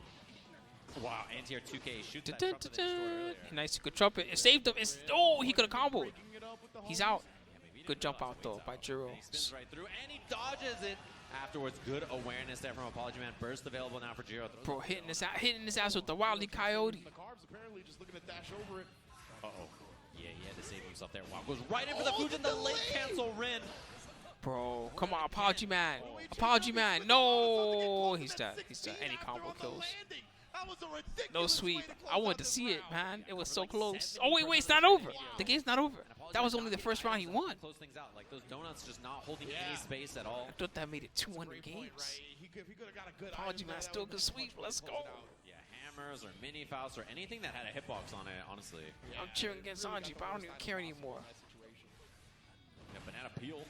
Wow, anti-air 2K shoots that trumpet that he scored earlier. Nice, good trumpet. It saved him. Oh, he could have comboed. He's out. Good jump out, though, by Jiro. He spins right through, and he dodges it. Afterwards, good awareness there from Apologyman. Burst available now for Jiro. Bro, hitting his ass with the Wily Coyote. The Carbs apparently just looking to dash over it. Uh-oh. Yeah, he had to save himself there. Wow, goes right in for the Fujin, the late cancel Rin. Bro, come on, Apologyman. Apologyman. No, he's dead. He's dead. Any combo kills. That was a ridiculous No sweep. way to close I wanted out to this see it, round. man. It was so close. Oh, wait, it's not over. The game's not over. That was only the first round he won. Close things out. Like those donuts just not holding Yeah. any space at all. I thought that made it 200 Great point, games. right? He could have got a good Apologyman item, still that could would've been sweep. much Let's better to go. close it out. Yeah, hammers or mini Faust or anything that had a hitbox on it, honestly. Yeah, I'm cheering against really Anji, got but I don't the even worst care item anymore. in that situation. Yeah, banana peel.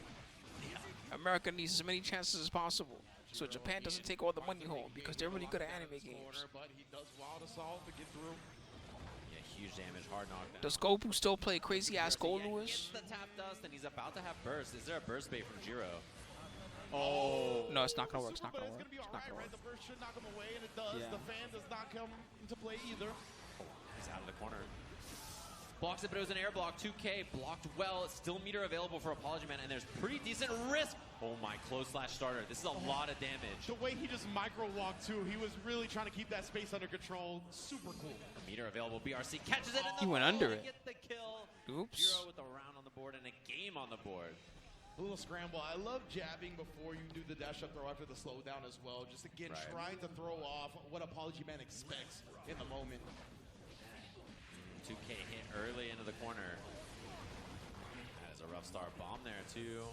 America needs as many chances as possible, so Japan doesn't take all the money home because they're really good at anime games. But he does wild assault to get through. Yeah, huge damage, hard knockdown. Does Goku still play crazy ass gold Yeah, Lewis? gets the tap dust and he's about to have burst. Is there a burst bait from Jiro? Oh. No, it's not gonna work. It's not But gonna it's work. gonna be It's all not right, gonna right? work. The burst should knock him away, and it does. Yeah. The fan does not come into play either. He's out of the corner. Blocks it, but it was an air block. 2K blocked well. It's still meter available for Apologyman, and there's pretty decent risk. Oh my, close slash starter. This is a lot of damage. The way he just micro walked too, he was really trying to keep that space under control. Super cool. Meter available. BRC catches it. He went under it. Get the kill. Oops. Jiro with a round on the board and a game on the board. A little scramble. I love jabbing before you do the dash up throw after the slowdown as well. Just again, Right. trying to throw off what Apologyman expects in the moment. 2K hit early into the corner. That is a rough start. Bomb there too.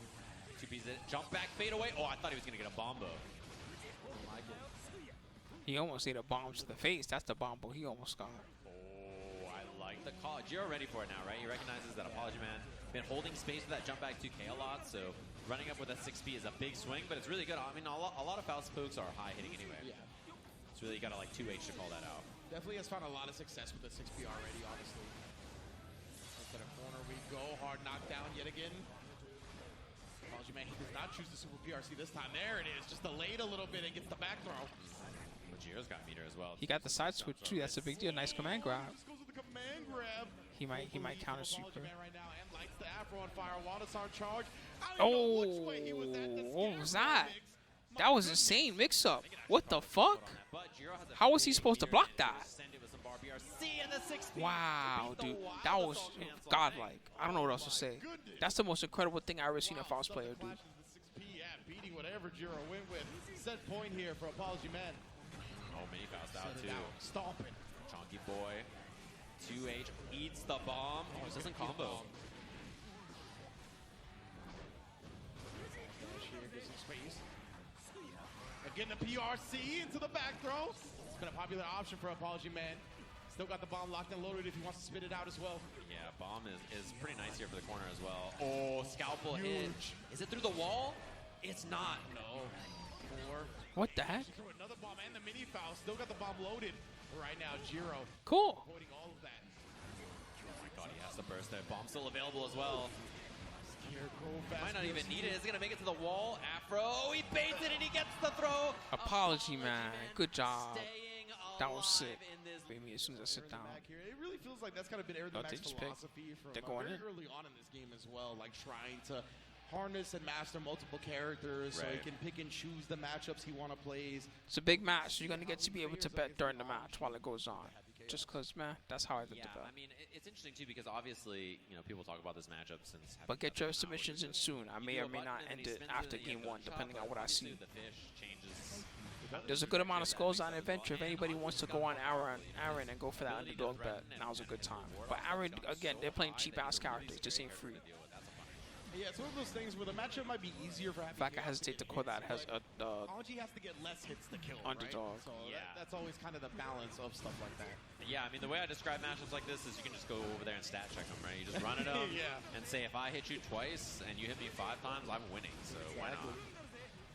2P's it. Jump back, fade away. Oh, I thought he was going to get a bombo. He almost ate a bomb to the face. That's the bomb he almost got. Oh, I like the call. Jiro ready for it now, right? He recognizes that Apologyman been holding space for that jump back 2K a lot, so running up with a 6P is a big swing, but it's really good. I mean, a lot of Faust pokes are high hitting anyway. Yeah. It's really got to like 2H to call that out. Definitely has found a lot of success with the 6P already, honestly. Into the corner we go. Hard knockdown yet again. Apologyman, he does not choose the super PRC this time. There it is. Just delayed a little bit and gets the back throw. But Jiro's got meter as well. He got the side switch too. That's a big deal. Nice command grab. Just goes with the command grab. He might counter super. Apologyman right now and lights the afro on fire. Wallace on charge. I don't know which way he was at. The what was scare that? mix. That was insane mix up. What the fuck? But Jiro has a How was he big supposed to meter block and that? send it with some bar BRC and the 6P. Wow, Beat the dude, wild that was assault cancel. godlike. I don't know what else to say. That's the most incredible thing I ever seen a Faust player do. Flashes the 6P, yeah, beating whatever Jiro went with. Set point here for Apologyman. Oh, mini Faust out Set too. it out. Stomping. Chonky boy. 2H eats the bomb. Oh, it doesn't combo. Here gets some space. Again, the PRC into the back throw. It's been a popular option for Apologyman. Still got the bomb locked and loaded if he wants to spit it out as well. Yeah, bomb is pretty nice here for the corner as well. Oh, scalpel hit. Is it through the wall? It's not. No. What the heck? Throw another bomb and the mini foul. Still got the bomb loaded right now. Jiro Cool. avoiding all of that. Oh my god, he has to burst there. Bomb still available as well. Scarecrow fast. Might not even need it. Is it gonna make it to the wall? Afro, he baits it and he gets the throw. Apologyman. Good job. Staying That was alive sick. in this. Maybe as soon as I sit down. Back here. It really feels like that's kind of been Oh, they AaronDaMac's just picked. philosophy from They're going very in. early on in this game as well, like trying to harness and master multiple characters so he Right. can pick and choose the matchups he want to play. It's a big match. You're gonna get to be able to bet during the match while it goes on. Just cause, man, that's how I did Yeah, the bet. I mean, it's interesting too because obviously, you know, people talk about this matchup since. But get your submissions in soon. I may or may not end it after game one, depending on what I see. The fish changes. There's a good amount of skulls on Eddventure. If anybody wants to go on Aaron and go for that underdog bet, now's a good time. But Aaron, again, they're playing cheap ass characters. This ain't free. Yeah, it's one of those things where the matchup might be easier for In fact, I hesitate to call that has a Anji has to get less hits to kill, Underdog. Right? So Yeah. that's always kind of the balance of stuff like that. Yeah, I mean, the way I describe matchups like this is you can just go over there and stat check them, right? You just run it up Yeah. and say, if I hit you twice and you hit me 5 times, I'm winning. So why not?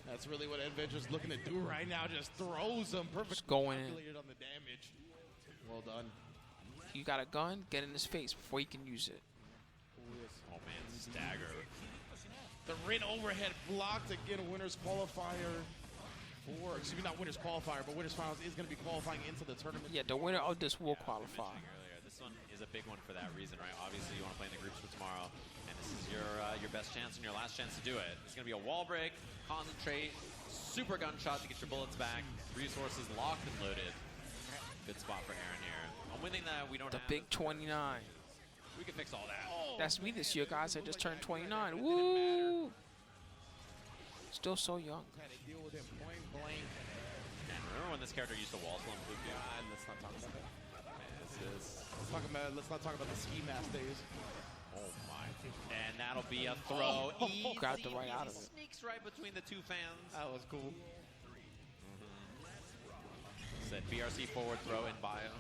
That's really what Eddventure's looking to do right now. Just throws them perfectly Just going in. calculated on the damage. Well done. you got a gun, get in his face before he can use it. Oh man, stagger. The Rin overhead blocked again. Winners qualifier for, excuse me, not winners qualifier, but winners finals is going to be qualifying into the tournament. Yeah, the winner of this will qualify. Earlier, this one is a big one for that reason, right? Obviously, you want to play in the groups for tomorrow, and this is your best chance and your last chance to do it. It's going to be a wall break, concentrate, super gunshot to get your bullets back, resources locked and loaded. Good spot for Aaron here. One thing that we don't The have big is 29. we can fix all that. That's me this year, guys. I just turned 29. Woo! Still so young. Had to deal with him point blank. And Remember when this character used to wall slump Luke? God, let's not talk about that. Let's not talk about the ski mask days. Oh my. And that'll be a throw. Easy, Grabbed it right out of it. Sneaks right between the two fans. That was cool. Said BRC forward throw in bio.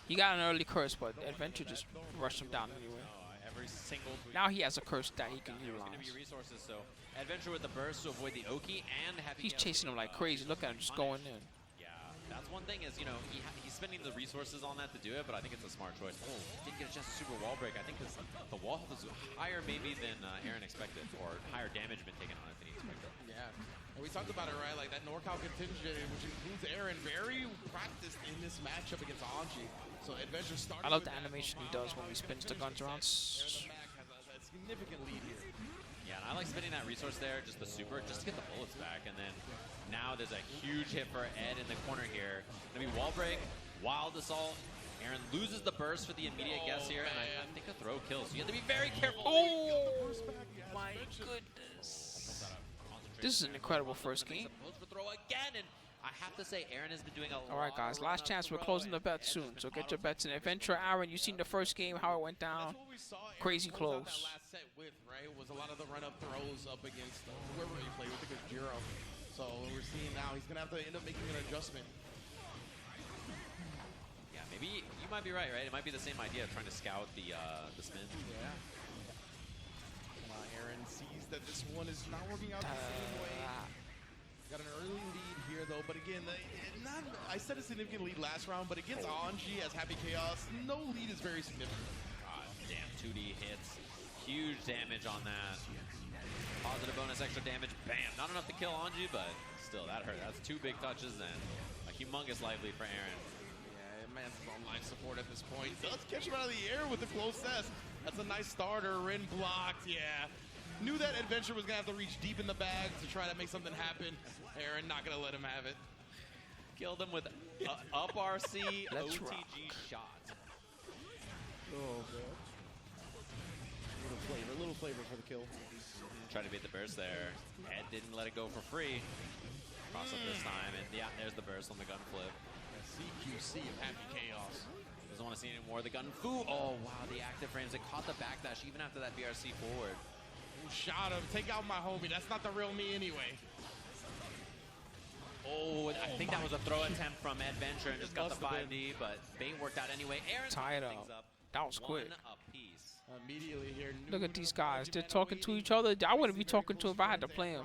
He got an early curse, but Eddventure just rushed him down anyway. Every single. Now he has a curse that he can There's going to be utilize. resources, so Eddventure with the burst to avoid the Oki and heavy. He's chasing him like crazy. Look at him just going in. Yeah, that's one thing is, you know, he's spending the resources on that to do it, but I think it's a smart choice. Oh, didn't get a chance to super wall break. I think the wall was higher maybe than Aaron expected, or higher damage been taken on it than he expected. Yeah. And we talked about it, right? Like that NorCal contingent, which includes Aaron, very practiced in this matchup against Anji. So Eddventure started. I love the animation he does when he spins the guns around. AaronDaMac has a significant lead here. Yeah, and I like spending that resource there, just the super, just to get the bullets back. And then now there's a huge hit for Ed in the corner here. Gonna be wall break, wild assault. Aaron loses the burst for the immediate guess here, and I think a throw kills. So you have to be very careful. Oh my goodness. This is an incredible first game. For throw again, and I have to say, Aaron has been doing a lot. All right, guys, last chance. We're closing the bet soon, so get your bets in. Eddventure, Aaron, you seen the first game, how it went down. That's what we saw Aaron Crazy close out close. That last set with, right, was a lot of the run-up throws up against whoever he played with, I think it was Jiro. So what we're seeing now, he's gonna have to end up making an adjustment. Yeah, maybe you might be right? It might be the same idea of trying to scout the spin. Yeah. Aaron sees that this one is not working out the same way. Got an early lead here, though, but again, I said a significant lead last round, but against Anji as Happy Chaos, no lead is very significant. God damn, 2D hits. Huge damage on that. Positive bonus, extra damage. Bam. Not enough to kill Anji, but still, that hurt. That's 2 big touches then. A humongous life lead for Aaron. Yeah, man's on life support at this point. Does catch him out of the air with the close S. That's a nice starter. Rin blocked, yeah. Knew that Eddventure was going to have to reach deep in the bag to try to make something happen. Aaron not going to let him have it. Killed him with up RC Let's OTG rock. shot. Oh, God. Little flavor for the kill. Tried to beat the burst there. Ed didn't let it go for free. Cross up this time, and yeah, there's the burst on the gun flip. CQC of Happy Chaos. Doesn't want to see any more of the gun. Foo! Oh, wow, the active frames. It caught the backdash even after that BRC forward. Ooh, shot him. Take out my homie. That's not the real me anyway. Oh, I think that was a throw attempt from Eddventure and just got the 5D, but bait worked out anyway. Aaron Tied things up. up. That was quick. One apiece. Immediately here. Look at these guys. They're talking to each other. I wouldn't be talking to him if I had to play him.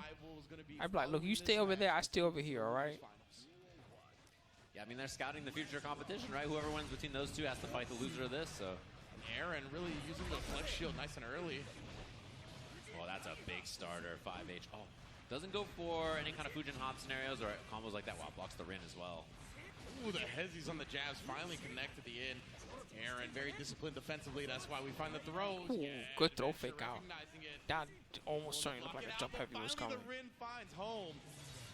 I'd be like, look, you stay over there. I stay over here, all right? Yeah, I mean, they're scouting the future competition, right? Whoever wins between those two has to fight the loser of this, so. Aaron really using the flex shield nice and early. Well, that's a big starter, 5H. Oh, doesn't go for any kind of Fujin hop scenarios or combos like that. Wow, blocks the Rin as well. Ooh, the hezzies on the jabs finally connect at the end. Aaron very disciplined defensively. That's why we find the throws. Ooh, good throw fake out. Recognizing it. That almost starting to look like a jump heavy was coming. Finally, the Rin finds home.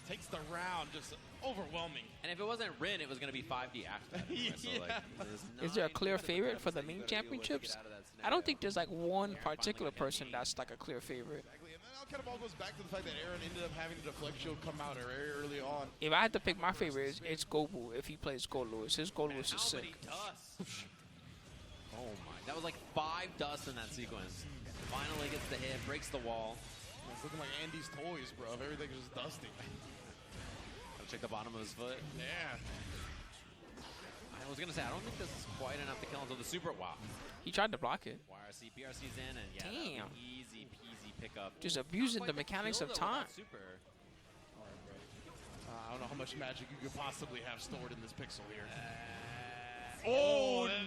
Takes the round, just overwhelming. And if it wasn't Rin, it was going to be 5D after that. Anyway, so, like, Is there a clear favorite for the main championships? I don't think there's like one particular person that's like a clear favorite. Exactly, and then it kind of all goes back to the fact that Aaron ended up having the deflect shield come out very early on. If I had to pick my favorite, it's Gobu if he plays Gold Lewis. His Gold Lewis is sick. Oh my, that was like 5 dusts in that sequence. Finally gets the hit, breaks the wall. It's looking like Andy's toys, bro. Everything's just dusty. Gotta check the bottom of his foot. Yeah. I was gonna say, I don't think this is quite enough to kill until the super. Wow. He tried to block it. YRC, BRC's in, and yeah, Damn. easy peasy pickup. Just abusing the mechanics of time. Super. I don't know how much magic you could possibly have stored in this pixel here.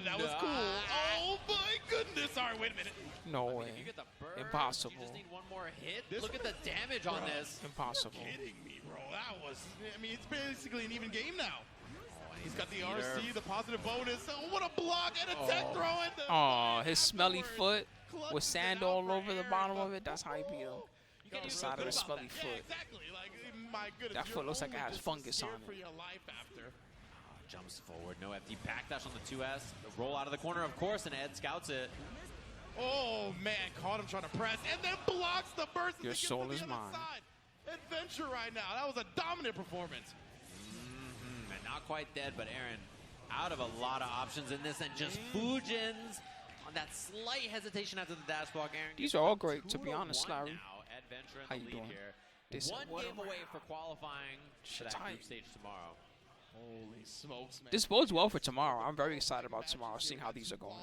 That was cool. Oh my goodness. All right, wait a minute. No If way. you get the burn, Impossible. You just need one more hit. This Look at the damage on this. Impossible. Kidding me, bro. That was, I mean, it's basically an even game now. He's got the Peter. RC, the positive bonus. Oh, what a block and a tech throw in the Oh, his smelly foot with sand all over the bottom of it. That's how he beat him. You can't The do side of nothing his about smelly that. foot. Yeah, exactly. Like, my goodness. That foot looks like it has fungus on it. For your life after. Jumps forward, no FD backdash on the 2S. The roll out of the corner, of course, and Ed scouts it. Oh man, caught him trying to press and then blocks the burst. Your soul is mine. Eddventure right now. That was a dominant performance. not quite dead, but Aaron out of a lot of options in this, and just Fujins on that slight hesitation after the dash block. Aaron, These are all great, to be honest, Larry. Now, Eddventure in How the you lead doing? here. One game away for qualifying for that group stage tomorrow. Holy smokes, man. This bodes well for tomorrow. I'm very excited about tomorrow, seeing how these are going.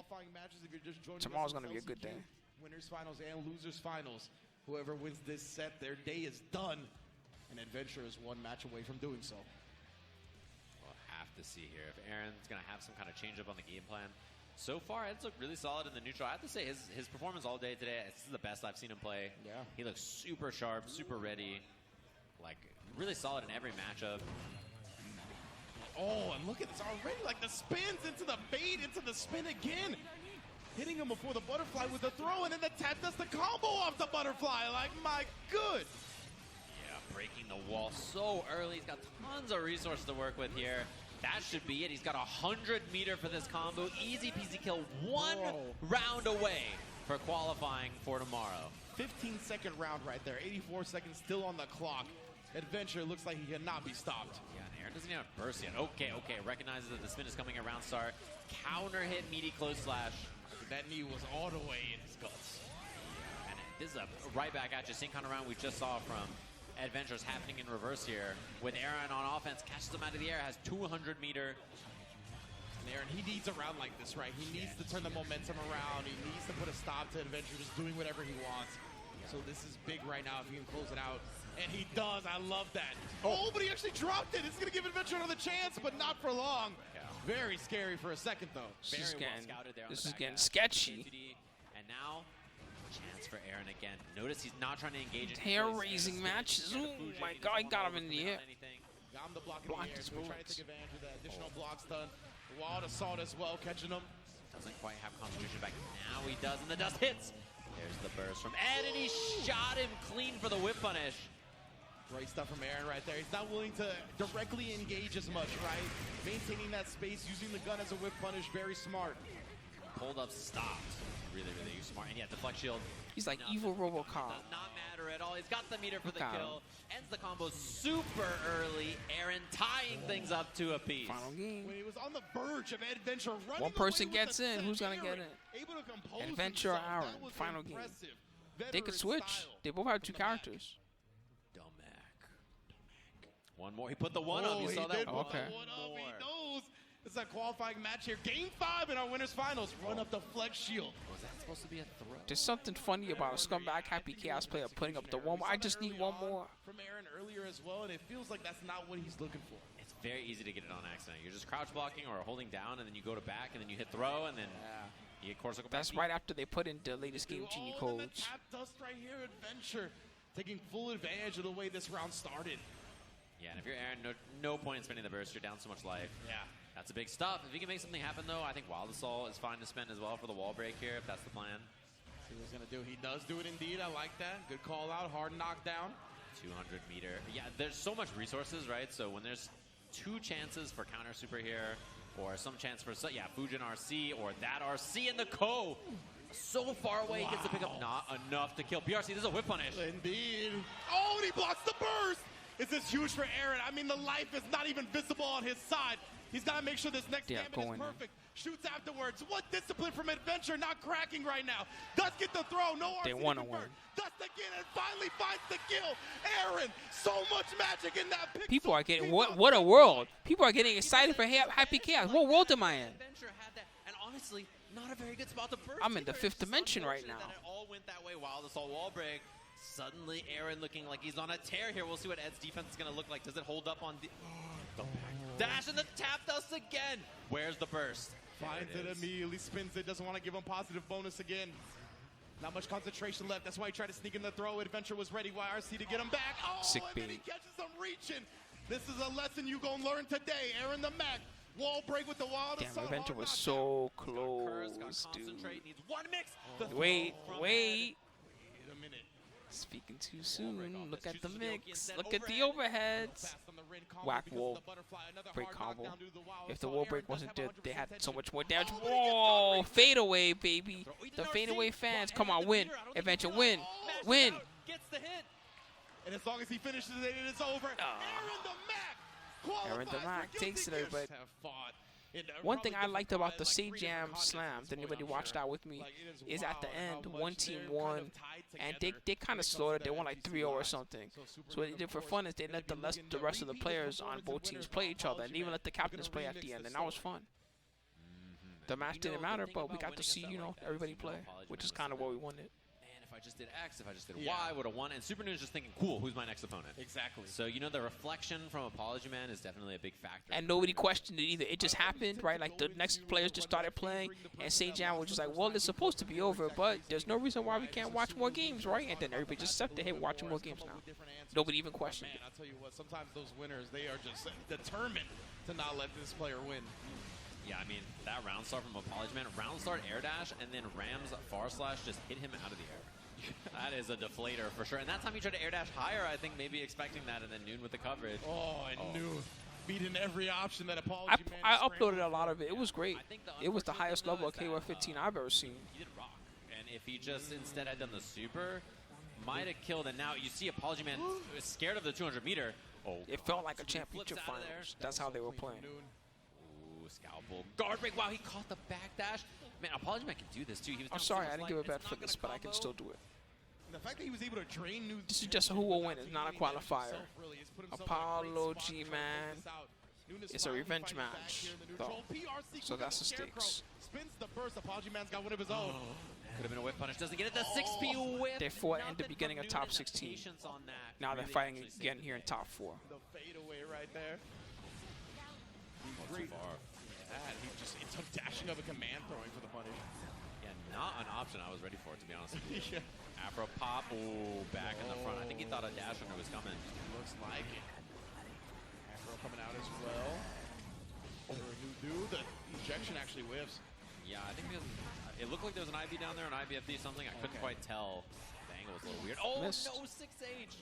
Tomorrow's going to be a good day. Winners finals and losers finals. Whoever wins this set, their day is done. And Eddventure is one match away from doing so. We'll have to see here if Aaron's going to have some kind of change up on the game plan. So far, Ed's looked really solid in the neutral. I have to say, his performance all day today, this is the best I've seen him play. Yeah. He looks super sharp, super ready. Like, really solid in every matchup. Oh, and look at this already. Like the spins into the bait, into the spin again. Hitting him before the butterfly with the throw, and then the tap does the combo off the butterfly. Like, my good. Yeah, breaking the wall so early. He's got tons of resources to work with here. That should be it. He's got 100 meter for this combo. Easy peasy kill. One round away for qualifying for tomorrow. 15-second round right there. 84 seconds still on the clock. Eddventure looks like he cannot be stopped. Yeah, and Aaron doesn't even have burst yet. Okay. Recognizes that the spin is coming around start. Counter hit, meaty close slash. That knee was all the way in his guts. And this is a right back at you. Same kind of round we just saw from Eddventure's happening in reverse here. With Aaron on offense, catches him out of the air, has 200 meter. And Aaron, he needs a round like this, right? He needs to turn the momentum around. He needs to put a stop to Eddventure just doing whatever he wants. So this is big right now if he can close it out. And he does. I love that. Oh, but he actually dropped it. It's going to give Eddventure another chance, but not for long. Yeah. Very scary for a second, though. This is getting half. sketchy. And now, chance for Aaron again. Notice he's not trying to engage in Hair-raising matches. Oh, my God. He got him in the air. Got him the block in Blocked the air. his So we're trying to bullets. take advantage of that. Additional blocks done. The wild assault as well, catching him. Doesn't quite have concentration back. Now he does, and the dust hits. There's the burst from Ed, and he shot him clean for the whip punish. Great stuff from Aaron right there. He's not willing to directly engage as much, right? Maintaining that space, using the gun as a whip punish, very smart. Pulled up, stopped. Really smart. And yeah, deflect shield. He's like evil RoboCop. Does not matter at all. He's got the meter for the Got him. kill. Ends the combo super early. Aaron tying things up to a piece. Final game. When he was on the verge of Eddventure running One person away with gets the in. set, Who's gonna get Aaron in? able to compose Eddventure or himself. Aaron? That was Final game. impressive. They could Veteran switch. style They both have two from the back. characters. DaMac. One more. He put the one up. You he saw that did one. put the one up. He knows. It's a qualifying match here. Game 5 in our winners finals. Run up the flex shield. Was that supposed to be a throw? There's something funny about a scumbag happy chaos player putting up the one. I just need one more. From Aaron earlier as well, and it feels like that's not what he's looking for. It's very easy to get it on accident. You're just crouch blocking or holding down, and then you go to back, and then you hit throw, and then you get corsicle back. That's right after they put in the latest Game Genie Oh, and then the codes. tap dust right here, Eddventure taking full advantage of the way this round started. Yeah, and if you're Aaron, no point in spending the burst. You're down so much life. Yeah. That's a big stuff. If he can make something happen, though, I think Wild Assault is fine to spend as well for the wall break here, if that's the plan. See what he's going to do. He does do it indeed. I like that. Good call out. Hard knockdown. 200 meter. Yeah, there's so much resources, right? So when there's two chances for counter super here, or some chance for, Fujin RC, or that RC in the Ko. So far away, he gets to pick up. Not enough to kill. BRC, this is a whip punish. Indeed. Oh, and he blocks the burst. This is huge for Aaron. I mean, the life is not even visible on his side. He's got to make sure this next damage is perfect. Shoots afterwards. What discipline from Eddventure, not cracking right now. Does get the throw. No RC. They want to win. Does again and finally finds the kill. Aaron, so much magic in that pixel. People are getting, what a world. People are getting excited for happy chaos. What world am I in? Eddventure had that, and honestly, not a very good spot to burst. I'm in the 5th dimension right now. That it all went that way. Wild Assault wall break. Suddenly, Aaron looking like he's on a tear here. We'll see what Ed's defense is going to look like. Does it hold up on the dash and the tap dust again? Where's the burst? Finds it immediately, spins it, doesn't want to give him positive bonus again. Not much concentration left. That's why he tried to sneak in the throw. Eddventure was ready. YRC to get him back. Oh, Sick and then he catches him reaching. This is a lesson you gonna learn today. AaronDaMac, wall break with the wild Damn, assault. Eddventure Hard was knockdown. so close, dude. Needs one mix. Wait. Wait a minute. Speaking too soon. Look at the mix. Look at the overheads. Whack wall break combo. If the wall break wasn't there, they had so much more damage. Whoa! Fadeaway, baby. The fadeaway fans. Come on, win. Eddventure, win. Win. Gets the hit. And as long as he finishes it, it is over. AaronDaMac AaronDaMac takes it, but one thing I liked about the Jam Slam, did anybody watch that with me, is at the end, one team won, and they kind of slowed it. They won like 3-0 or something. So what they did for fun is they let the rest of the players on both teams play each other, and even let the captains play at the end, and that was fun. The match didn't matter, but we got to see, everybody play, which is kind of what we wanted. If I just did X, if I just did Y, I would have won. And Supernoon is just thinking, cool, who's my next opponent? Exactly. So, the reflection from Apologyman is definitely a big factor. And nobody questioned it either. It just happened, right? Like, the next players just started playing, and Jam was just like, well, it's supposed to be over, but there's no reason why we can't watch more games, right? And then everybody just accepted, hey, we're watching more games now. Nobody even questioned it. I'll tell you what, sometimes those winners, they are just determined to not let this player win. Yeah, I mean, that round start from Apologyman, round start air dash, and then Ram's far slash just hit him out of the air. That is a deflator for sure. And that time he tried to air dash higher, I think maybe expecting that, and then Noon with the coverage. Noon beating every option that Apologyman. I uploaded a lot of it. It was great. It was the highest level of KOF 15 I've ever seen. He did rock. And if he just instead had done the super, might have killed. And now you see Apologyman was scared of the 200 meter. It felt like a championship finals. That's how they were playing. Ooh, scalpel. Guard break. Wow, he caught the back dash. Man, Apologyman can do this too. I'm sorry, I didn't give a bet for this, but I can still do it. The fact that he was able to drain Noon. This is just who will win. It's not a qualifier. Apologyman. It's a revenge match, though. So that's the stakes. Spins the burst. Apologyman's got one of his own. Could have been a whip punish. Doesn't get it. The 6P whip. They fought in the beginning of top 16. Now they're fighting again here in top 4. The fadeaway right there. Too far. He took dashing of a command throwing for the punish. Yeah, not an option I was ready for, to be honest with you. Afro pop, back in the front. I think he thought a dash runner was coming. Looks like it. Afro coming out as well. The ejection actually whiffs. Yeah, I think because it looked like there was an IB down there, an IBFD something. I couldn't quite tell. The angle was a little weird. Oh, missed. No, 6H.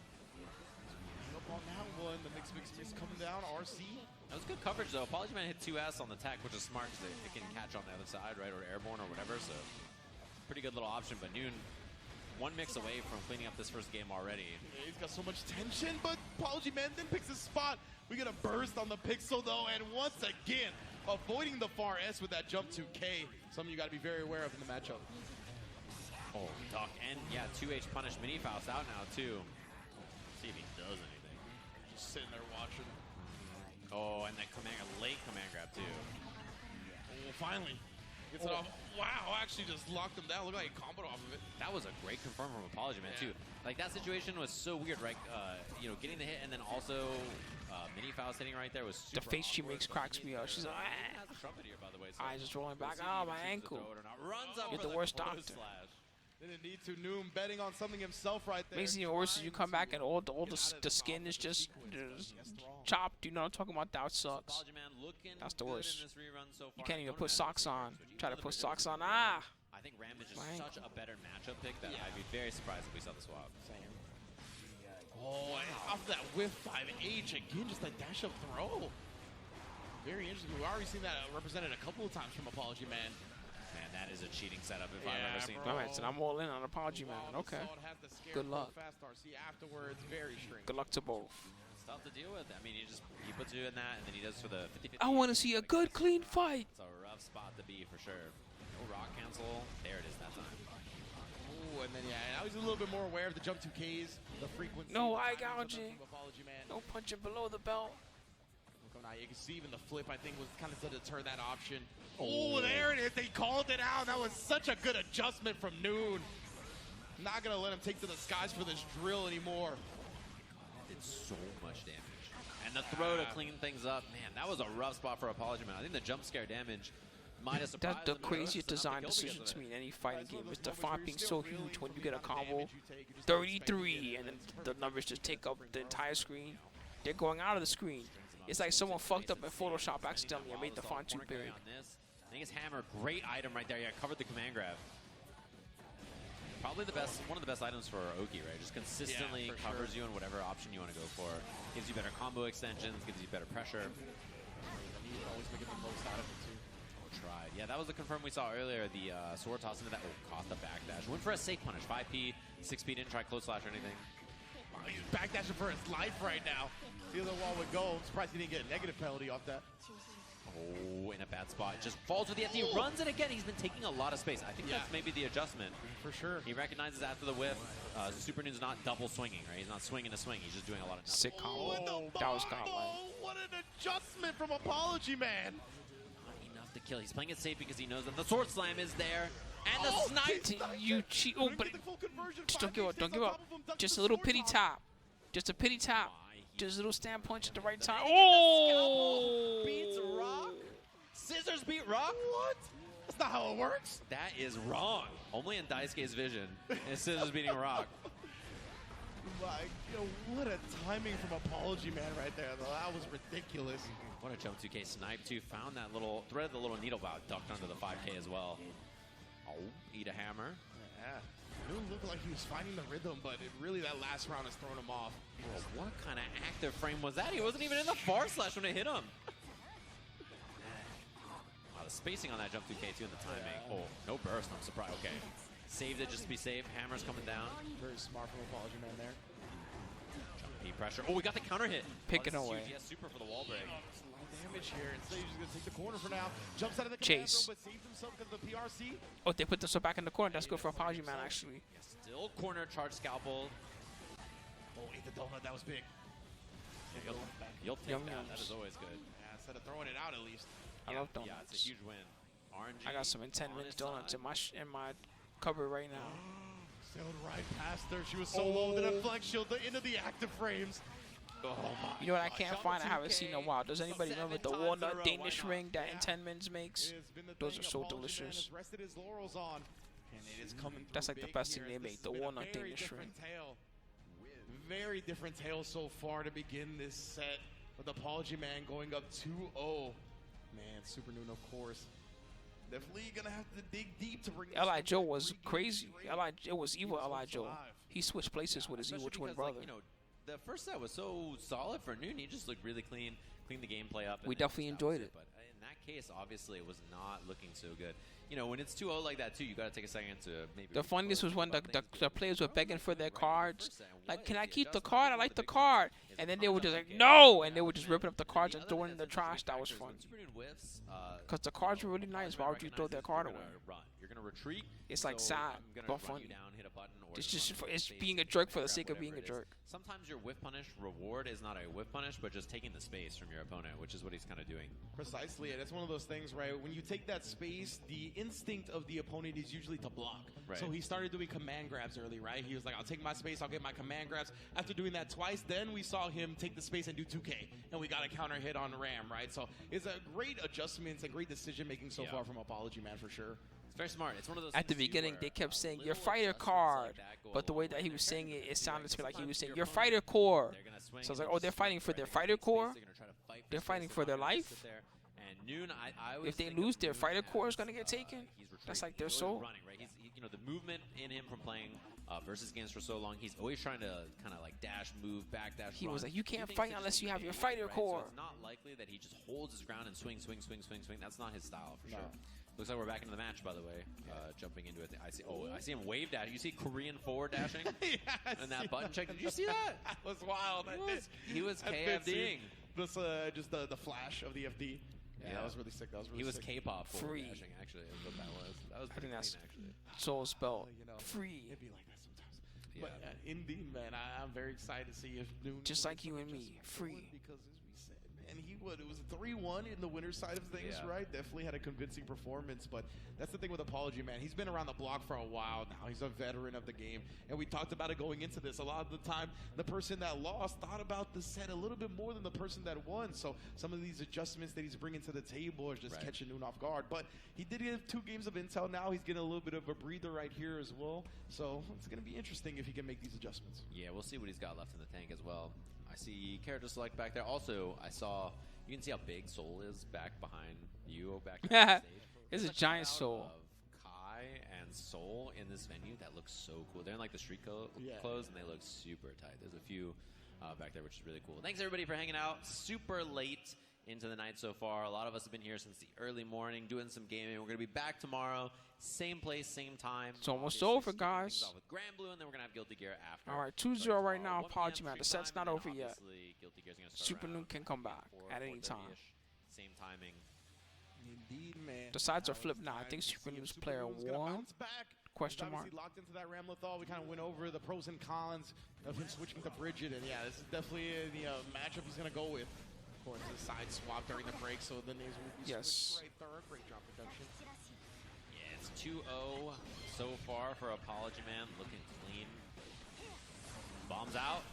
Up on that one, the mix coming down, RC. That was good coverage, though. Apologyman hit 2S on the tech, which is smart because it can catch on the other side, right, or airborne or whatever, so pretty good little option. But Noon, one mix away from cleaning up this first game already. Yeah, he's got so much tension, but Apologyman then picks his spot. We get a burst on the pixel, though, and once again, avoiding the far S with that jump to K. Something you got to be very aware of in the matchup. Oh, duck, and yeah, 2H punish mini Faust out now, too. See if he does anything. Just sitting there watching. Oh, and that late command grab, too. Oh, finally. Gets it off. Wow, actually just locked him down. Looked like he comboed off of it. That was a great confirm from Apologyman, too. Like, that situation was so weird, right? Getting the hit and then also mini Faust hitting right there was super The face she awkward, makes cracks me up. She's like, eyes just rolling back. Oh, my ankle. Runs up You're for the worst doctor. slash. Didn't need to. Noon betting on something himself right there. Makes it even worse is you come back and all the skin is just chopped. You know what I'm talking about? That sucks. That's the worst. You can't even put socks on. Try to put socks on. Ah! I think Ram is just such a better matchup pick that I'd be very surprised if we saw the swap. Oh, and off that whiff 5H again, just a dash up throw. Very interesting. We've already seen that represented a couple of times from Apologyman. Man, that is a cheating setup if I've ever seen. All right, so I'm all in on Apologyman. Okay. Good luck. Afterwards, very strange. Good luck to both. It's tough to deal with. I mean, he puts you in that, and then he does for the 50-50. I want to see a good, clean fight. It's a rough spot to be for sure. No rock cancel. There it is that time. Oh, and then now he's a little bit more aware of the jump 2Ks, the frequency. No eye gouging. No punching below the belt. Now you can see even the flip, I think, was kind of to deter that option. Oh, there it is. They called it out. That was such a good adjustment from Noon. Not going to let him take to the skies for this drill anymore. Did so much damage. And the throw to clean things up. Man, that was a rough spot for Apologyman. I think the jump scare damage might have surprised That's the him. craziest design decision to me in any fighting game. Is the font being so huge when you get a combo 33 and then the numbers just take up the entire screen. They're going out of the screen. It's like someone fucked up in Photoshop accidentally and made the font too big. I think his hammer, great item right there. Yeah, covered the command grab. Probably the best, one of the best items for Oki, right? Just consistently covers you in whatever option you want to go for. Gives you better combo extensions, gives you better pressure. Always making the most out of it too. Tried. Yeah, that was the confirm we saw earlier. The sword toss into that. Oh, caught the backdash. Went for a safe punish. 5P, 6P, didn't try close slash or anything. He's backdashing for his life right now. The other wall would go. I'm surprised he didn't get a negative penalty off that. Oh, in a bad spot. Just falls with the FD, runs it again. He's been taking a lot of space. I think that's maybe the adjustment. For sure. He recognizes after the whiff, Supernoon's not double swinging, right? He's not swinging a swing. He's just doing a lot of nothing. Sick combo. That was godlike. What an adjustment from Apologyman. Not enough to kill. He's playing it safe because he knows that the sword slam is there. And the snipe. You cheat. Oh, but just don't give up. Don't give up. Just a little pity tap. Just a pity tap. Just a little stand punch at the right time. Oh! Beats Rock. Scissors beat Rock. What? That's not how it works. That is wrong. Only in Daisuke's vision is Scissors beating Rock. What a timing from Apologyman right there. That was ridiculous. What a jump 2K snipe too. Found that little thread, the little needle bow, ducked under the 5K as well. Oh, eat a hammer. Yeah. It looked like he was finding the rhythm, but really that last round has thrown him off. Bro, what kind of active frame was that? He wasn't even in the far slash when it hit him. Wow, the spacing on that jump 2K too and the timing. Oh, no burst. I'm surprised. Okay. Saved it just to be safe. Hammer's coming down. Very smart from Apologyman there. Jumpy pressure. Oh, we got the counter hit. Picking away. Yes, super for the wall break. Damage here. Instead, he's just going to take the corner for now. Jumps out of the Chase. command zone, but saves himself because of the PRC. Oh, they put this one back in the corner. That's good for Apologyman, actually. Yeah, still corner charge scalpel. Oh, ate the donut. That was big. You'll take Yum that. yums. That is always good. Yeah, instead of throwing it out at least. I love donuts. Yeah, it's a huge win. RNG I got some 10-minute donuts in my cupboard right now. Sailed right past her. She was so low, the deflect shield into the active frames. Oh my You know what I can't find? I haven't seen in a while. Does anybody remember the walnut Danish ring that in 10 minutes makes? Those are so delicious. That's like the best thing they make, the walnut Danish ring. Very different tale so far to begin this set with Apologyman going up 2-0. Man, Supernoon, of course. Definitely gonna have to dig deep to bring L.I. Joe was crazy. It was evil L.I. Joe. He switched places with his evil twin brother. Like, you know, the first set was so solid for Noon. He just looked really clean, cleaned the gameplay up. We definitely enjoyed it. But in that case, obviously, it was not looking so good. You know, when it's 2-0 like that, too, you got to take a second to maybe... The funniest was when the players were begging for their cards. Like, can I keep the card? I like the card. And then they were just like, no! And they were just ripping up the cards and throwing it in the trash. That was fun. Because the cards were really nice. Why would you throw their card away? You're going to retreat. It's like sad, but funny. It's just it's space being a jerk for the sake of being a jerk. Sometimes your whiff punish reward is not a whiff punish, but just taking the space from your opponent, which is what he's kind of doing. Precisely, and it's one of those things, right? When you take that space, the instinct of the opponent is usually to block. Right. So he started doing command grabs early, right? He was like, I'll take my space, I'll get my command grabs. After doing that twice, then we saw him take the space and do 2K, and we got a counter hit on Ram, right? So it's a great adjustment and great decision making so far from Apologyman for sure. It's very smart. It's one of those At the beginning, they kept saying, your fighter card. But the way that he was saying it, it sounded to me like he was saying, your fighter core. So I was like, oh, they're fighting for their fighter core? They're fighting for their life? If they lose, their fighter core is going to get taken? That's like their soul. You know, the movement in him from playing versus games for so long, he's always trying to kind of like dash, move, back dash, He was like, you can't fight unless you have your fighter core. So it's not likely that he just holds his ground and swing. That's not his style for sure. Looks like we're back into the match, by the way. Jumping into it. I see him wave dash. You see Korean forward dashing? And that button check. Did you see that? That was wild. He was KFDing. This just the flash of the FD. Yeah, that was really sick. That was really sick. He was K-pop forward Free. dashing, actually. Is what that was. That was I think that's actually. soul spell. You know, Free. It'd be like that sometimes. But indeed, man, I'm very excited to see if Noon... Just like you and me. Free. Because as we said, man, it was 3-1 in the winner's side of things, right? Definitely had a convincing performance, but that's the thing with Apologyman. He's been around the block for a while now. He's a veteran of the game, and we talked about it going into this. A lot of the time, the person that lost thought about the set a little bit more than the person that won, so some of these adjustments that he's bringing to the table are just catching Noon off guard, but he did get 2 games of intel now. He's getting a little bit of a breather right here as well, so it's going to be interesting if he can make these adjustments. Yeah, we'll see what he's got left in the tank as well. I see character select back there. Also, you can see how big Soul is back behind you, back on the stage. It's a giant Soul. Of Kai and Soul in this venue that looks so cool. They're in like the street clothes, and they look super tight. There's a few back there, which is really cool. Thanks everybody for hanging out. Super late into the night so far. A lot of us have been here since the early morning doing some gaming. We're going to be back tomorrow. Same place, same time. It's almost Obviously, over, kicking things guys. off with Grand Blue, and then we're going to have Guilty Gear after. All right, Starting 2-0 tomorrow, right now. 1 p.m. Apologyman. The stream set's time, not and over then yet. obviously Guilty Gear's gonna start Supernoon around can come back 4, at any time. 4:30-ish. Same timing. Indeed, man. The sides are Now flipped it's now. I time think to see if Supernoon's player Supernoon's gonna 1. bounce back. Question He's mark. obviously locked into that Ramlethal. We kind of went over the pros and cons of him switching to Bridget, and yeah, this is definitely the matchup he's gonna go with. Of course, the side swap during the break, so the names will be Yes. switched right there. Great drop production. Yeah, it's 2-0 so far for Apologyman, looking clean. Bombs out,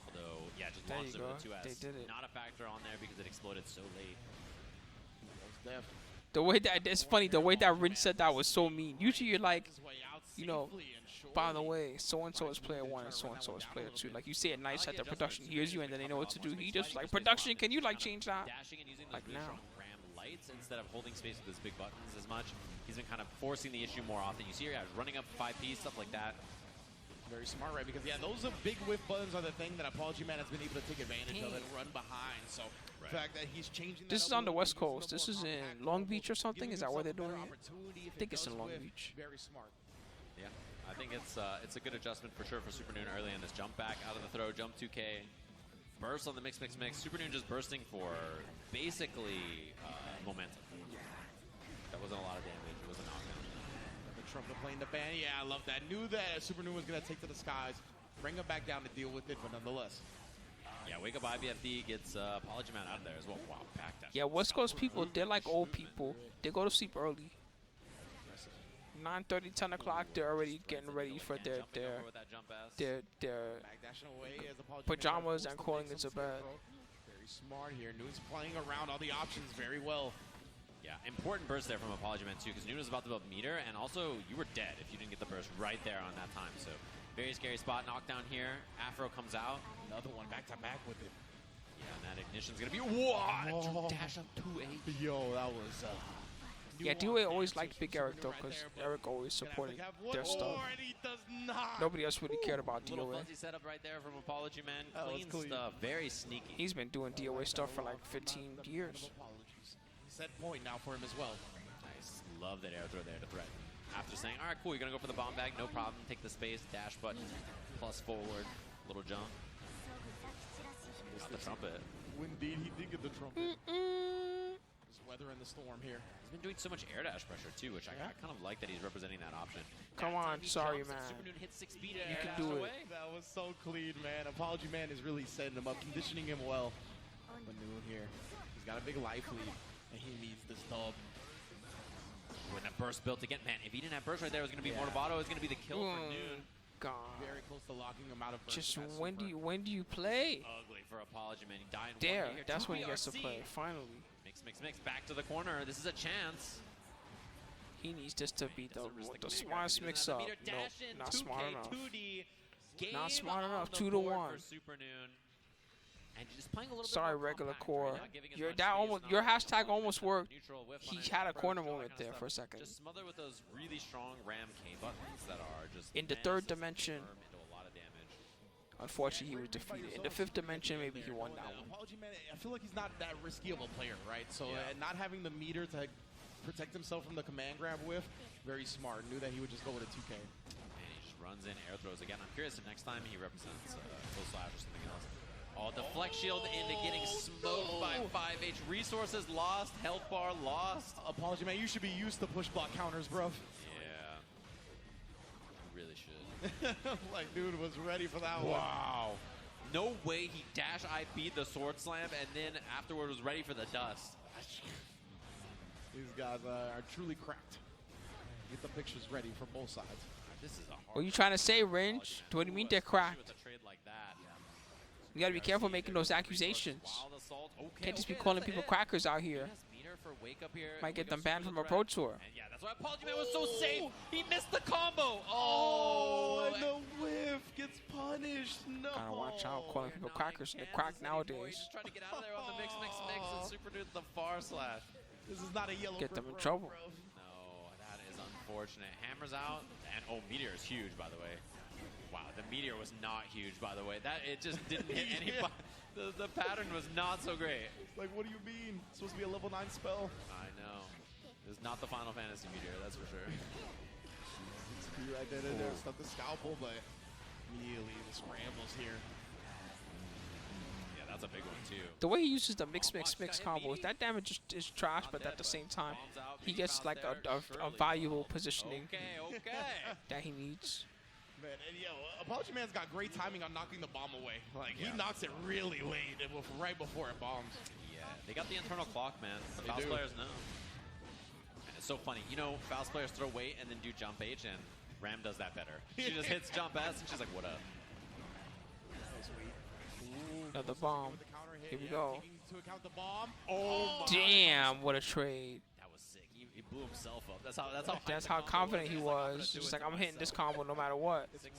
although, yeah, just There launched you it go. with a 2S. They did it. Not a factor on there because it exploded so late. Most def. The way that it's funny, the way that Rin said that was so mean. Usually you're like, His way out you know, safely and surely. by the way, so and so is player 1 and so and so is player 2. Like you say it nice that the production hears you and then they know what to do. He just like, production, can you like change that? Dashing and using those Like really now. strong ram lights instead of holding space with his big buttons as much. He's been kind of forcing the issue more often. You see here, guys running up 5P, stuff like that. Very smart, right? Because, yeah, those are big whiff buttons are the thing that Apologyman has been able to take advantage of and run behind. So, the fact that he's changing that This is up on the a West little bit, Coast. using This a more is in compact Long build, Beach or something. giving Is that where they're himself a doing better it? opportunity if I think it it's in does Long whiff. Beach. Very smart. Yeah, I think it's a good adjustment for sure for Supernoon early in this jump back out of the throw, jump 2K, burst on the mix. Supernoon just bursting for basically momentum. That wasn't a lot of damage. It was a knockdown. The trumpet playing the band. Yeah, I love that. Knew that Supernoon was going to take to the skies, bring him back down to deal with it, but nonetheless. Yeah, Wake Up IBFD gets Apologyman out of there as well. Wow, packed out. Yeah, West Coast people, they're like old people. They go to sleep early. 9:30, 10 o'clock, they're already getting ready for their Backdashing away as Apologyman pajamas tries and to calling make it some to bed. free throw. Very smart here. Noon's playing around all the options very well. Yeah, important burst there from Apologyman too, because Noon was about to build meter, and also you were dead if you didn't get the burst right there on that time. So very scary spot. Knockdown here. Afro comes out. Another one back to back with it. Yeah, and that ignition's gonna be what? Oh. Dash up 2-8. Yo, that was. Yeah, DOA always liked Big Eric though, because Eric always supported their stuff. And he does not. Nobody else really cared about Little DOA. fuzzy setup right there from Apologyman. That was Clean clean. stuff. Very sneaky. He's been doing DOA stuff for like 15 years. Apologies. Set point now for him as well. Nice. Love that air throw there to threaten. After saying, all right, cool, you're going to go for the bomb bag, no problem. Take the space, dash button, plus forward, little jump. Got the trumpet. Indeed, he did get the trumpet. Just weather in the storm here. He's been doing so much air dash pressure, too, which I kind of like that he's representing that option. Come That on, tiny sorry, jumps, man. Supernoon hits 6 feet You can dash do it. away. That was so clean, man. Apologyman is really setting him up, conditioning him well. But Noon here, he's got a big life lead, and he needs this dub. When that burst built again, man, if he didn't have burst right there, it was going to be Yeah. Mortabato. It was going to be the kill for Noon. God. Very close to locking him out of burst. Just That's when super. do you play? Ugly for Apologyman. He died in There, 1 here. that's when he gets to 2BRC. play. Finally, Mix. Back to the corner. This is a chance. he needs this to be Doesn't risk the meter smartest grab. He doesn't mix-up. have the meter. No, Dash in, not 2K, smart enough. 2D. Game Not smart on enough. the 2 to board 1. for Supernoon. And just playing a little Sorry, bit more regular compact, core. right? Not giving as Your much that space, almost not your having hashtag to almost worked. neutral whiff He on it, had a corner all that moment kind of there stuff. for a second. Just smother with those really strong Ram K buttons that are just In the man third assist dimension. firm into a lot of damage. Unfortunately, he was defeated. In the 5th dimension, maybe he won that one. Apologyman, I feel like he's not that risky of a player, right? So Yeah. not having the meter to protect himself from the command grab whiff, very smart. Knew that he would just go with a 2K. And he just runs in air throws again. I'm curious if next time he represents Full Slash or something else. Oh, deflect shield into getting smoked by 5H. Resources lost, health bar lost. Apologyman, you should be used to push block counters, bro. Yeah. You really should. Like, dude was ready for that one. Wow. No way he dash IP'd the sword slam and then afterward was ready for the dust. These guys are truly cracked. Get the pictures ready for both sides. This is a hard What are you trying to say, Range? What do you mean they're cracked? with a trade like that. You gotta be careful making those accusations. Wild assault. Okay, Can't just be okay, calling that's a people hit. crackers out here. Yes, meter for wake up here. Might get Wake them up banned super from a threat. Pro Tour. And yeah, that's why Apologyman was so safe. He missed the combo. Oh, and the whiff gets punished. No. Gotta watch out calling people crackers. They're cracked nowadays. Just trying to get out of there on the mix. And Supernoon the far slash. This is not a yellow. Get them in brick road, trouble. bro. No, that is unfortunate. Hammers out, and oh, meteor is huge, by the way. Wow, the meteor was not huge, by the way. That it just didn't hit anybody. The pattern was not so great. Like, what do you mean? It's supposed to be a level 9 spell. I know. It's not the Final Fantasy meteor, that's for sure. Be right there. Stuck the scalpel, but immediately the scrambles here. Yeah, that's a big one too. The way he uses the mix combos, that damage is trash, but at the same time, he gets like a valuable positioning that he needs. Man, and Apologyman's got great timing on knocking the bomb away. Like, he knocks it really late, right before it bombs. Yeah, they got the internal clock, man. The Faust players know. And it's so funny. You know, Faust players throw weight and then do jump H, and Ram does that better. She just hits jump S, and she's like, what up? Another bomb. Here we go. Oh, damn, what a trade. That was sick. He blew himself up. That's how confident he was. Just like, I'm hitting this combo no matter what. 6H,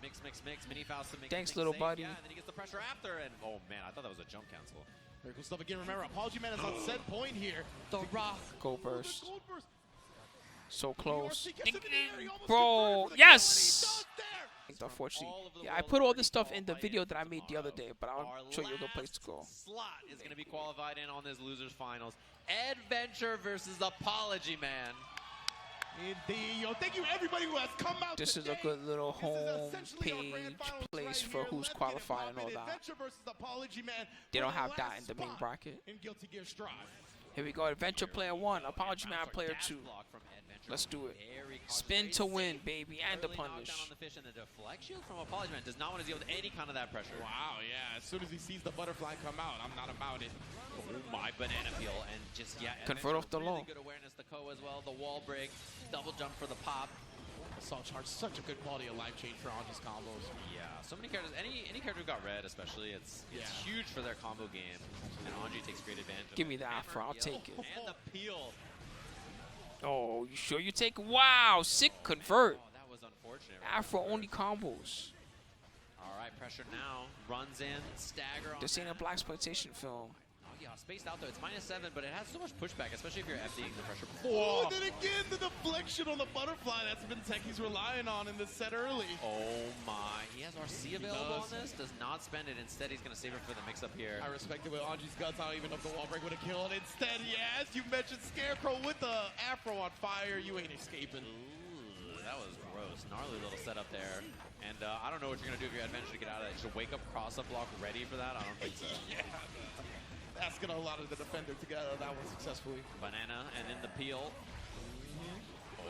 mix, mini Faust to make Thanks, little buddy. Yeah, and then he gets the pressure after, and oh man, I thought that was a jump cancel. Very cool stuff again. Remember, Apologyman is on set point here. The Rock. Go burst. So close. He gets it in there. He almost Bro, converted for the yes! kill, and he does there. Unfortunately, yeah, I put all this stuff in the video that I made the other day, but I'll show you a good place to go. Slot is going to be qualified in on this losers finals. Eddventure versus Apologyman. Indeed. Thank you everybody who has come out. This is a good little home page place for who's qualified and all that. They don't have that in the main bracket. Here we go, Adventure player 1, Apologyman player 2. Let's do it. Spin to win, baby, and the punish. On the fish, and the deflect shield from Apologyman does not want to deal with any kind of that pressure. Wow, yeah. As soon as he sees the butterfly come out, I'm not about it. Oh my, banana peel, and just, yeah. Convert off the low. Really good awareness, the Ko as well, the wall break, double jump for the pop. Assault charge, such a good quality of life change for Anji's combos. Yeah, so many characters, any character who got red especially, it's huge for their combo game, and Anji takes great advantage. Give me the Afro, I'll take it. And the peel. Oh, you sure you take? Wow, sick convert. Oh, that was unfortunate. Afro only combos. All right, pressure now, runs in, stagger on This ain't a blaxploitation film. Oh yeah, spaced out though. It's -7, but it has so much pushback, especially if you're FDing the pressure. Oh, and then again, the deflection on the butterfly. That's been Techi's relying on in this set early. Oh my, he has RC available on this. Does not spend it. Instead, he's gonna save it for the mix-up here. I respect it with Anji's guts. I don't even know if the wall break would have killed. Instead, yeah, as you mentioned, Scarecrow with the Afro on fire. You ain't escaping. Ooh, that was gross. Gnarly little setup there. And I don't know what you're gonna do if you Adventure to get out of that. You should wake up cross-up block ready for that. I don't think so. Yeah. Asking a lot of the defender to get out of that one successfully. Banana and then the peel.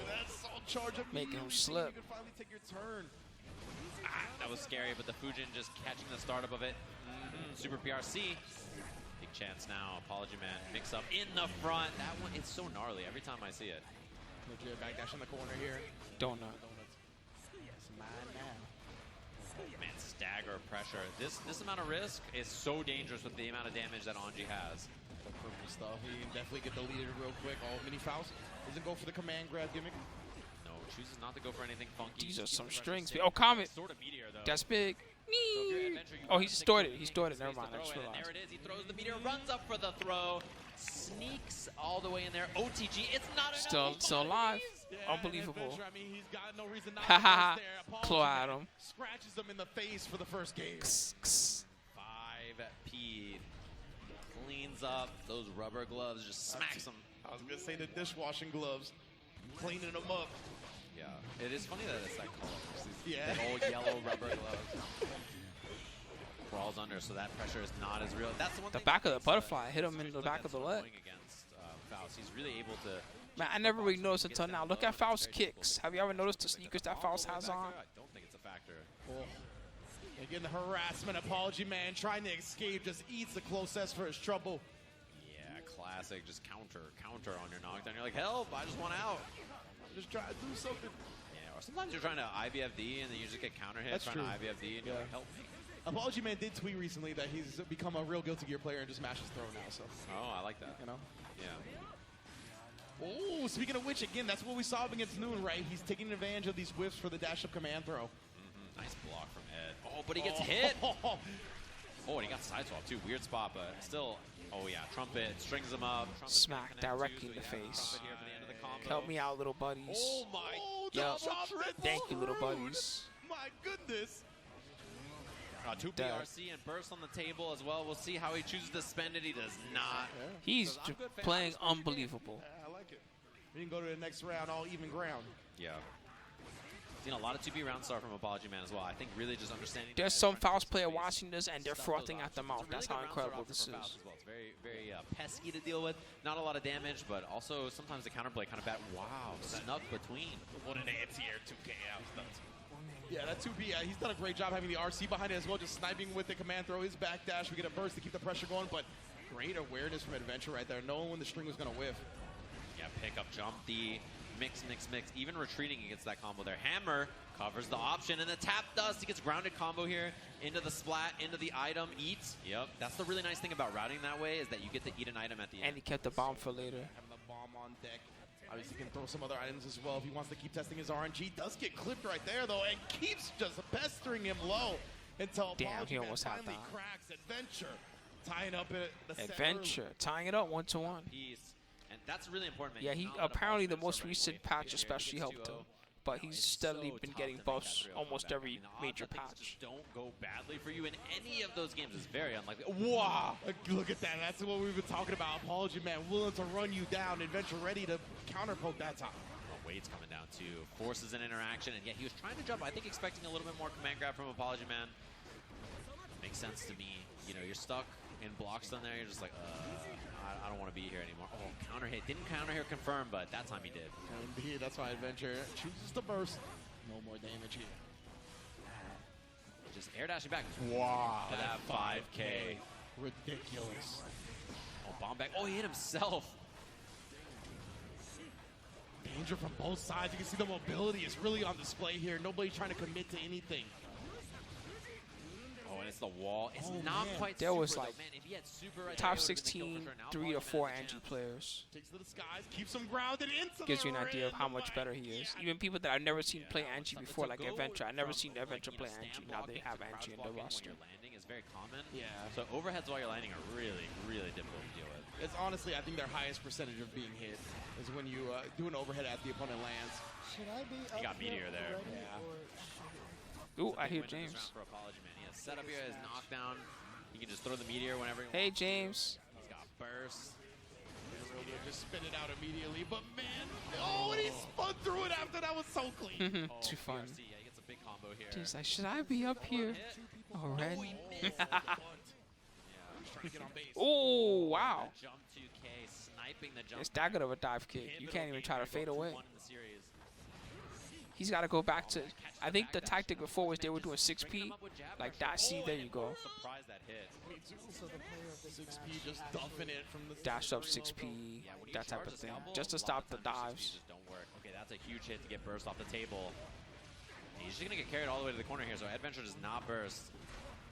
That assault charge making him slip. You can finally take your turn. That was scary, but the Fujin just catching the startup of it. Super PRC. Big chance now. Apologyman mix up in the front. That one, it's so gnarly every time I see it. Legit backdash in the corner here. Donut. It's mine now. Man, stagger pressure. This amount of risk is so dangerous with the amount of damage that Anji has. The purple stuff. He can definitely get the leader real quick. Oh, mini Faust doesn't go for the command grab gimmick. No, chooses not to go for anything funky. These are some strings. Oh, Comet. Sort of meteor, though. That's big. So Oh, he stored it. He stored it. Never mind. I just There realized. it is. He throws the meteor, runs up for the throw, sneaks all the way in there. OTG. It's not enough. Still alive. Yeah, Unbelievable. I mean, he's got no reason not Ha to ha press there. Claw at him. Scratches him in the face for the first game. 5P cleans up those rubber gloves, just smacks them. I was gonna say the dishwashing gloves, cleaning them up. Yeah, it is funny that it's that color. Yeah. That old yellow rubber gloves. Crawls under, so that pressure is not as real. That's the one. The back of the butterfly hit him in the back of the leg. Against Faust, he's really able to. Man, I never really noticed until now. Look at Faust's kicks. Have you ever noticed the sneakers that Faust has on? I don't think it's a factor. Again, the harassment. Apologyman trying to escape, just eats the close S for his trouble. Yeah, classic. Just counter on your knockdown. You're like, help! I just want out. Just try to do something. Yeah, or sometimes you're trying to IVFD and then you just get counter hit. That's trying true. to IVFD and you're like, help me. Apologyman did tweet recently that he's become a real Guilty Gear player and just mashes throw now. So Oh, I like that. you know. Yeah. Oh, speaking of which, again, that's what we saw against Noon, right? He's taking advantage of these whiffs for the dash-up command throw. Nice block from Ed. Oh, but he gets hit. Oh, and he got side swap too. Weird spot, but still. Oh yeah, Trumpet strings him up. Trumpet Smack connect directly too, in the so yeah, face. Trumpet here for the end of the combo. Help me out, little buddies. Oh my. Oh, Yup. double triple Thank you, little rude. buddies. My goodness. 2 BRC and burst on the table as well. We'll see how he chooses to spend it. He does not. He's playing unbelievable. I like it. We can go to the next round, all even ground. Yeah. Seen a lot of 2B round star from Apologyman as well. I think really just understanding. There's some Faust player watching this, and they're frothing at the mouth. That's how incredible this is. It's very, very pesky to deal with. Not a lot of damage, but also sometimes the counterplay kind of bad. Wow, snuck between. What an anti-air 2K out. Yeah, that 2B, he's done a great job having the RC behind it as well, just sniping with the command throw, his backdash. We get a burst to keep the pressure going, but great awareness from Eddventure right there, knowing when the string was going to whiff. Yeah, pick up, jump, the mix. Even retreating against that combo there. Hammer covers the option, and the tap dust. He gets grounded combo here into the splat, into the item, eats. Yep, that's the really nice thing about routing that way is that you get to eat an item at the end. And he kept the bomb for later. Having the bomb on deck. Obviously, he can throw some other items as well if he wants to keep testing his RNG. Does get clipped right there, though, and keeps just pestering him low until Damn, he almost had finally that. cracks. Eddventure tying up at the Eddventure tying it up 1-1. Piece. And that's really important, man. Yeah, he apparently the most recent patch especially helped him, but he's steadily been getting buffs almost every major patch. Don't go badly for you in any of those games. It's very unlikely. Wow, look at that. That's what we've been talking about. Apologyman willing to run you down. Eddventure ready to counterpoke that time. Wade's coming down too. Forces an interaction, and yeah, he was trying to jump. I think expecting a little bit more command grab from Apologyman. Makes sense to me. You know, you're stuck in blocks down there. You're just like, I don't want to be here anymore. Oh, counter hit. Didn't counter hit confirm, but that time he did. Indeed, that's why Eddventure chooses to burst. No more damage here. Just air dashing back. Wow, That 5K. Ridiculous. Oh, bomb back. Oh, he hit himself. Danger from both sides. You can see the mobility is really on display here. Nobody trying to commit to anything. Oh, and it's the wall. It's not quite there super, was though. like Man, if he had super right top there, 16, 3 or 4 Anji players. Takes to the skies, keeps him grounded into Gives the you an idea of rim. how much better he is. Even people that I've never seen play Anji before, like Eddventure. I've never seen Eddventure play Anji. Now they have Anji in the roster. Landing is very common. Yeah. So overheads while you're landing are really, really difficult to deal with. It's honestly, I think their highest percentage of being hit is when you do an overhead as the opponent lands. Should I be He got Meteor there. Ooh, I hear Wins this James. round for Apologyman. He has set up here, has knockdown. He can just throw the Meteor whenever he Hey, wants. James. He's got burst. Just spin it out immediately, but man, oh, and he spun through it after that was so clean. Too fun. BRC, yeah, he gets a big combo here. He's like, should I be up here already? Trying to get on base. Oh, wow. Jump 2K, sniping the jump. It's that good of a dive kick. You can't even try to fade away. One in the series. He's got to go back to, I think the tactic before was they were doing 6P. Like that, see, there you go. Surprised that hit. also the player of this 6P just dumping it from the Dash up 6P, that type of thing. Just to stop the dives. Just don't work. Okay, that's a huge hit to get burst off the table. He's just gonna get carried all the way to the corner here, so Eddventure does not burst.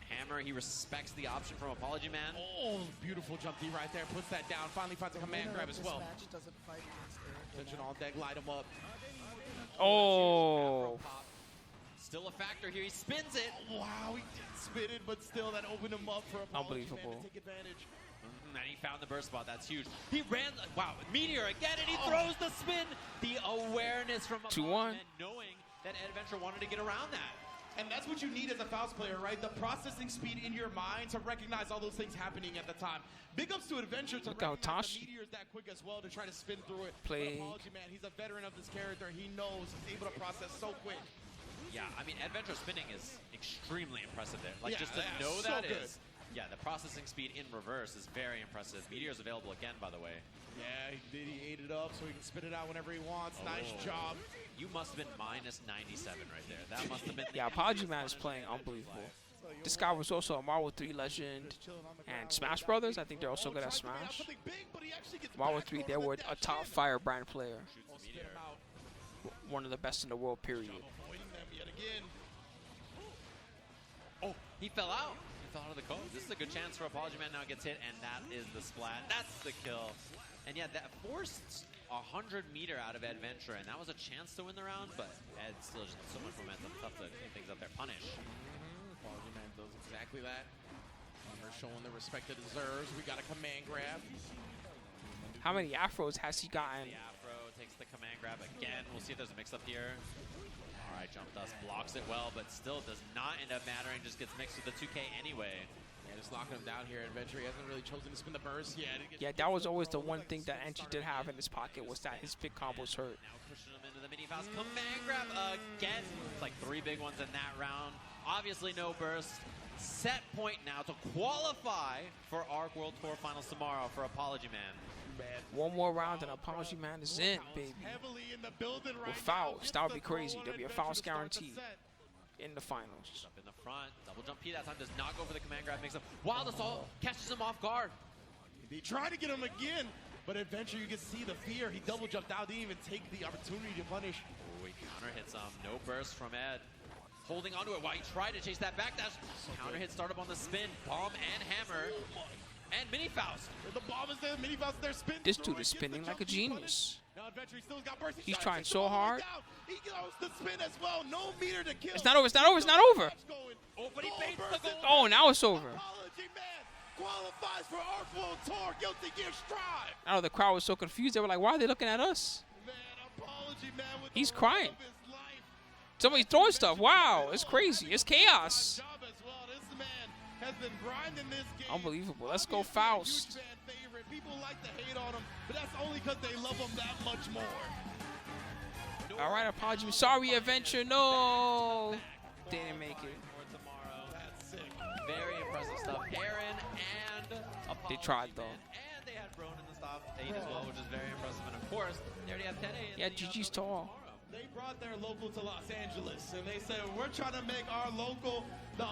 Hammer, he respects the option from Apologyman. Oh, beautiful jump D right there. Puts that down. Finally finds a command grab as well. Match doesn't fight against Aaron Attention on deck, light him up. Oh, Still a factor here. He spins it. Wow, he did spin it, but still that opened him up for Apologyman Unbelievable. to take advantage. And he found the burst spot. That's huge. He ran. Wow, Meteor again, and he throws the spin. The awareness from 2-1. Apologyman, knowing that Eddventure wanted to get around that. And that's what you need as a Faust player, right? The processing speed in your mind to recognize all those things happening at the time. Big ups to Eddventure to Look how recognize Tosh the meteors that quick as well to try to spin through it. Plague. But Apologyman, he's a veteran of this character. He knows he's able to process so quick. Yeah, I mean, Eddventure spinning is extremely impressive there. Like, Yeah, just to yeah, know so that good. is. Yeah, the processing speed in reverse is very impressive. Meteor's available again, by the way. Yeah, he ate it up so he can spit it out whenever he wants. Nice Oh. job. You must have been minus 97 right there. That must have been. yeah, Apologyman is playing unbelievable. This guy was also a Marvel 3 legend and Smash Brothers. I think they're also good at Smash. Marvel 3, they were a top firebrand player. One of the best in the world, period. Oh, he fell out. He fell out of the cone. This is a good chance for Apologyman. Now gets hit, and that is the splat. That's the kill. And yeah, that forced 100-meter out of Eddventure, and that was a chance to win the round, but Ed still just so much momentum. Tough to clean things up there. Punish. Apologyman does exactly that. We're showing the respect it deserves. We got a command grab. How many afros has he gotten? The Afro takes the command grab again. We'll see if there's a mix-up here. All right, Jump Dust blocks it well, but still does not end up mattering. Just gets mixed with the 2K anyway. Yeah, just locking him down here. Adventure, he hasn't really chosen to spin the burst yet. Yeah, that was always the one thing that Anji did have in his pocket was that his big combos hurt. Now pushing him into the mini Faust. Command grab again. It's like 3 big ones in that round. Obviously no burst. Set point now to qualify for ARC World Tour Finals tomorrow for Apologyman. One more round and Apologyman is in, baby. Heavily in the building right With Faust, that would be crazy. There'll be a Faust guaranteed in the finals. Up in the front, double jump P that time does not go for the command grab, makes him wild assault, catches him off guard. He tried to get him again, but Adventure, you can see the fear. He double jumped out, didn't even take the opportunity to punish. Oh, he counter hits him. No burst from Ed. Holding onto it while he tried to chase that backdash. Counter hit startup on the spin, bomb and hammer. And mini Faust. The bomb is there, mini Faust there, spin. This dude is spinning like a genius. Now Adventure, he still got burst. He's trying so hard. He goes to spin as well. No meter to kill. It's not over, it's not over, it's not over. Oh, but he baits the goal. Oh, now it's over. Apologyman qualifies for ARC World Tour Guilty Gear Strive. I know the crowd was so confused. They were like, why are they looking at us? Man, Apologyman with He's the crying. love of his life. Somebody's throwing stuff. Wow, it's crazy. It's chaos. This man has been grinding this game. Unbelievable. Let's go, Obviously, Faust. a huge fan favorite. People like to hate on him, but that's only because they love him that much more. All right, Apologyman. Sorry, Eddventure. No. Didn't make it. That's sick. Very impressive stuff. Aaron and Apologyman. They tried, though. And they had Brone in the top 8 as well, which is very impressive. And of course, they already have Tene in Yeah, the, GG's tall. They brought their local to Los Angeles, and they said, we're trying to make our local the